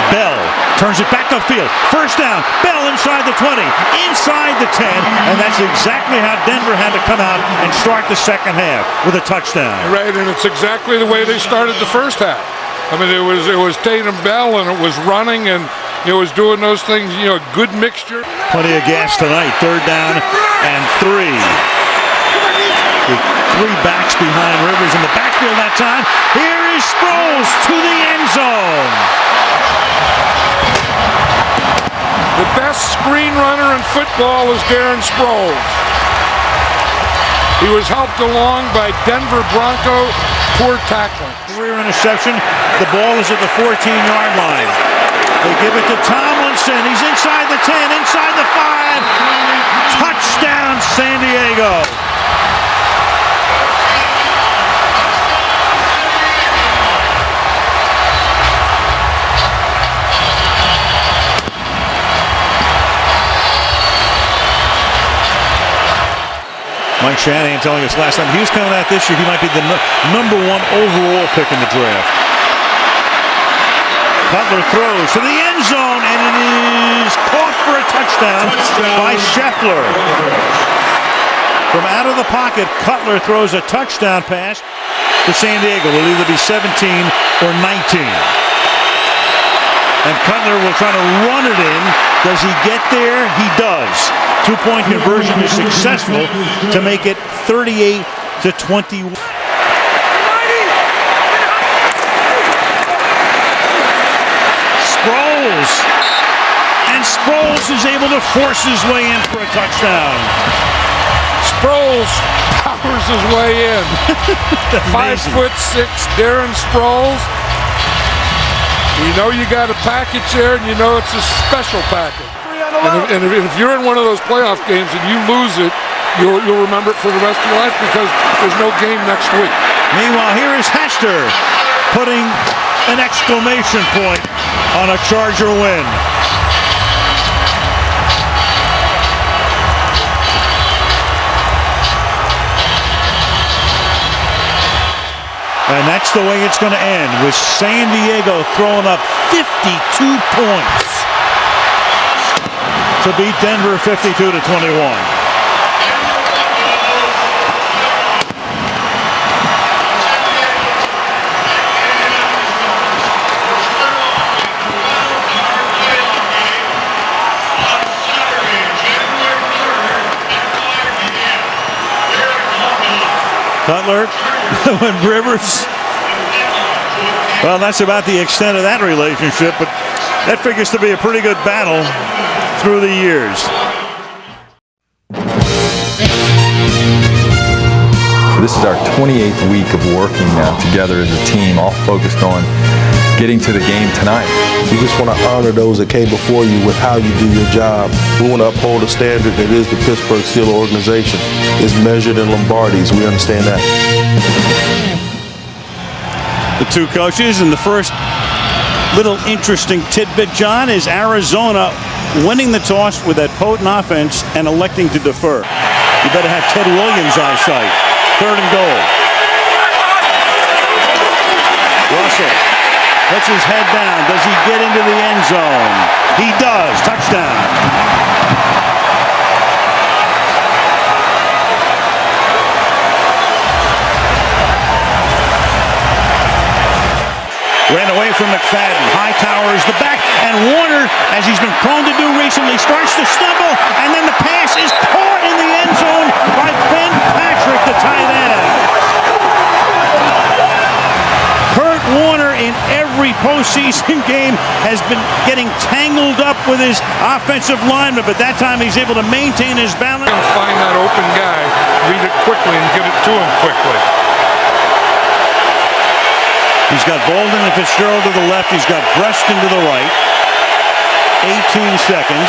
Bell turns it back upfield. 1st down. Bell inside the 20, inside the 10, and that's exactly how Denver had to come out and start the 2nd half with a touchdown. Right, and it's exactly the way they started the 1st half. I mean, it was Tatum Bell, and it was running, and it was doing those things. You know, good mixture. Plenty of gas tonight. 3rd down and 3. With 3 backs behind Rivers in the backfield that time. Here is Sproles to the end zone. The best screen runner in football is Darren Sproles. He was helped along by Denver Bronco poor tackling. Career interception. The ball is at the 14-yard line. They give it to Tomlinson. He's inside the 10, inside the 5. Touchdown, San Diego. Mike Shanahan telling us last time he was coming out this year, he might be the number 1 overall pick in the draft. Cutler throws to the end zone, and it is caught for a touchdown by Scheffler. From out of the pocket, Cutler throws a touchdown pass to San Diego. It'll either be 17 or 19. And Cutler will try to run it in. Does he get there? He does. 2-point conversion is successful to make it 38-21. Sproles is able to force his way in for a touchdown. Sproles powers his way in. 5'6" Darren Sproles. You know you got a package there, and you know it's a special package. And if you're in one of those playoff games and you lose it, you'll remember it for the rest of your life because there's no game next week. Meanwhile, here is Hester putting an exclamation point on a Charger win. And that's the way it's going to end, with San Diego throwing up 52 points to beat Denver 52-21. Cutler, when Rivers, well, that's about the extent of that relationship, but that figures to be a pretty good battle through the years. This is our 28th week of working now together as a team, all focused on getting to the game tonight. We just want to honor those that came before you with how you do your job. We want to uphold a standard that is the Pittsburgh Steelers organization. It's measured in Lombardies. We understand that. The two coaches, and the first little interesting tidbit, John, is Arizona winning the toss with that potent offense and electing to defer. You better have Ted Williams' eyesight. 3rd and goal. Russell puts his head down. Does he get into the end zone? He does. Touchdown. Ran away from McFadden. Hightower is the back, and Warner, as he's been prone to do recently, starts to stumble, and then the pass is caught in the end zone by Ben Patrick, the tight end. Kurt Warner in every postseason game has been getting tangled up with his offensive lineman, but that time he's able to maintain his balance. Find that open guy, read it quickly, and get it to him quickly. He's got Bolden and Fitzgerald to the left. He's got Breston to the right. 18 seconds.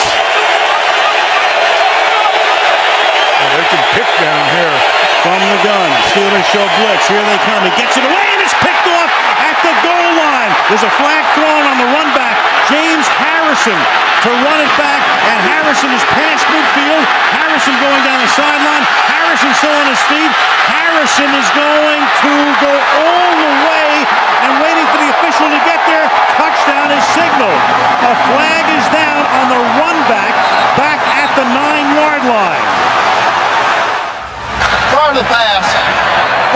Well, they can pick down here. From the gun. Steelers show blitz. Here they come. He gets it away, and it's picked off at the goal line. There's a flag thrown on the run back. James Harrison to run it back, and Harrison is past midfield. Harrison going down the sideline. Harrison still on his feet. Harrison is going to go all the way and waiting for the official to get there. Touchdown is signaled. A flag is down on the run back at the 9-yard line. Prior to the pass,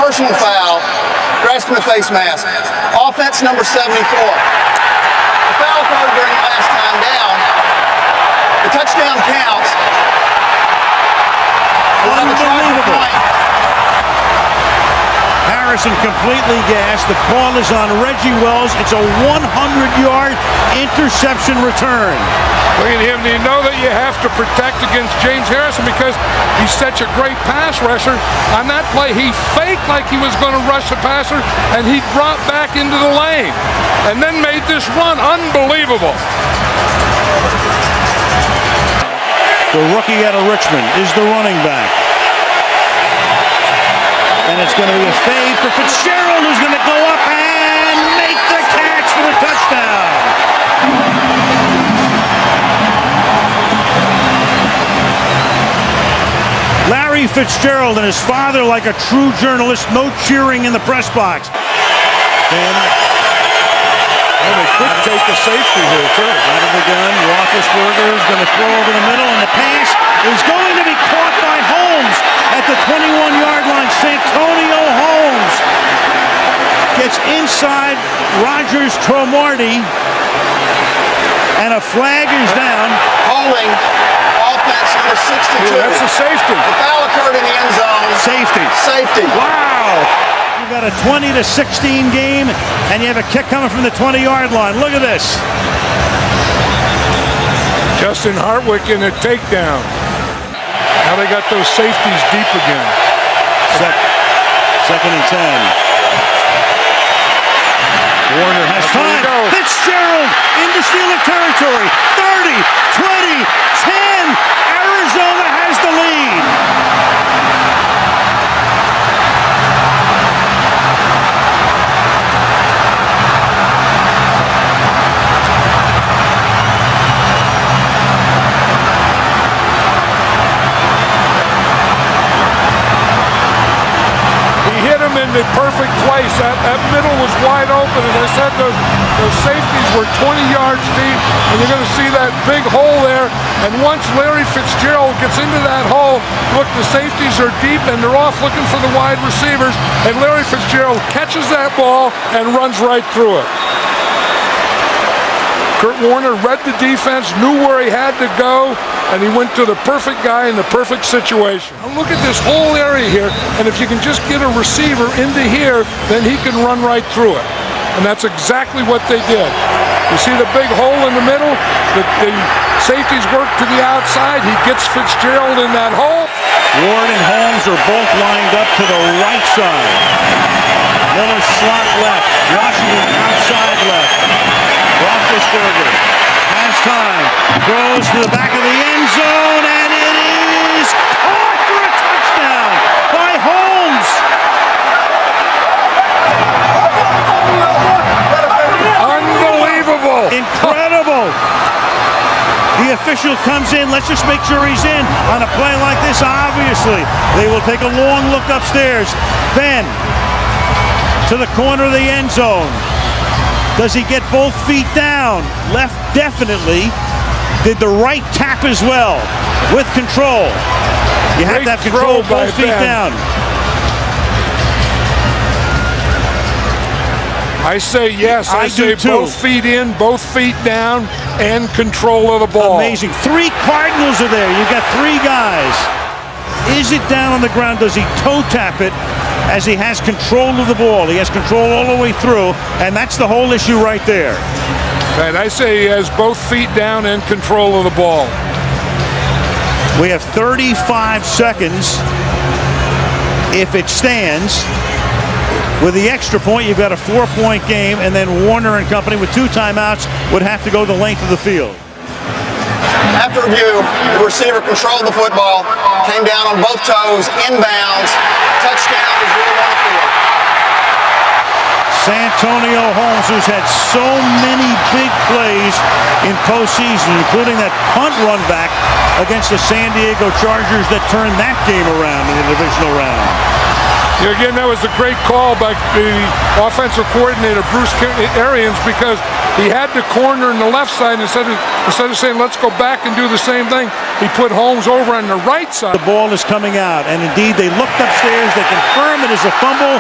personal foul, grasping the face mask. Offense number 74. The foul called during the last time down. The touchdown counts. Unbelievable. wasn't completely gassed. The call is on Reggie Wells. It's a 100-yard interception return. Look at him. You know that you have to protect against James Harrison because he's such a great pass rusher. On that play, he faked like he was going to rush the passer, and he dropped back into the lane and then made this run. Unbelievable. The rookie out of Richmond is the running back. And it's going to be a fade for Fitzgerald, who's going to go up and make the catch for the touchdown. Larry Fitzgerald and his father, like a true journalist, no cheering in the press box. And they could take the safety here, too. Out of the gun, Roethlisberger is going to throw over the middle, and the pass is going to be caught by Holmes at the 21-yard line. Santonio Holmes gets inside Rogers Cromartie, and a flag is down. Holding offense number 62. Yeah, that's a safety. The foul occurred in the end zone. Safety. Safety. Wow. You've got a 20-16 game, and you have a kick coming from the 20-yard line. Look at this. Justin Hartwick in a takedown. Now they got those safeties deep again. Second and 10. Warner has time. Fitzgerald into Steeler territory. 30, 20, 10. Arizona has the lead. In the perfect place. That middle was wide open, and I said those safeties were 20 yards deep, and you're going to see that big hole there. And once Larry Fitzgerald gets into that hole, look, the safeties are deep, and they're off looking for the wide receivers, and Larry Fitzgerald catches that ball and runs right through it. Kurt Warner read the defense, knew where he had to go, and he went to the perfect guy in the perfect situation. Now look at this whole area here, and if you can just get a receiver into here, then he can run right through it. And that's exactly what they did. You see the big hole in the middle? The safeties work to the outside. He gets Fitzgerald in that hole. Ward and Holmes are both lined up to the right side. Miller slot left. Washington outside left. Roethlisberger has time. Throws to the back of the end zone, and it is caught for a touchdown by Holmes. Unbelievable. Incredible. The official comes in. Let's just make sure he's in on a play like this. Obviously, they will take a long look upstairs. Then to the corner of the end zone. Does he get both feet down? Left, definitely. Did the right tap as well with control. You have to have control, both feet down. I say yes. I say both feet in, both feet down, and control of the ball. Amazing. 3 Cardinals are there. You've got 3 guys. Is it down on the ground? Does he toe tap it as he has control of the ball? He has control all the way through, and that's the whole issue right there. And I say he has both feet down and control of the ball. We have 35 seconds if it stands. With the extra point, you've got a 4-point game, and then Warner and company with 2 timeouts would have to go the length of the field. After review, the receiver controlled the football, came down on both toes, inbounds, touchdown is really on the field. Santonio Holmes, who's had so many big plays in postseason, including that punt run back against the San Diego Chargers that turned that game around in the divisional round. Again, that was a great call by the offensive coordinator, Bruce Arians, because he had the corner in the left side. Instead of saying, let's go back and do the same thing, he put Holmes over on the right side. The ball is coming out, and indeed, they looked upstairs. They confirm it is a fumble,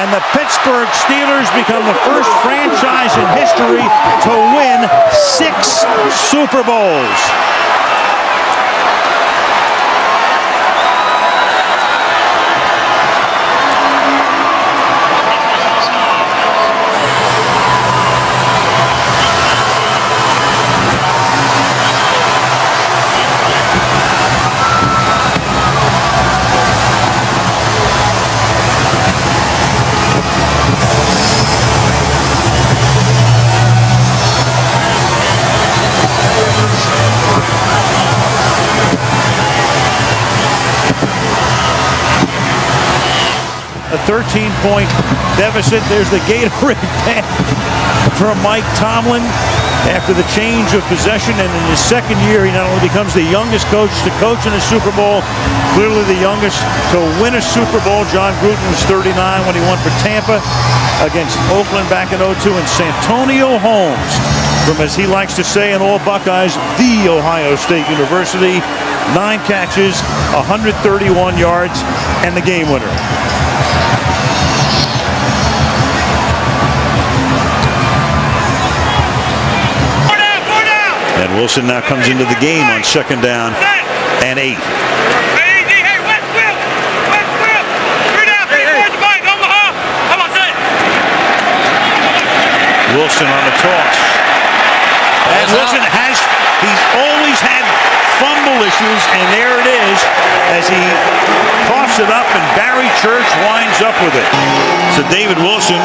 and the Pittsburgh Steelers become the first franchise in history to win 6 Super Bowls. A 13-point deficit. There's the Gatorade pass from Mike Tomlin after the change of possession, and in his second year, he not only becomes the youngest coach to coach in a Super Bowl, clearly the youngest to win a Super Bowl. John Gruden was 39 when he won for Tampa against Oakland back in 02, and Santonio Holmes, from, as he likes to say in all Buckeyes, the Ohio State University, 9 catches, 131 yards, and the game winner. And Wilson now comes into the game on 2nd down and 8. Wilson on the toss. And Wilson he's always had fumble issues, and there it is as he coughs it up, and Barry Church winds up with it. So David Wilson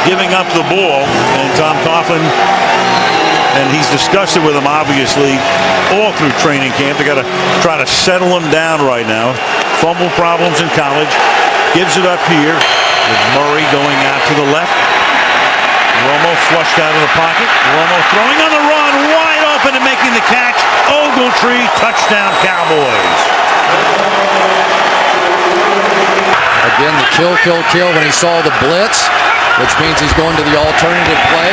giving up the ball, and Tom Coughlin, and he's discussed it with him, obviously, all through training camp. They got to try to settle him down right now. Fumble problems in college. Gives it up here with Murray going out to the left. Romo flushed out of the pocket. Romo throwing on the run, wide open and making the catch. Ogletree, touchdown Cowboys. Again, the kill when he saw the blitz, which means he's going to the alternative play.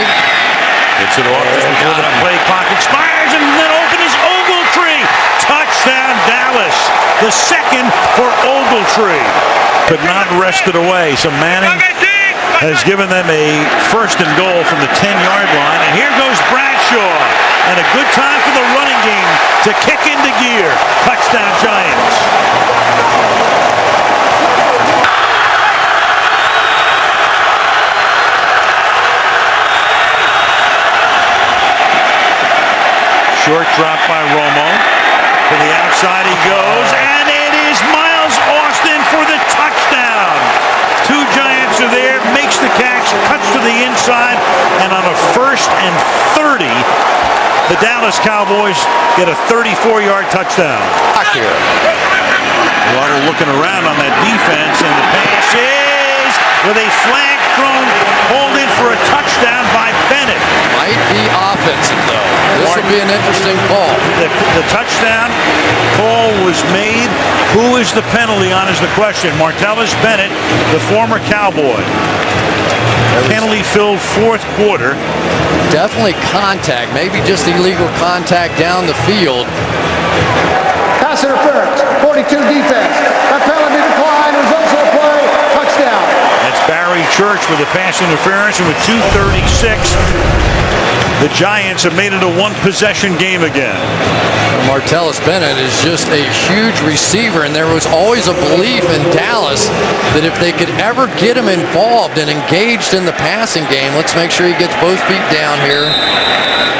Gets it off before the play clock expires, and then open is Ogletree. Touchdown Dallas. The second for Ogletree. Could not wrest it away. So Manning has given them a 1st and goal from the 10-yard line. And here goes Bradshaw. And a good time for the running game to kick into gear. Touchdown Giants. Short drop by Romo. To the outside he goes. And it is Miles Austin for the touchdown. 2 Giants are there, makes the catch, cuts to the inside, and on a 1st and 30, the Dallas Cowboys get a 34-yard touchdown. Here. Waddle looking around on that defense, and the pass is with a flag thrown, pulled in for a touchdown by Bennett. Might be offensive, though. This will be an interesting call. The touchdown call was made. Who is the penalty on is the question. Martellus Bennett, the former Cowboy. Penalty-filled 4th quarter. Definitely contact, maybe just illegal contact down the field. Pass interference, 42 defense. That penalty decline, results of the play, touchdown. That's Barry Church with a pass interference, and with 2:36, the Giants have made it a 1-possession game again. Martellus Bennett is just a huge receiver, and there was always a belief in Dallas that if they could ever get him involved and engaged in the passing game, let's make sure he gets both feet down here.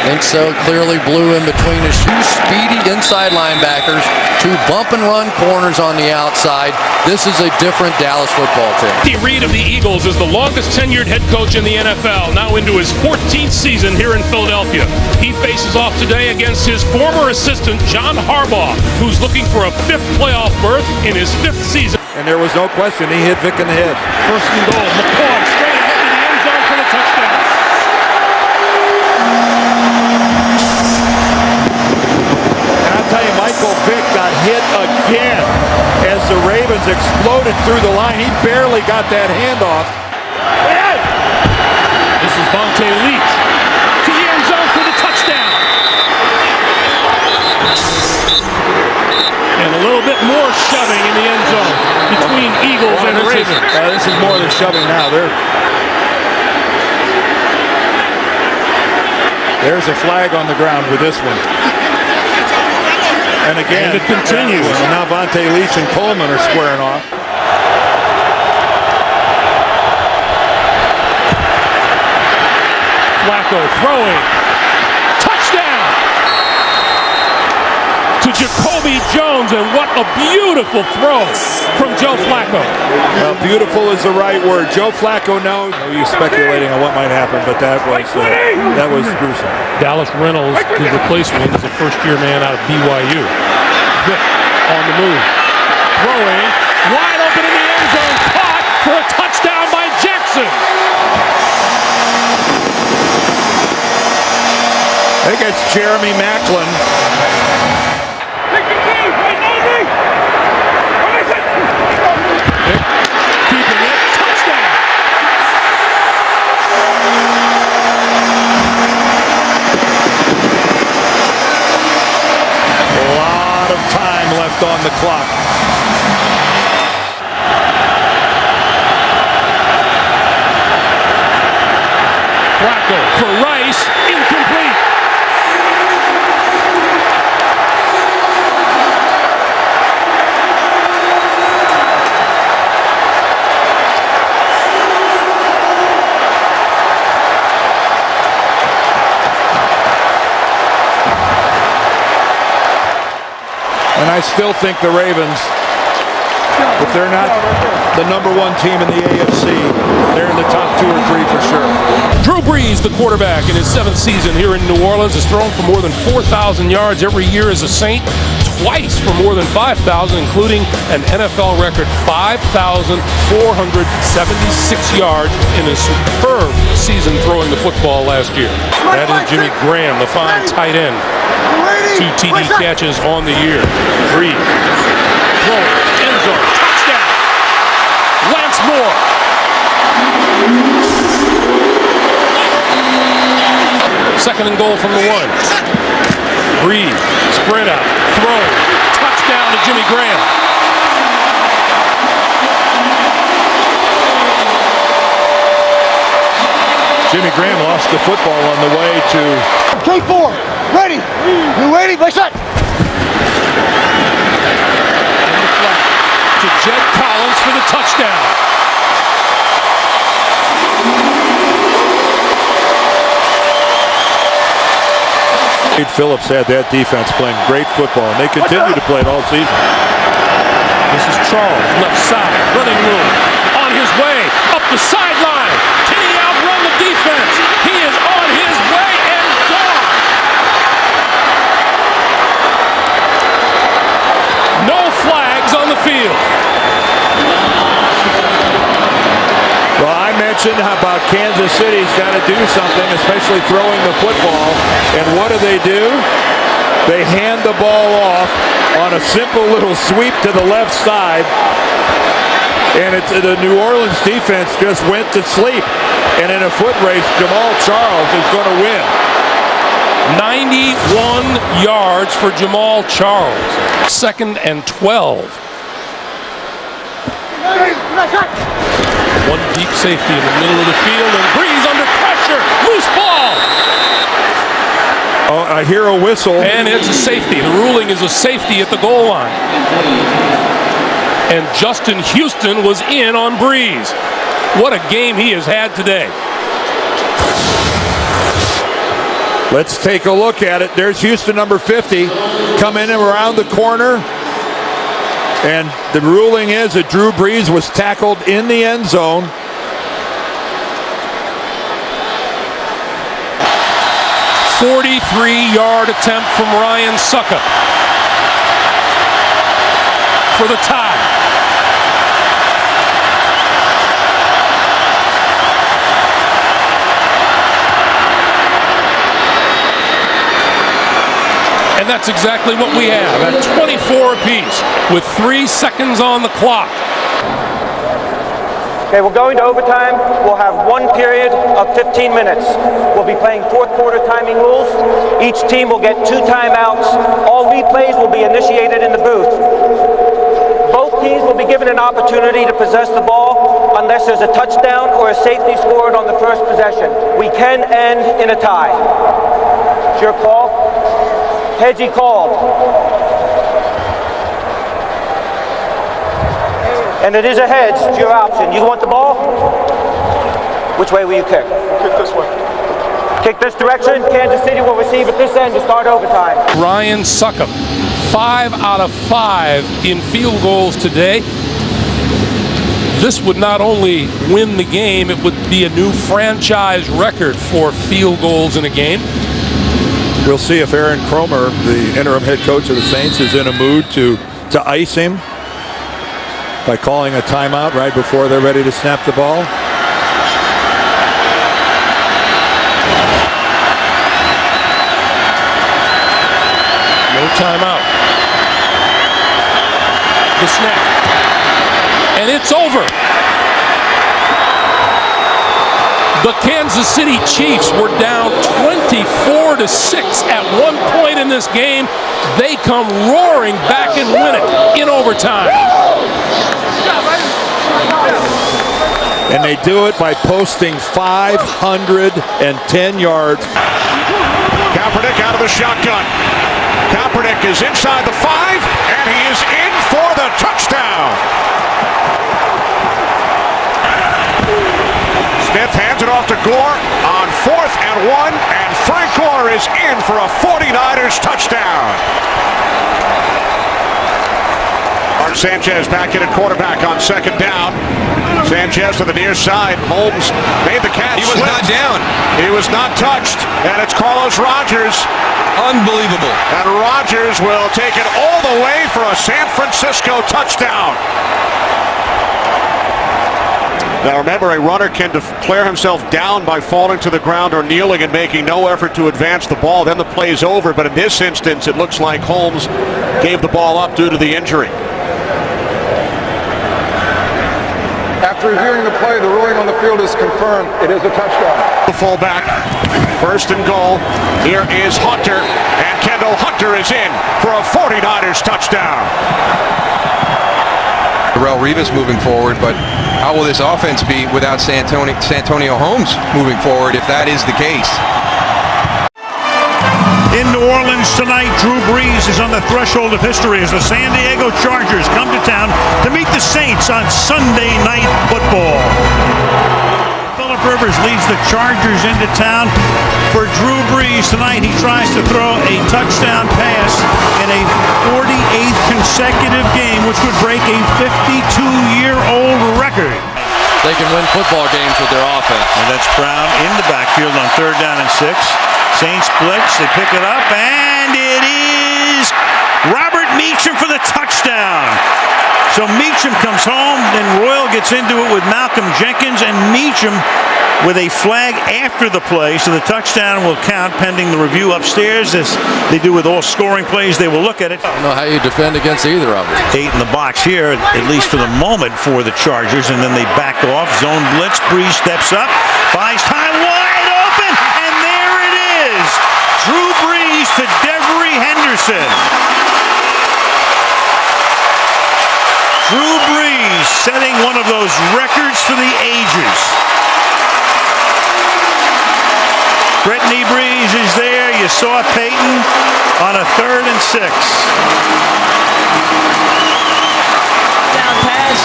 Think so. Clearly blew in between his 2 speedy inside linebackers, 2 bump and run corners on the outside. This is a different Dallas football team. Andy Reid of the Eagles is the longest tenured head coach in the NFL, now into his 14th season here in Philadelphia. He faces off today against his former assistant, John Harbaugh, who's looking for a 5th playoff berth in his 5th season. And there was no question, he hit Vic in the head. 1st and goal. McCall straight ahead to the end zone for the touchdown. And I'll tell you, Michael Vick got hit again as the Ravens exploded through the line. He barely got that handoff. This is Vontae Leach to the end zone for the touchdown. And a little bit more shoving in the end zone between Eagles and Ravens. This is more than shoving now. There's a flag on the ground with this one. And again, it continues. And now Vontae Leach and Coleman are squaring off. Flacco throwing. Touchdown to Jacoby Jones, and what a beautiful throw from Joe Flacco. Well, beautiful is the right word. Joe Flacco knows. He's speculating on what might happen, but that was gruesome. Dallas Reynolds, his replacement, is a first-year man out of BYU. Vick on the move. Throwing. Wide open in the end zone. Caught for a think it's Jeremy Macklin. Keeping it. Touchdown. A lot of time left on the clock. Flacco for Rice. Incomplete. And I still think the Ravens, if they're not the #1 team in the AFC, they're in the top 2 or 3 for sure. Drew Brees, the quarterback in his 7th season here in New Orleans, has thrown for more than 4,000 yards every year as a Saint, twice for more than 5,000, including an NFL record 5,476 yards in a superb season throwing the football last year. That is Jimmy Graham, the fine tight end. 2 TD catches on the year. Brees, throw, end zone, touchdown. Lance Moore. Second and goal from the 1. Brees, sprint out, throw, touchdown to Jimmy Graham. Jimmy Graham lost the football on the way to... K4, ready. You ready? Play set. To Jed Collins for the touchdown. Wade Phillips had that defense playing great football, and they continue to play it all season. This is Charles, left side, running room, on his way, up the sideline. Can he outrun the defense? He is on his way and gone. No flags on the field. Well, I mentioned how about Kansas City's got to do something, especially throwing the football. And what do? They hand the ball off on a simple little sweep to the left side. And the New Orleans defense just went to sleep. And in a foot race, Jamal Charles is going to win. 91 yards for Jamal Charles. 2nd and 12. One deep safety in the middle of the field, and Brees under pressure. Loose ball. Oh, I hear a whistle. And it's a safety. The ruling is a safety at the goal line. And Justin Houston was in on Brees. What a game he has had today. Let's take a look at it. There's Houston, number 50, coming in around the corner. And the ruling is that Drew Brees was tackled in the end zone. A 43-yard attempt from Ryan Suckup for the tie. And that's exactly what we have at 24 apiece with 3 seconds on the clock. Okay, we're going to overtime. We'll have 1 period of 15 minutes. We'll be playing 4th quarter timing rules. Each team will get 2 timeouts. All replays will be initiated in the booth. Both teams will be given an opportunity to possess the ball unless there's a touchdown or a safety scored on the first possession. We can end in a tie. It's your call. Hedgie called. And it is a hedge. It's your option. You want the ball? Which way will you kick? Kick this way. Kick this direction. Kansas City will receive at this end to start overtime. Ryan Suckup, 5 out of 5 in field goals today. This would not only win the game, it would be a new franchise record for field goals in a game. We'll see if Aaron Kromer, the interim head coach of the Saints, is in a mood to ice him by calling a timeout right before they're ready to snap the ball. timeout. The snap. And it's over. The Kansas City Chiefs were down 24-6 at one point in this game. They come roaring back and win it in overtime. And they do it by posting 510 yards. Kaepernick out of the shotgun. Kaepernick is inside the 5, and he is in for the touchdown. Smith hands it off to Gore on 4th and 1, and Frank Gore is in for a 49ers touchdown. Mark Sanchez back in at quarterback on 2nd down. Sanchez to the near side. Holmes made the catch. He was not down. He was not touched, and it's Carlos Rogers. Unbelievable. And Rogers will take it all the way for a San Francisco touchdown. Now remember, a runner can declare himself down by falling to the ground or kneeling and making no effort to advance the ball. Then the play is over, but in this instance, it looks like Holmes gave the ball up due to the injury. After reviewing the play, the ruling on the field is confirmed. It is a touchdown. The fullback, 1st and goal. Here is Hunter, and Kendall Hunter is in for a 49ers touchdown. Darrelle Revis moving forward, but how will this offense be without Santonio Holmes moving forward if that is the case? In New Orleans tonight, Drew Brees is on the threshold of history as the San Diego Chargers come to town to meet the Saints on Sunday Night Football. Phillip Rivers leads the Chargers into town. For Drew Brees tonight, he tries to throw a touchdown pass in a 48th consecutive game, which would break a 52-year-old record. They can win football games with their offense. And that's Brown in the backfield on 3rd down and 6. Saints blitz, they pick it up, and it is Robert Meacham for the touchdown. So Meacham comes home, then Royal gets into it with Malcolm Jenkins, and Meacham with a flag after the play, so the touchdown will count pending the review upstairs. As they do with all scoring plays, they will look at it. I don't know how you defend against either of them. 8 in the box here, at least for the moment, for the Chargers, and then they back off. Zone blitz, Brees steps up, buys time, wide open, and there it is. Drew Brees to Devery Henderson. Drew Brees setting one of those records for the ages. Brittany Brees is there. You saw Peyton on a 3rd and 6. Down pass.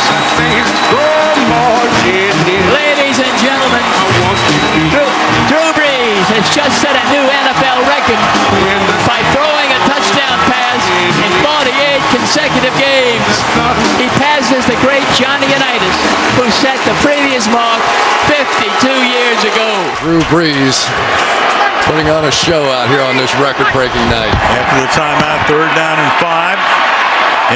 Ladies and gentlemen, Drew Brees has just set a new NFL record by throwing a touchdown pass in 48 consecutive games. He passes the great Johnny Unitas, who set the previous mark 52 years ago. Drew Brees putting on a show out here on this record-breaking night. After the timeout, 3rd down and 5.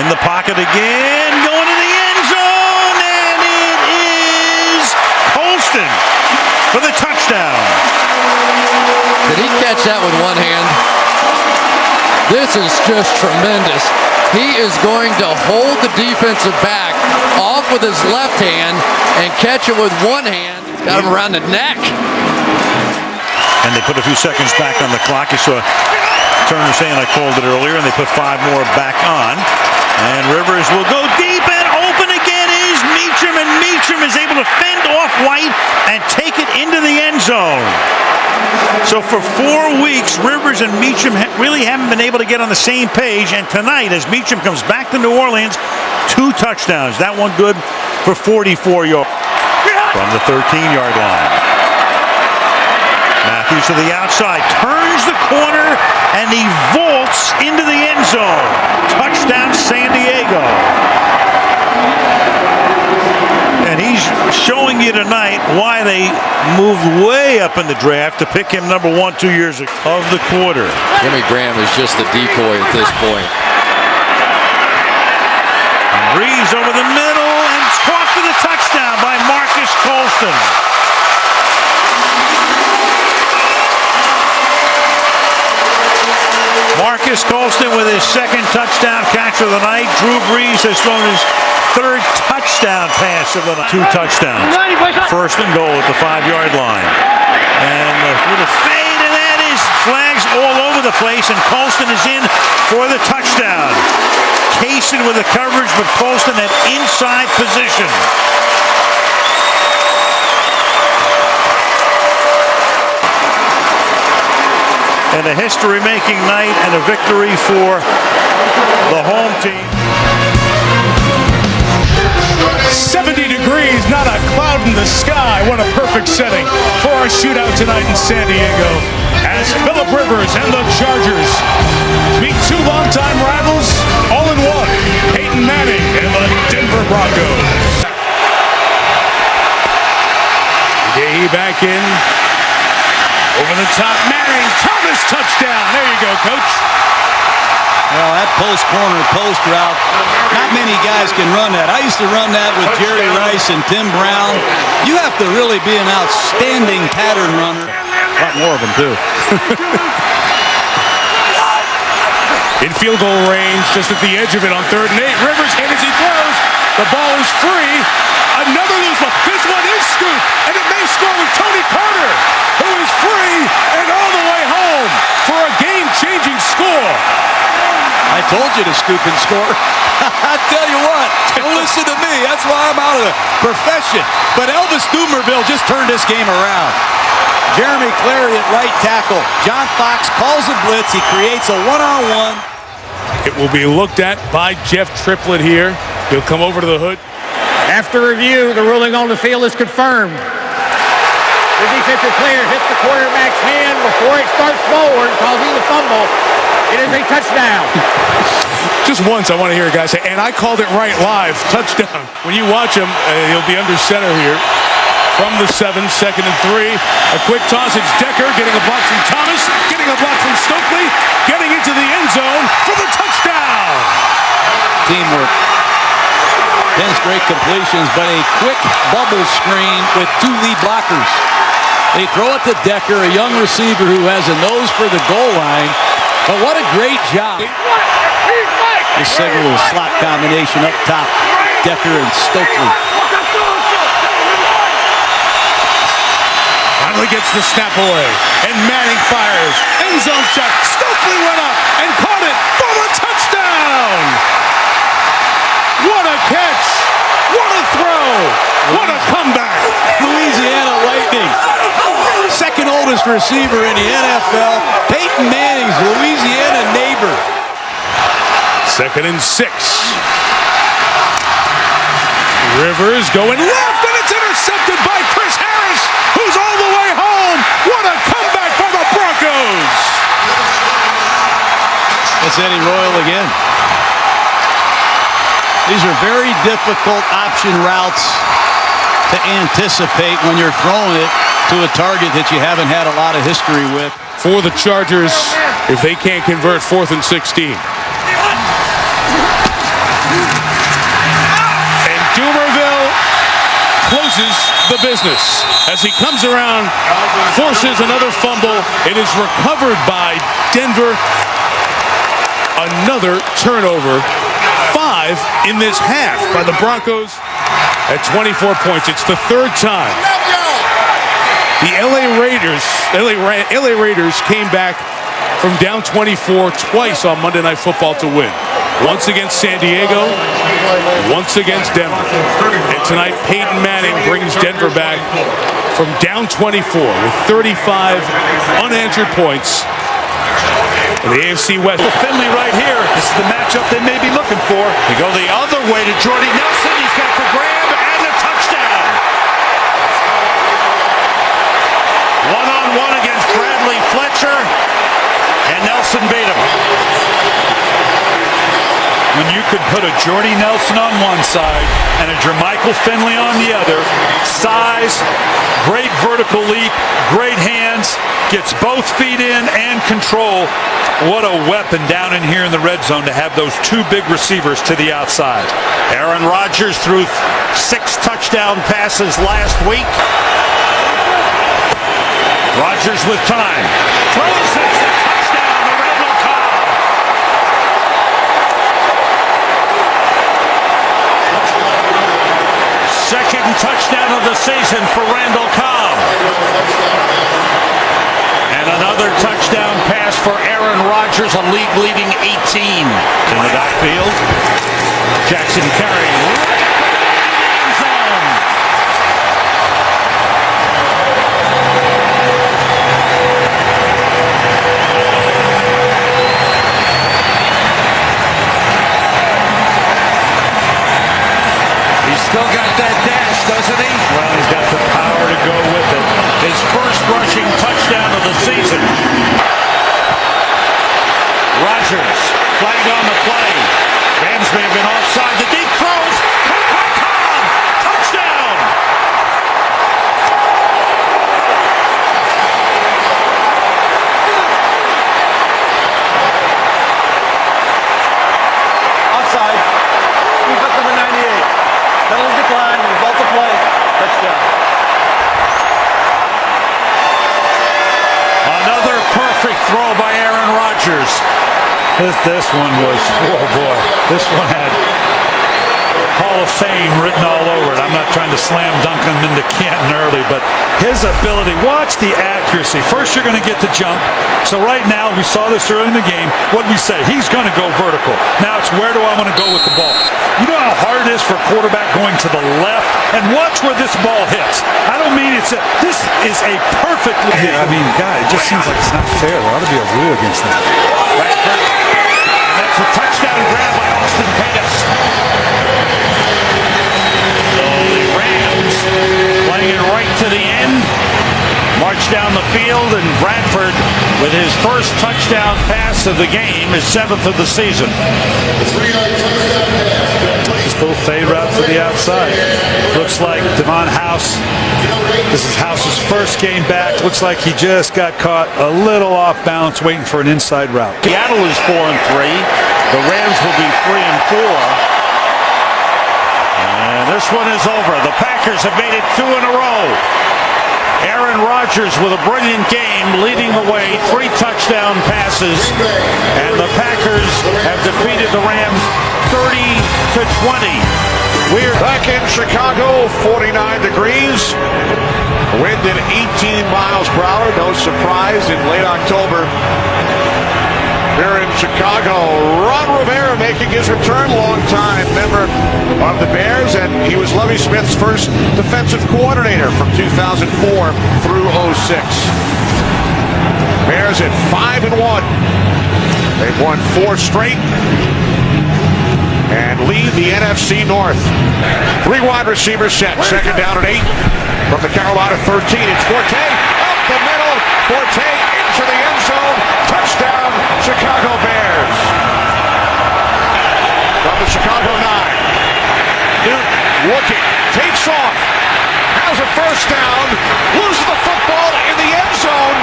In the pocket again, going to the end zone, and it is Colston for the touchdown. Did he catch that with one hand? This is just tremendous. He is going to hold the defensive back off with his left hand and catch it with one hand. Got him around the neck. And they put a few seconds back on the clock. You saw Turner saying I called it earlier, and they put 5 more back on. And Rivers will go deep, and open again is Meacham, and Meacham is able to fend off White and take it into the end zone. So for 4 weeks, Rivers and Meacham really haven't been able to get on the same page, and tonight, as Meacham comes back to New Orleans, 2 touchdowns. That one good for 44 yards from the 13-yard line. Matthews to the outside, turns the corner, and he vaults into the end zone. Touchdown, San Diego. And he's showing you tonight why they moved way up in the draft to pick him number 1 2 years ago of the quarter. Jimmy Graham is just a decoy at this point. And Brees over the middle, and it's caught for the touchdown by Marcus Colston. Marcus Colston with his second touchdown catch of the night. Drew Brees has thrown his third touchdown pass of the night. 2 touchdowns. First and goal at the 5-yard line. And with a fade, and that is flags all over the place, and Colston is in for the touchdown. Kaysen with the coverage, but Colston at inside position. And a history-making night and a victory for the home team. 70 degrees, not a cloud in the sky. What a perfect setting for our shootout tonight in San Diego. As Phillip Rivers and the Chargers meet 2 longtime rivals all in one. Peyton Manning and the Denver Broncos. Gay back in. Over the top, Manning, Thomas touchdown. There you go, Coach. Well, that post corner, post route, not many guys can run that. I used to run that with Jerry Rice and Tim Brown. You have to really be an outstanding pattern runner. A lot more of them, too. In field goal range, just at the edge of it on 3rd and 8. Rivers hit as he throws. The ball is free. Another loose ball. This one is scooped, and it may score with Tony Carter, who is free and all the way home for a game-changing score. I told you to scoop and score. I tell you what, don't listen to me. That's why I'm out of the profession. But Elvis Dumerville just turned this game around. Jeremy Clary at right tackle. John Fox calls a blitz. He creates a one-on-one. It will be looked at by Jeff Triplett here. He'll come over to the hood. After review, the ruling on the field is confirmed. The defensive player hits the quarterback's hand before it starts forward, causing the fumble. It is a touchdown. Just once, I want to hear a guy say, and I called it right live, touchdown. When you watch him, he'll be under center here. From the 7, 2nd and 3. A quick toss, it's Decker getting a block from Thomas, getting a block from Stokely, getting into the end zone for the touchdown. Teamwork. 10 straight completions, but a quick bubble screen with 2 lead blockers. They throw it to Decker, a young receiver who has a nose for the goal line. But what a great job. This second little slot combination up top. Decker and Stokely. Finally gets the snap away, and Manning fires. End zone shot. Stokely went up and caught it for the touchdown. What a catch! What a throw! What a comeback! Louisiana Lightning. Second oldest receiver in the NFL. Peyton Manning's Louisiana neighbor. 2nd and 6. Rivers going left, and it's intercepted by Chris Harris, who's all the way home. What a comeback for the Broncos! That's Eddie Royal again. These are very difficult option routes to anticipate when you're throwing it to a target that you haven't had a lot of history with. For the Chargers, if they can't convert 4th and 16. And Dumerville closes the business. As he comes around, forces another fumble. It is recovered by Denver. Another turnover. 5 in this half by the Broncos at 24 points. It's the 3rd time. The LA Raiders came back from down 24 twice on Monday Night Football to win. Once against San Diego, once against Denver. And tonight, Peyton Manning brings Denver back from down 24 with 35 unanswered points. The AFC West. Finley right here. This is the matchup they may be looking for. They go the other way to Jordy Nelson. He's got the grab and the touchdown. One-on-one against Bradley Fletcher, and Nelson beat him. When you could put a Jordy Nelson on one side and a Jermichael Finley on the other, size, great vertical leap, great hands, gets both feet in and control. What a weapon down in here in the red zone to have those 2 big receivers to the outside. Aaron Rodgers threw 6 touchdown passes last week. Rodgers with time. Throws it. Touchdown, the Red Cobb. second touchdown of the season for Randall Cobb. And another touchdown pass for Aaron Rodgers, a league-leading 18. In the backfield, Jackson carrying. Still got that dash, doesn't he? Well, he's got the power to go with it. His first rushing touchdown of the season. Rodgers flagged on the play. Rams may have been offside. The deep throws. Caught by Cobb. Touchdown. Offside. He's up number 98. Penalty decline, result of play, touchdown. Another perfect throw by Aaron Rodgers. This one was, oh boy, this one had Hall of Fame written all over it. I'm not trying to slam dunk him into Canton early, but his ability, watch the accuracy. First you're going to get the jump. So right now, we saw this early in the game. What did we say? He's going to go vertical. Now it's where do I want to go with the ball? You know how hard it is for a quarterback going to the left? And watch where this ball hits. I don't mean this is a perfect hit. I mean, God, it just seems like it's not fair. There ought to be a rule against that. That's a touchdown grab by Austin Pettis. So the Rams playing it right to the end. March down the field, and Bradford with his first touchdown pass of the game, his 7th of the season. Just go fade route to the outside. Looks like Devon House. This is House's first game back. Looks like he just got caught a little off balance waiting for an inside route. Seattle is 4-3. The Rams will be 3-4. And this one is over. The Packers have made it 2 in a row. Aaron Rodgers with a brilliant game, leading the way, 3 touchdown passes, and the Packers have defeated the Rams 30-20. We're back in Chicago, 49 degrees, wind at 18 miles per hour. No surprise in late October. Here in Chicago, Ron Rivera making his return, longtime member of the Bears, and he was Lovie Smith's first defensive coordinator from 2004 through 06. Bears at 5-1. They've won 4 straight and lead the NFC North. 3 wide receivers set, second down and 8 from the Carolina 13. It's Forte up the middle. Forte into the end zone. Touchdown, Chicago Bears. From the Chicago 9. Newton looking, takes off, has a first down, loses the football in the end zone.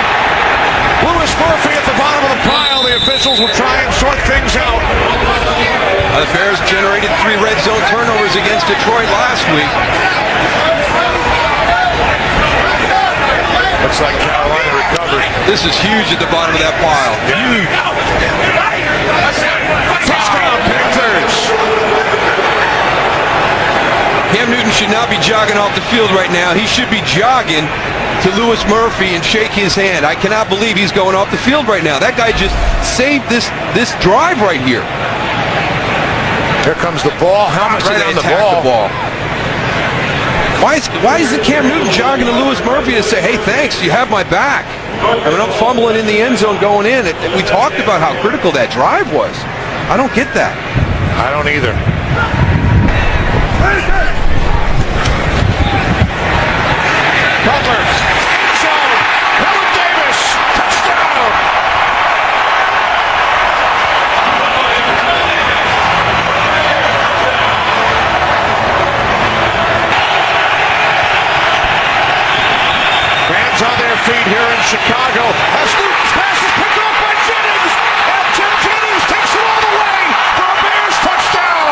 Louis Murphy at the bottom of the pile. The officials will try and sort things out. The Bears generated 3 red zone turnovers against Detroit last week. Looks like Carolina recovered. This is huge at the bottom of that pile. Huge. Touchdown, Panthers. Cam Newton should not be jogging off the field right now. He should be jogging to Louis Murphy and shake his hand. I cannot believe he's going off the field right now. That guy just saved this drive right here. Here comes the ball. Helmet right on the ball. Why is the Cam Newton jogging to Louis Murphy to say, hey, thanks, you have my back? I mean, I'm fumbling in the end zone going in. We talked about how critical that drive was. I don't get that. I don't either. Cutler. Zone. Helen Davis. Touchdown. Fans on their feet here in Chicago. As Newton's pass is picked up by Jennings. And Tim Jennings takes it all the way for a Bears touchdown.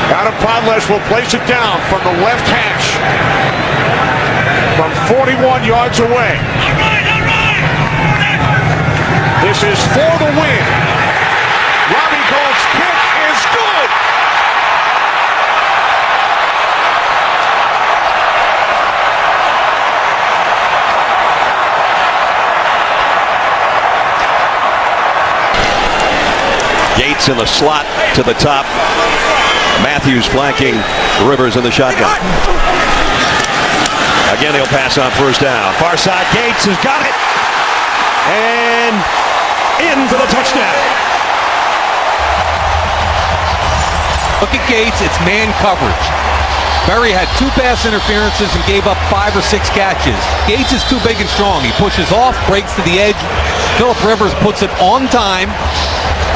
Adam Podlesh will place it down from the left hash. from 41 yards away. This is for the win. Robbie Gould's kick is good. Gates in the slot to the top. Matthews flanking Rivers in the shotgun. Again, he'll pass on first down. Far side, Gates has got it. And in for the touchdown. Look at Gates, it's man coverage. Berry had 2 pass interferences and gave up 5 or 6 catches. Gates is too big and strong. He pushes off, breaks to the edge. Phillip Rivers puts it on time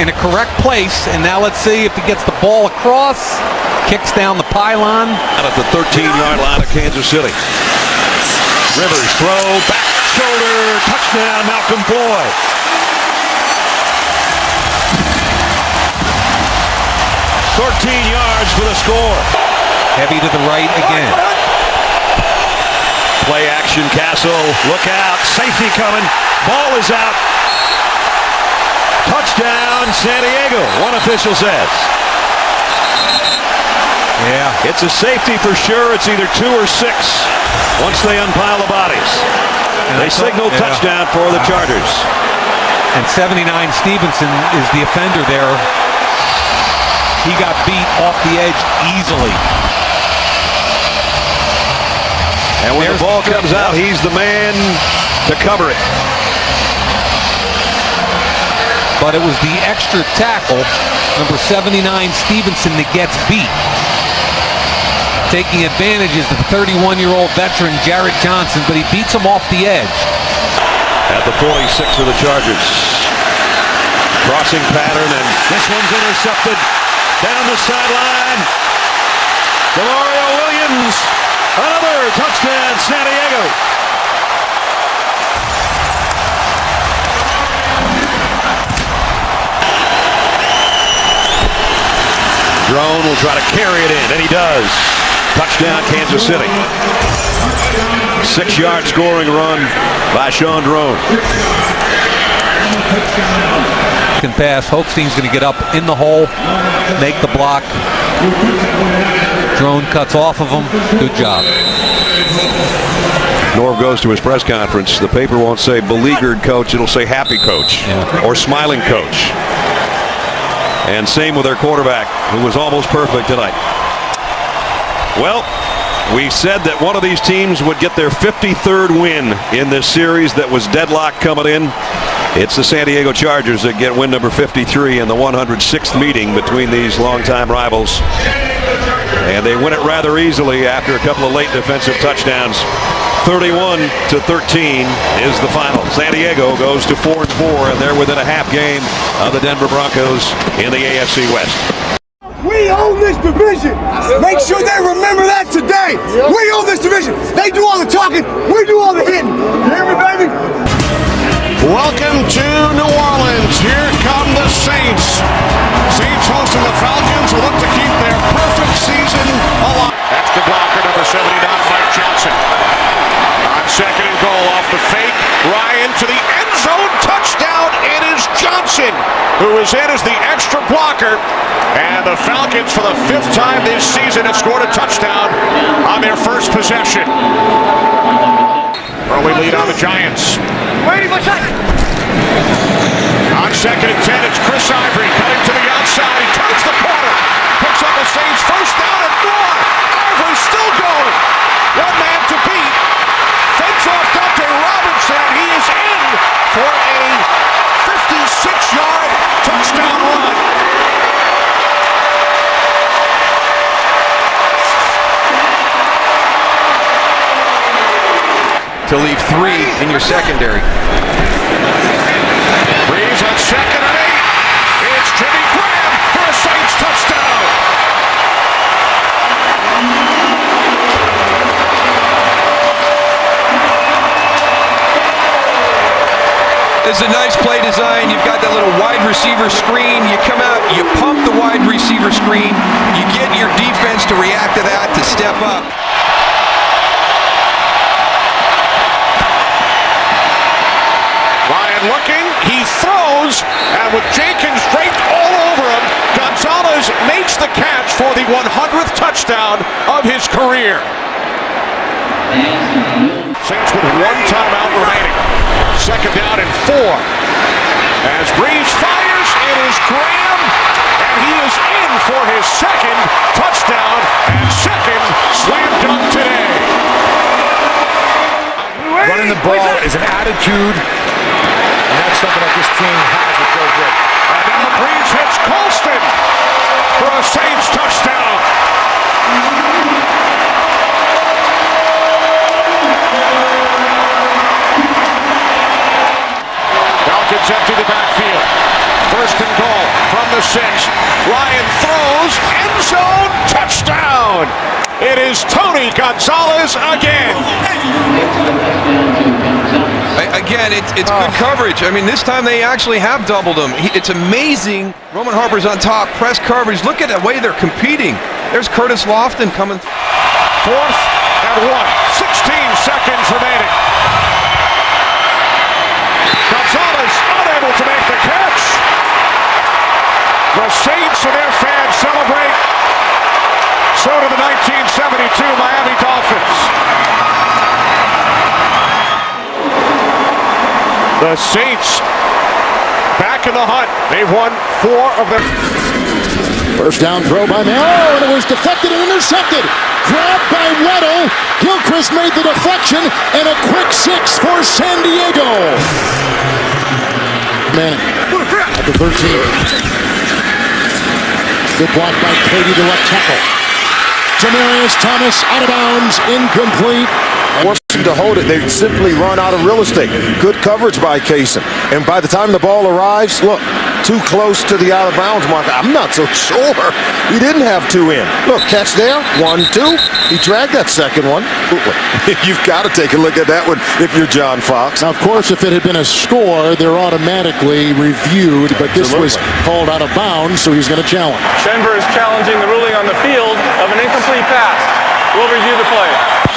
in a correct place, and now let's see if he gets the ball across, kicks down the pylon. Out at the 13-yard line of Kansas City. Rivers throw, back shoulder, touchdown, Malcolm Floyd. yards for the score. Heavy to the right again. Play action, Castle. Look out. Safety coming. Ball is out. Touchdown, San Diego, one official says. Yeah. It's a safety for sure. It's either 2 or 6 once they unpile the bodies. They signal touchdown for the Chargers. And 79 Stevenson is the offender there. He got beat off the edge easily. And when the ball comes out, he's the man to cover it. But it was the extra tackle, number 79 Stevenson, that gets beat. Taking advantage is the 31-year-old veteran Jarrett Johnson, but he beats him off the edge. At the 46 of the Chargers. Crossing pattern, and this one's intercepted down the sideline. Demario Williams, another touchdown, San Diego. Drone will try to carry it in, and he does. Touchdown, Kansas City. 6-yard scoring run by Sean Drone. Can pass. Hochstein's going to get up in the hole, make the block. Drone cuts off of him. Good job. Norv goes to his press conference. The paper won't say beleaguered coach, it'll say happy coach or smiling coach. And same with their quarterback, who was almost perfect tonight. Well, we said that one of these teams would get their 53rd win in this series that was deadlocked coming in. It's the San Diego Chargers that get win number 53 in the 106th meeting between these longtime rivals. And they win it rather easily after a couple of late defensive touchdowns. 31-13 is the final. San Diego goes to 4-4, and they're within a half game of the Denver Broncos in the AFC West. We own this division. Make sure they remember that today. We own this division. They do all the talking. We do all the hitting. You hear me, baby? Welcome to New Orleans. Here come the Saints. Saints hosting the Falcons will look to keep their perfect season alive. That's the blocker, number 79, Mike Johnson. On second and goal off the fake. Ryan to the end zone. Touchdown. It is Johnson who is in as the extra blocker. And the Falcons, for the 5th time this season, have scored a touchdown on their first possession. Early lead on the Giants. On second and 10, it's Chris Ivory cutting to the outside. He turns the corner. Picks up the Saints first down and more. Ivory still going. One man to beat. Fakes off Dante Robinson. He is in for a 56-yard touchdown run. To leave 3 in your secondary. Breeze on second and 8. It's Jimmy Graham for a Saints touchdown. This is a nice play design. You've got that little wide receiver screen. You come out, you pump the wide receiver screen. You get your defense to react to that, to step up. looking, he throws, and with Jenkins draped all over him, Gonzalez makes the catch for the 100th touchdown of his career. Saints with one timeout remaining. Second down and 4. As Breeze fires, it is Graham, and he is in for his second touchdown and second slam dunk today. Running the ball is an attitude, and that's something that this team has with Joe Britt. And now Breeze hits Colston for a Saints touchdown. Falcons empty the backfield. First and goal from the 6. Ryan throws, end zone, touchdown. It is Tony Gonzalez again. Again, it's good coverage. I mean, this time they actually have doubled him. It's amazing. Roman Harper's on top, press coverage. Look at the way they're competing. There's Curtis Lofton coming. 4th and 1. 16 seconds remaining. Gonzalez unable to make the catch. The Saints and their fans celebrate. So do the 1972 Miami Dolphins. The Saints back in the hunt. They've won 4 of them. First down throw by Melo, and it was deflected and intercepted. Grabbed by Weddle. Gilchrist made the deflection, and a quick 6 for San Diego. Manning at the 13. Good block by Katie, the left tackle. Jamarius Thomas out of bounds, incomplete. Forced him to hold it, they simply run out of real estate. Good coverage by Kaysen. And by the time the ball arrives, look, too close to the out of bounds mark. I'm not so sure. He didn't have 2 in. Look, catch there, 1, 2. He dragged that second one. You've got to take a look at that one if you're John Fox. Now, of course, if it had been a score, they're automatically reviewed, but this was called out of bounds, so he's going to challenge. Denver is challenging the ruling on the field of an incomplete pass. We'll review the play.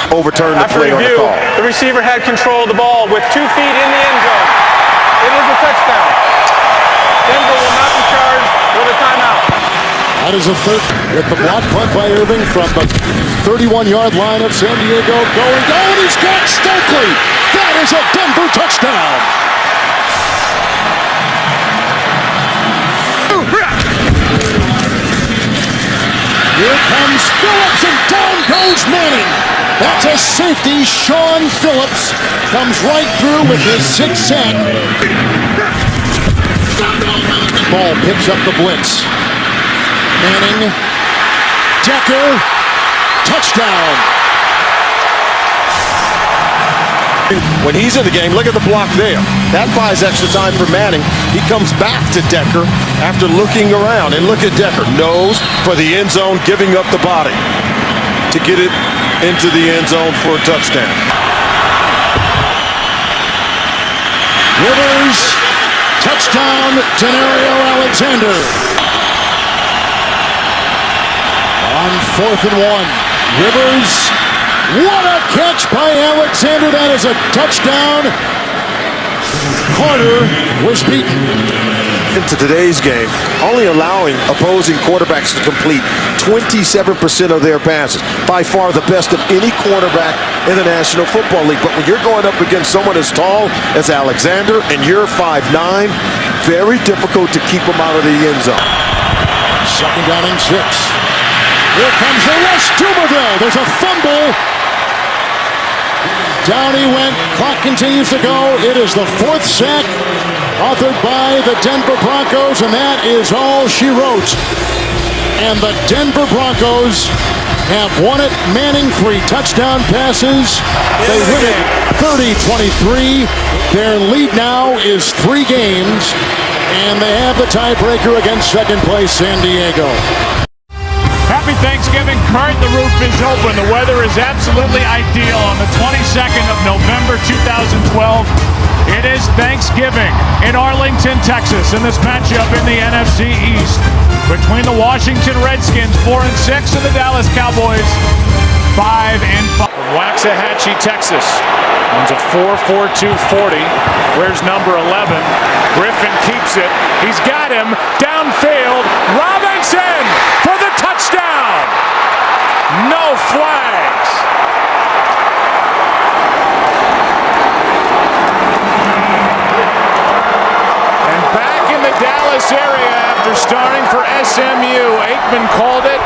Overturn the play on the call. The receiver had control of the ball with 2 feet in the end zone. It is a touchdown. Denver will not be charged with a timeout. That is a third with the block punt by Irving from the 31-yard line of San Diego. Going down, he's got Stokely. That is a Denver touchdown. Here comes Phillips, and down goes Manning. That's a safety. Sean Phillips comes right through with his 6th sack. Ball picks up the blitz. Manning, Decker, touchdown. When he's in the game, look at the block there. That buys extra time for Manning. He comes back to Decker after looking around. And look at Decker. Nose for the end zone, giving up the body to get it into the end zone for a touchdown. Rivers, touchdown, Denario Alexander. On 4th and 1, Rivers. What a catch by Alexander. That is a touchdown. Carter was beaten. Into today's game, only allowing opposing quarterbacks to complete 27% of their passes. By far the best of any quarterback in the National Football League. But when you're going up against someone as tall as Alexander and you're 5'9", very difficult to keep him out of the end zone. Second down and 6. Here comes the rush. Dumerville. There's a fumble. Down he went. Clock continues to go. It is the 4th sack authored by the Denver Broncos, and that is all she wrote. And the Denver Broncos have won it. Manning 3 touchdown passes. They win it 30-23. Their lead now is 3 games, and they have the tiebreaker against second place San Diego. Happy Thanksgiving, Kurt. The roof is open. The weather is absolutely ideal on the 22nd of November 2012. It is Thanksgiving in Arlington, Texas, in this matchup in the NFC East between the Washington Redskins, 4-6, and the Dallas Cowboys, 5 and 5. From Waxahachie, Texas. Runs a 4.42.40. Where's number 11? Griffin keeps it. He's got him. Downfield. Robinson for the touchdown. No flags. And back in the Dallas area after starting for SMU. Aikman called it.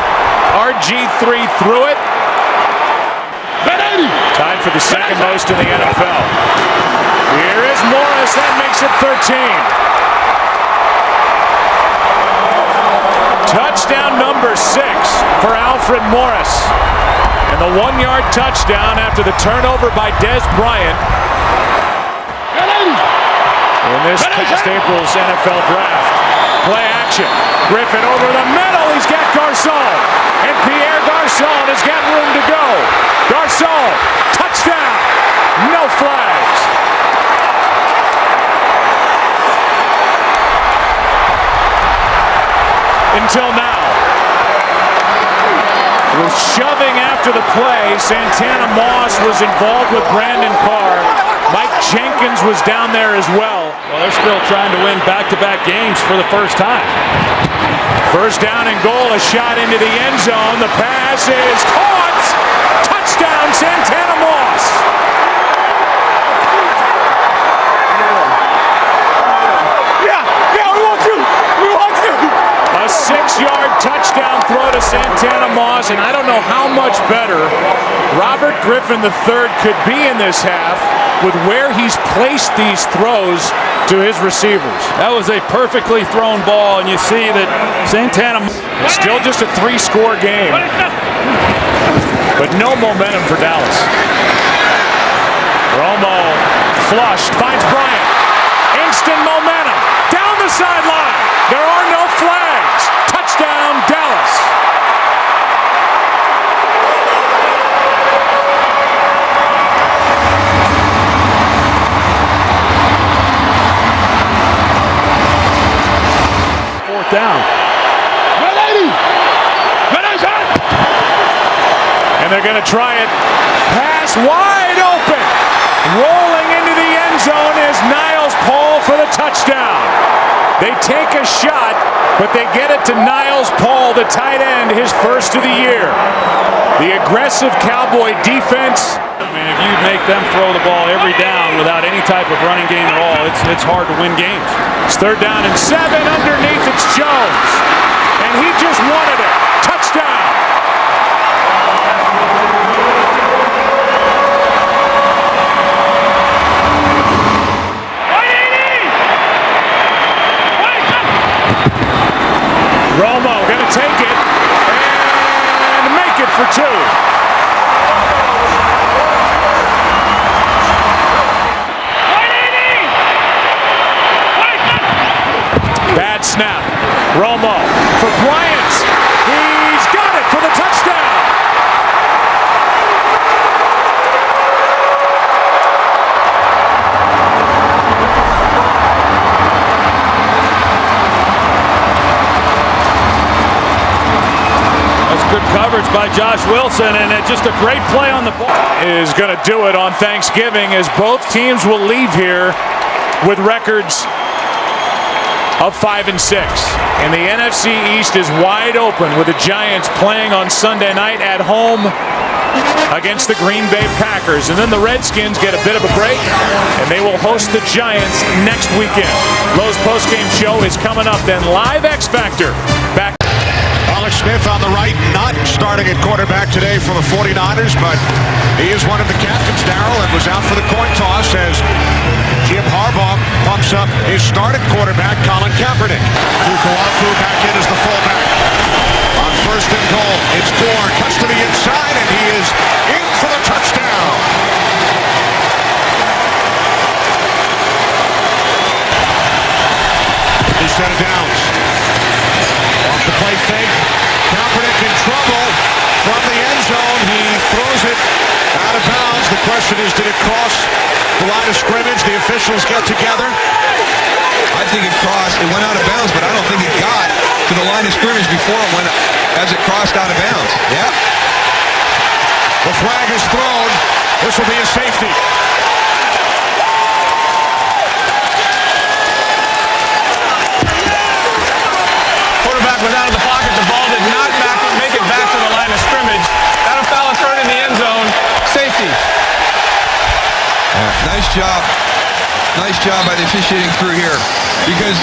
RG3 threw it. Tied for the second most in the NFL. Here is Morris. That makes it 13. Touchdown number 6 for Alfred Morris. And the 1-yard touchdown after the turnover by Des Bryant. In this past April's NFL draft. Play action. Griffin over the middle. He's got Garcon. And Pierre Garcon has got room to go. Garcon, touchdown. No flags. Until now. With shoving after the play, Santana Moss was involved with Brandon Carr. Mike Jenkins was down there as well. Well, they're still trying to win back-to-back games for the first time. First down and goal, a shot into the end zone. The pass is caught. Touchdown, Santana Moss. Yeah, we want to. A 6-yard touchdown throw to Santana Moss, and I don't know how much better Robert Griffin III could be in this half with where he's placed these throws to his receivers. That was a perfectly thrown ball, and you see that Santana... It's still just a 3-score game, but no momentum for Dallas. Romo flushed, finds Bryant. Instant momentum, down the sideline. There are no flags. Touchdown, Dallas. Fourth down. And they're going to try it. Pass wide open. Rolling into the end zone is Niles Paul for the touchdown. They take a shot, but they get it to Niles Paul, the tight end, his first of the year. The aggressive Cowboy defense. I mean, if you make them throw the ball every down without any type of running game at all, it's hard to win games. It's 3rd down and 7. Underneath, it's Jones. And he just wanted it. Touchdown. Romo going to take it and make it for 2. Bad snap. Romo for Bryant. He's got it for the touchdown. Good coverage by Josh Wilson, and just a great play on the ball. Is going to do it on Thanksgiving as both teams will leave here with records of 5 and 6. And the NFC East is wide open with the Giants playing on Sunday night at home against the Green Bay Packers. And then the Redskins get a bit of a break, and they will host the Giants next weekend. Lowe's postgame show is coming up, then live X Factor back. Alex Smith on the right, not starting at quarterback today for the 49ers, but he is one of the captains, Darrell, and was out for the coin toss as Jim Harbaugh pumps up his starting quarterback, Colin Kaepernick. Tukuafu back in as the fullback. On 1st and goal, it's Bourne, cuts to the inside, and he is in for the touchdown. He's set of downs. Off the play fake. Kaepernick in trouble from the end zone. He throws it out of bounds. The question is, did it cross the line of scrimmage? The officials get together. I think it crossed. It went out of bounds, but I don't think it got to the line of scrimmage before it went as it crossed out of bounds. Yeah. The flag is thrown. This will be a safety. Quarterback was out of the pocket. The ball did not make it back to the line of scrimmage. Got a foul occurred in the end zone. Safety. Nice job. Nice job by the officiating crew here. Because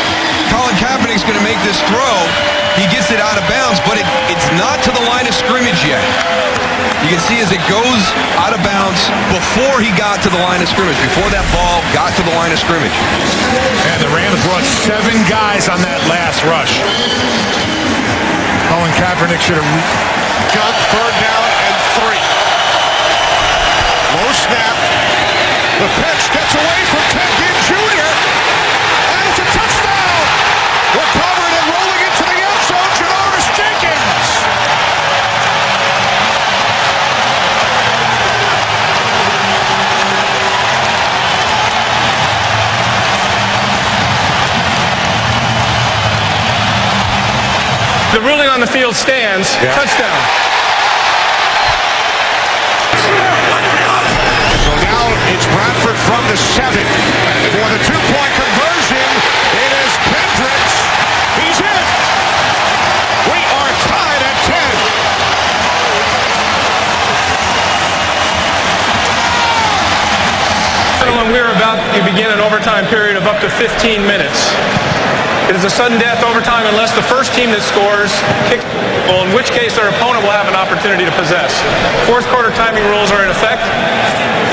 Colin Kaepernick's going to make this throw. He gets it out of bounds, but it's not to the line of scrimmage yet. You can see as it goes out of bounds before he got to the line of scrimmage, before that ball got to the line of scrimmage. And the Rams brought 7 guys on that last rush. Colin Kaepernick should have got 3rd down and 3. Low snap. The pitch gets away from Ted Ginn Jr. And it's a touchdown. Recovered and rolling into the end zone, Janoris Jenkins. The ruling on the field stands. Yeah. Touchdown. So now it's Bradford from the 7. For the 2-point conversion, it is Kendricks. He's in. We are tied at 10. Gentlemen, we're about to begin an overtime period of up to 15 minutes. It is a sudden death overtime unless the first team that scores kicks, well, in which case their opponent will have an opportunity to possess. 4th quarter timing rules are in effect.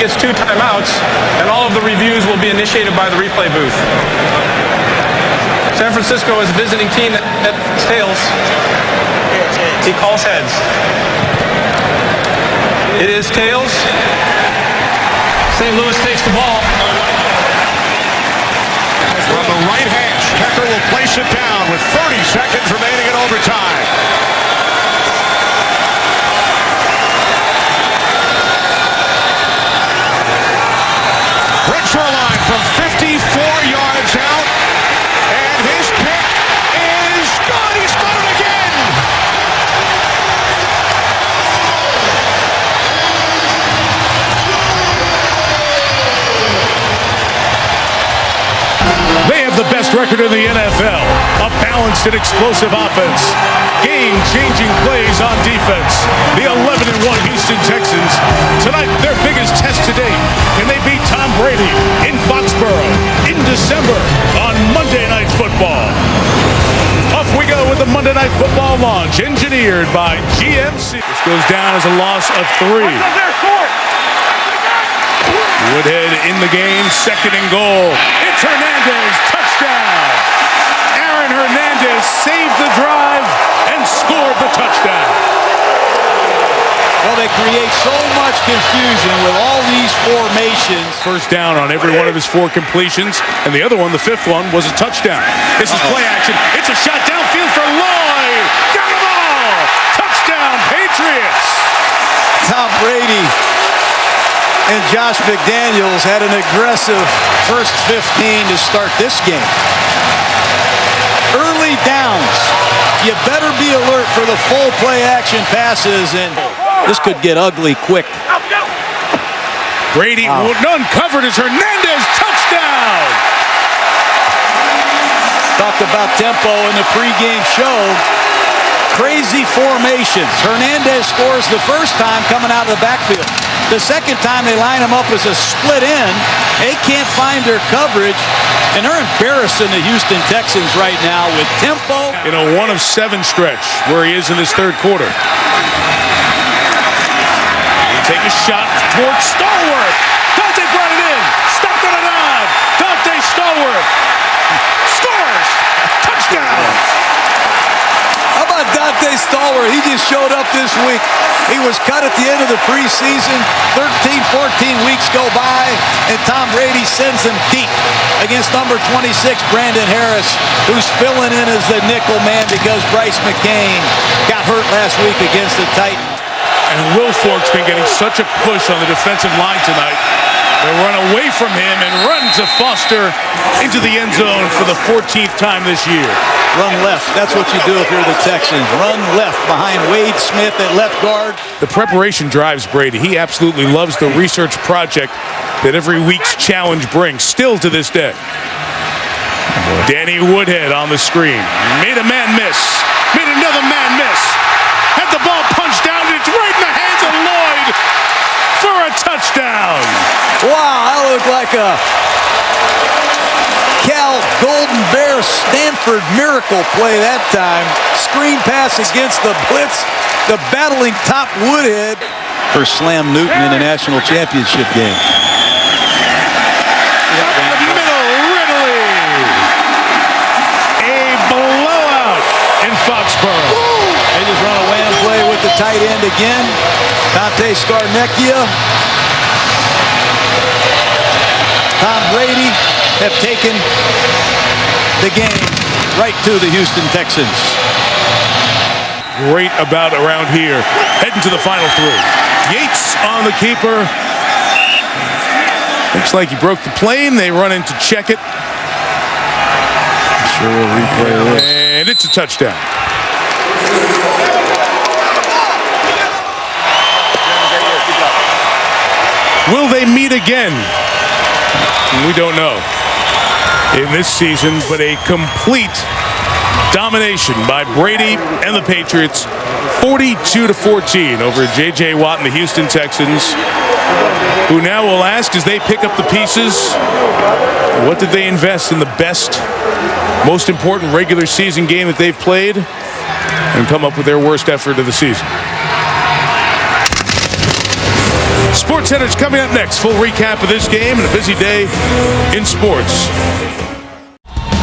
Gets 2 timeouts, and all of the reviews will be initiated by the replay booth. San Francisco is a visiting team at tails. He calls heads. It is tails. St. Louis takes the ball. From the right hash, Tucker will place it down with 30 seconds remaining in overtime. Renshaw line from 54 yards out, and his pick is gone. He's got it again. They have the best record in the NFL. A balanced and explosive offense. Game-changing plays on defense. The 11-1 Houston Texans. Tonight, their biggest test to date. Can they beat Tom Brady in Foxborough in December on Monday Night Football? Off we go with the Monday Night Football launch, engineered by GMC. This goes down as a loss of 3. Woodhead in the game, 2nd and goal. It's Hernandez, touchdown. Aaron Hernandez saved the drive and scored the touchdown. Well, they create so much confusion with all these formations. First down on every one of his 4 completions, and the other one, the 5th one, was a touchdown. This is play action. It's a shot downfield for Lloyd. Got them all. Touchdown, Patriots. Tom Brady and Josh McDaniels had an aggressive first 15 to start this game. Early downs. You better be alert for the full play action passes, and this could get ugly quick. Brady uncovered as Hernandez, touchdown. Talked about tempo in the pregame show. Crazy formations. Hernandez scores the first time coming out of the backfield. The second time they line him up as a split end. They can't find their coverage, and they're embarrassing the Houston Texans right now with tempo. In a 1 of 7 stretch where he is in this 3rd quarter. Take a shot towards Stallworth. Dante brought it in. Stopped on a dive. Dante Stallworth scores. Touchdown. How about Dante Stallworth? He just showed up this week. He was cut at the end of the preseason. 13, 14 weeks go by, and Tom Brady sends him deep against number 26, Brandon Harris, who's filling in as the nickel man because Bryce McCain got hurt last week against the Titans. And Wilfork's been getting such a push on the defensive line tonight. They run away from him and run to Foster into the end zone for the 14th time this year. Run left. That's what you do if you're the Texans. Run left behind Wade Smith at left guard. The preparation drives Brady. He absolutely loves the research project that every week's challenge brings, still to this day. Danny Woodhead on the screen. Made a man miss. Made another man miss. Had the ball punched down. It's right in the hands of Lloyd for a touchdown. Wow, that looked like a Cal Golden Bear Stanford miracle play that time. Screen pass against the blitz. The battling top Woodhead for Slam Newton in the national championship game. Middle Ridley. A blowout in Foxborough. They just run a wham play with the tight end again. Dante Scarnecchia. Tom Brady have taken the game right to the Houston Texans. Great about around here. Heading to the final three. Yates on the keeper. Looks like he broke the plane. They run in to check it. Sure will replay this. And it's a touchdown. Will they meet again? We don't know in this season, but a complete domination by Brady and the Patriots, 42-14 over J.J. Watt and the Houston Texans, who now will ask as they pick up the pieces, what did they invest in the best, most important regular season game that they've played, and come up with their worst effort of the season. SportsCenter's coming up next. Full recap of this game and a busy day in sports.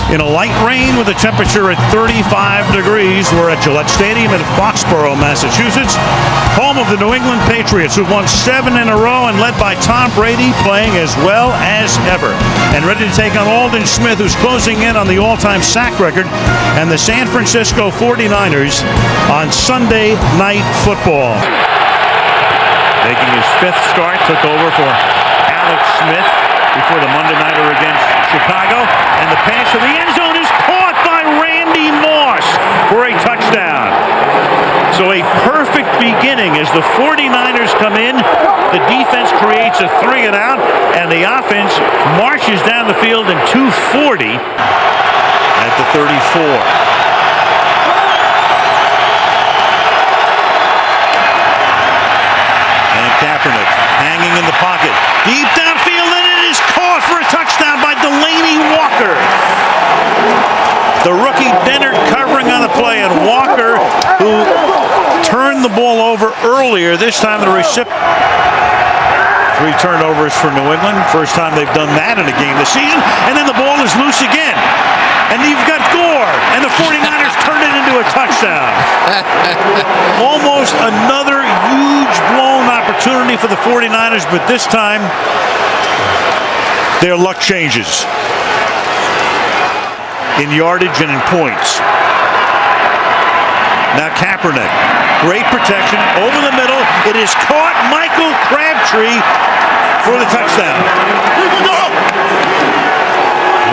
In a light rain with a temperature at 35 degrees, we're at Gillette Stadium in Foxborough, Massachusetts, home of the New England Patriots, who've won 7 in a row and led by Tom Brady, playing as well as ever. And ready to take on Aldon Smith, who's closing in on the all-time sack record, and the San Francisco 49ers on Sunday Night Football. Making his 5th start, took over for Alex Smith before the Monday Nighter against Chicago. And the pass to the end zone is caught by Randy Moss for a touchdown. So a perfect beginning as the 49ers come in. The defense creates a 3-and-out, and the offense marches down the field in 2:40 at the 34. Kaepernick hanging in the pocket. Deep downfield, and it is caught for a touchdown by Delaney Walker. The rookie Dennard covering on the play, and Walker, who turned the ball over earlier, this time the recipient. 3 turnovers for New England. First time they've done that in a game this season. And then the ball is loose again. And you've got Gore, and the 49ers turn it into a touchdown. Almost another huge blown opportunity for the 49ers, but this time their luck changes in yardage and in points. Now Kaepernick, great protection over the middle. It is caught. Michael Crabtree for the touchdown.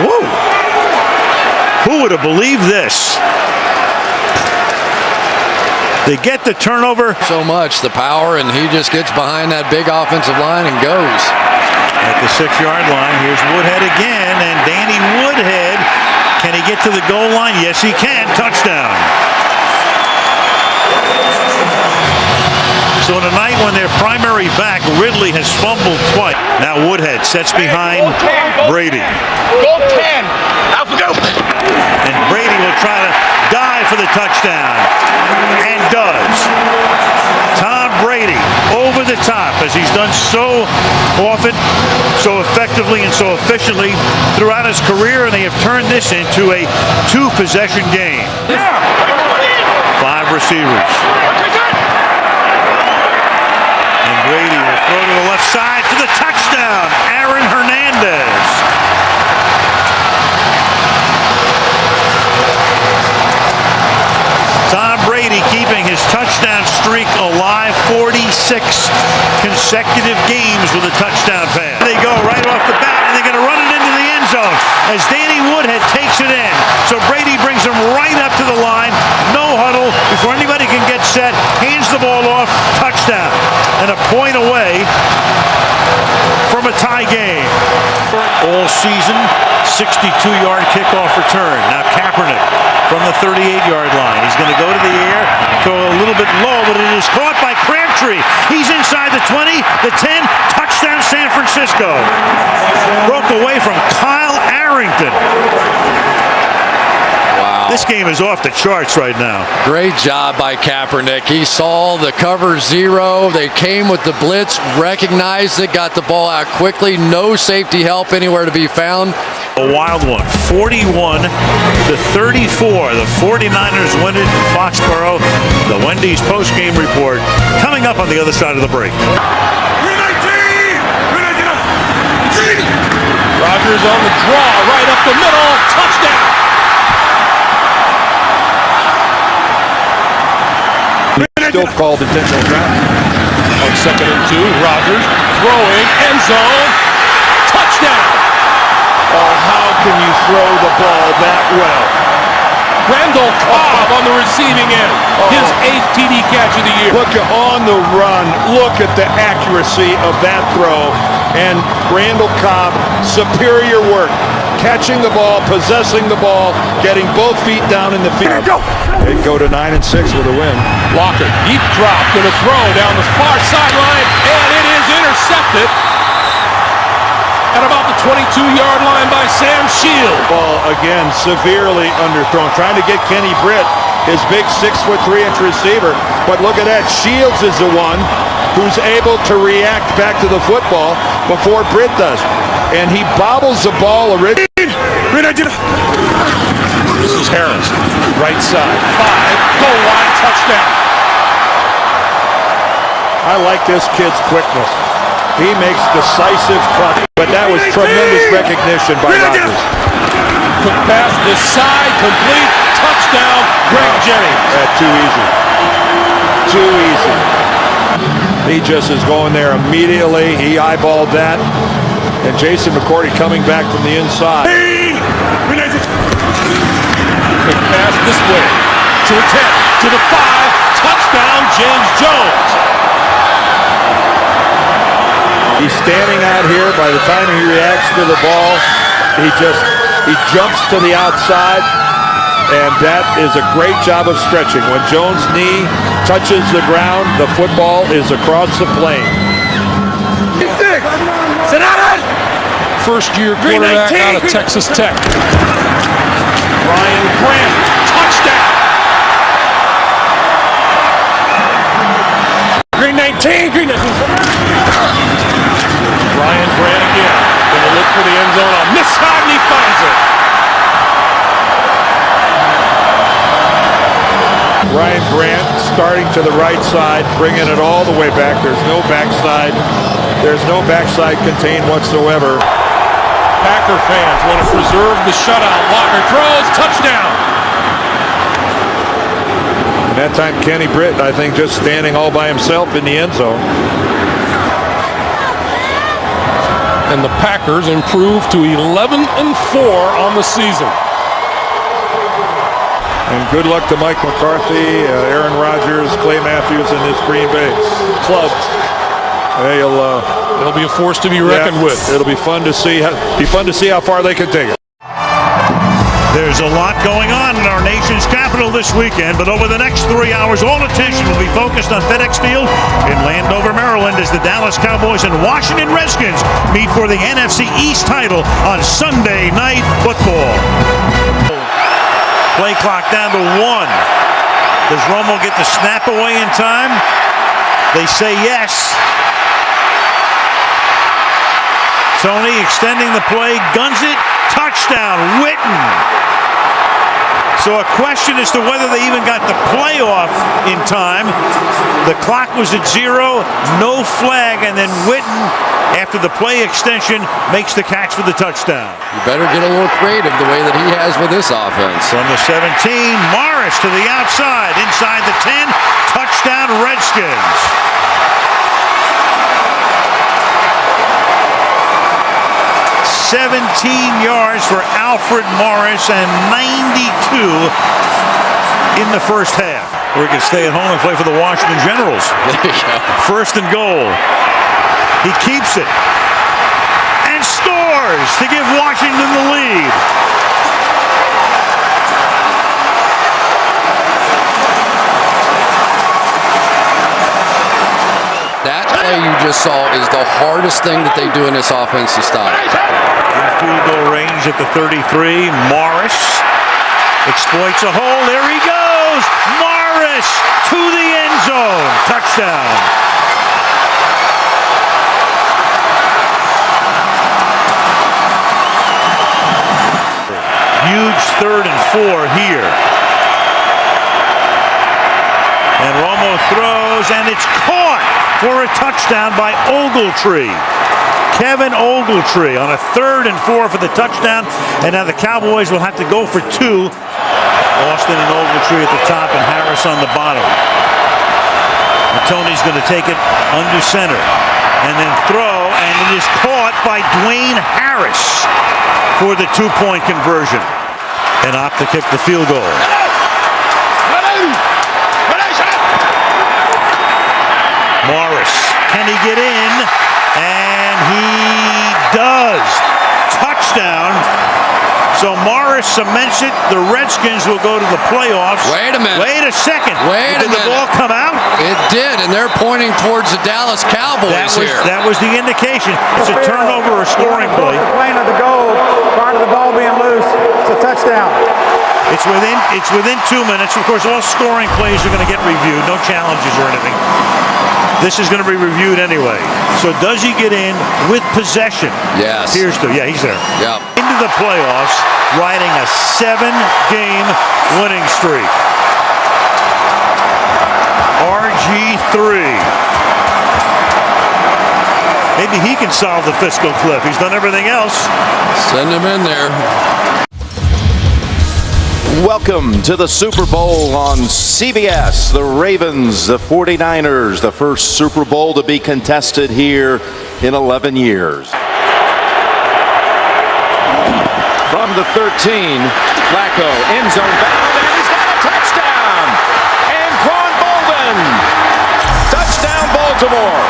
Whoa! Who would have believed this? They get the turnover. So much, the power, and he just gets behind that big offensive line and goes. At the 6-yard line, here's Woodhead again, and Danny Woodhead, can he get to the goal line? Yes, he can. Touchdown. So in a night when their primary back, Ridley, has fumbled twice. Now Woodhead sets behind Brady. Go 10. And Brady will try to dive for the touchdown. And does. Tom Brady over the top, as he's done so often, so effectively, and so efficiently throughout his career, and they have turned this into a 2-possession game. 5 receivers. And Brady will throw to the left side for the touchdown. Aaron Hernandez. Tom Brady keeping his touchdown streak alive. 46 consecutive games with a touchdown pass. They go right off the bat, and they're going to run it into the end zone as Danny Woodhead takes it in. So Brady brings him right up to the line. No huddle before anybody can get set. Hands the ball off. Touchdown. And a point away from a tie game. All season, 62-yard kickoff return. Now Kaepernick from the 38-yard line. He's going to go to the air, throw a little bit low, but it is caught by Crabtree. He's inside the 20, the 10, touchdown San Francisco. Broke away from Kyle Arrington. This game is off the charts right now. Great job by Kaepernick. He saw the cover zero. They came with the blitz, recognized it, got the ball out quickly. No safety help anywhere to be found. A wild one, 41-34. The 49ers win it in Foxborough. The Wendy's post-game report coming up on the other side of the break. Rodgers on the draw, right up the middle, touchdown. Still called intentional drafting. On 2nd and 2, Rodgers throwing, end zone, touchdown. Oh, how can you throw the ball that well? Randall Cobb on the receiving end. His 8th TD catch of the year. Look on the run. Look at the accuracy of that throw. And Randall Cobb, superior work. Catching the ball, possessing the ball, getting both feet down in the field. They go to 9-6 with a win. Locker, deep drop, going to throw down the far sideline, and it is intercepted at about the 22-yard line by Sam Shields. Ball again severely underthrown, trying to get Kenny Britt, his big 6'3" receiver. But look at that, Shields is the one who's able to react back to the football before Britt does. And he bobbles the ball originally. This is Harris, right side, 5, goal line, touchdown. I like this kid's quickness. He makes decisive cuts, but that was tremendous recognition by Rodgers. Quick pass, this side, complete, touchdown, Greg Jennings. Too easy. Too easy. He just is going there immediately. He eyeballed that. And Jason McCourty coming back from the inside. Quick pass this way. To the 10, to the 5, touchdown, James Jones. He's standing out here. By the time he reacts to the ball, he jumps to the outside. And that is a great job of stretching. When Jones' knee touches the ground, the football is across the plane. First-year quarterback out of Texas Tech. Ryan Grant, touchdown. Green 19, Green 19. Ryan Grant again. Going to look for the end zone on this side, and he finds it. Ryan Grant starting to the right side, bringing it all the way back. There's no backside. There's no backside contained whatsoever. Packer fans want to preserve the shutout. Locker throws, touchdown. And that time Kenny Britt, I think, just standing all by himself in the end zone. And the Packers improve to 11-4 on the season. And good luck to Mike McCarthy, Aaron Rodgers, Clay Matthews, and his Green Bay club. It'll be a force to be reckoned with. It'll be fun to see. How far they can take it. There's a lot going on in our nation's capital this weekend, but over the next 3 hours, all attention will be focused on FedEx Field in Landover, Maryland, as the Dallas Cowboys and Washington Redskins meet for the NFC East title on Sunday Night Football. Play clock down to 1. Does Romo get the snap away in time? They say yes. Tony extending the play, guns it, touchdown, Witten. So a question as to whether they even got the play off in time. The clock was at 0, no flag, and then Witten, after the play extension, makes the catch for the touchdown. You better get a little creative the way that he has with this offense. From the 17, Morris to the outside, inside the 10, touchdown Redskins. 17 yards for Alfred Morris and 92 in the first half. Or he can stay at home and play for the Washington Generals. First and goal. He keeps it and scores to give Washington the lead. That play you just saw is the hardest thing that they do in this offense to stop. In field goal range at the 33. Morris exploits a hole. There he goes. Morris to the end zone. Touchdown. Huge 3rd and 4 here. And Romo throws, and it's caught for a touchdown by Ogletree. Kevin Ogletree on a 3rd and 4 for the touchdown. And now the Cowboys will have to go for 2. Austin and Ogletree at the top and Harris on the bottom. And Tony's going to take it under center. And then throw, and it is caught by Dwayne Harris for the 2-point conversion. And opt to kick the field goal. Morris, can he get in? And he does. Touchdown. So Morris cements it. The Redskins will go to the playoffs. Wait a minute. Wait a second. Wait a minute. Did the ball come out? It did, and they're pointing towards the Dallas Cowboys here. That was the indication. It's a turnover or scoring play. Playing of the goal prior to the ball being loose. It's a touchdown. It's within 2 minutes. Of course, all scoring plays are going to get reviewed. No challenges or anything. This is going to be reviewed anyway. So does he get in with possession? Yes. He's there. Yep. Into the playoffs, riding a 7-game winning streak. RG3. Maybe he can solve the fiscal cliff. He's done everything else. Send him in there. Welcome to the Super Bowl on CBS. The Ravens, the 49ers, the first Super Bowl to be contested here in 11 years. From the 13, Flacco, end zone bound, and he's got a touchdown! And Quan Bolden! Touchdown, Baltimore!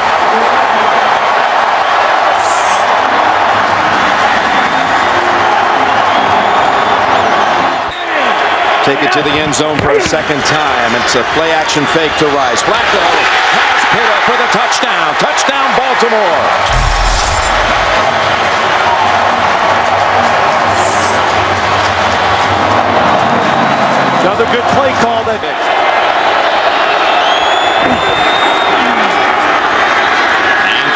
Take it to the end zone for a second time. It's a play-action fake to Rice. Flacco has Pitta for the touchdown. Touchdown, Baltimore. Another good play call. And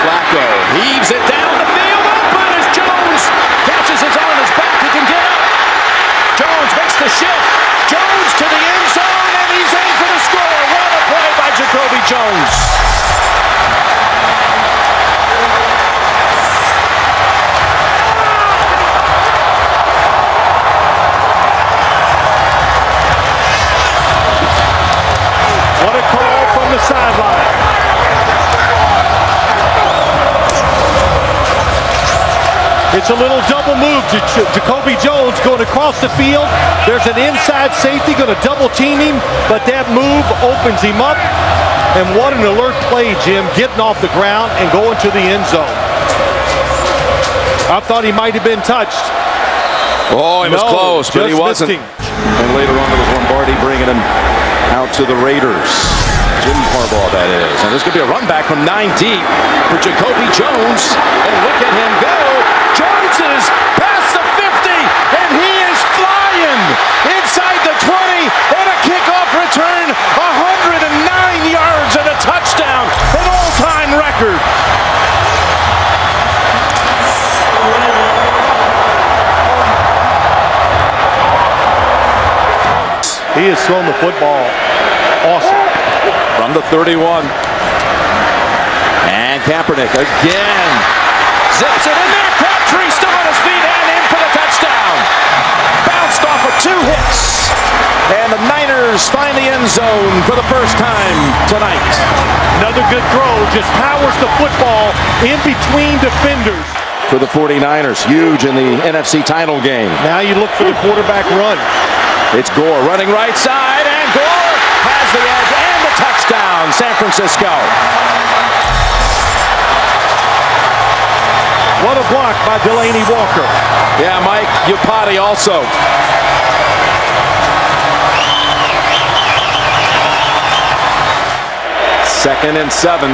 Flacco heaves it down the field. Open as Jones catches his on his back. He can get up. Jones makes the shift. Jones to the end zone, and he's in for the score. What a play by Jacoby Jones. What a call from the sideline. It's a little double move to Jacoby Jones going across the field. There's an inside safety going to double team him, but that move opens him up. And what an alert play, Jim, getting off the ground and going to the end zone. I thought he might have been touched. Oh, he was close, but he wasn't. And later on, it was Lombardi bringing him out to the Raiders. Jim Harbaugh, that is. And there's going to be a run back from 9 deep for Jacoby Jones. And look at him go. Jones is past the 50, and he is flying inside the 20, and a kickoff return, 109 yards and a touchdown, an all-time record. He has thrown the football awesome. From the 31. And Kaepernick again. Zips it in there. Crabtree still on his feet and in for the touchdown. Bounced off of 2 hits. And the Niners find the end zone for the first time tonight. Another good throw. Just powers the football in between defenders. for the 49ers. Huge in the NFC title game. Now you look for the quarterback run. It's Gore running right side, and Gore has the edge and the touchdown, San Francisco. What a block by Delaney Walker. Yeah, Mike Iupati also. Second and 7.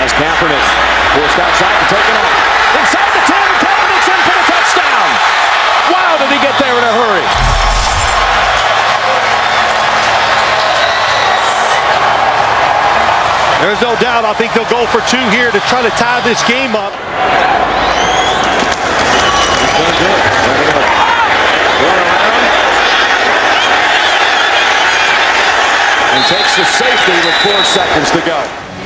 As Kaepernick forced outside and taken off. Inside the 10, Kaepernick's in for the touchdown. Wow, did he get there in a hurry. There's no doubt. I think they'll go for 2 here to try to tie this game up. And takes the safety with 4 seconds to go.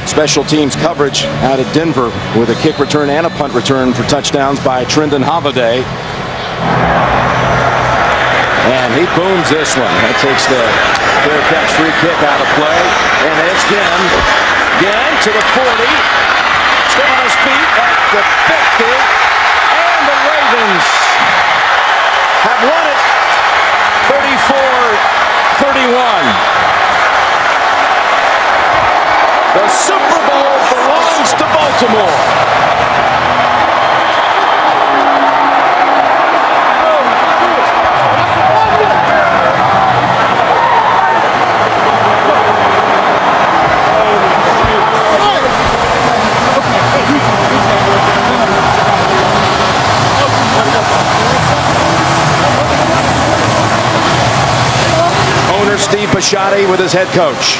Special teams coverage out of Denver with a kick return and a punt return for touchdowns by Trendon Holiday. And he booms this one. That takes the fair catch free kick out of play. And it's again to the 40. Still on his feet at the 50. And the Ravens have won it 34-31. The Super Bowl belongs to Baltimore. Owner Steve Bisciotti with his head coach.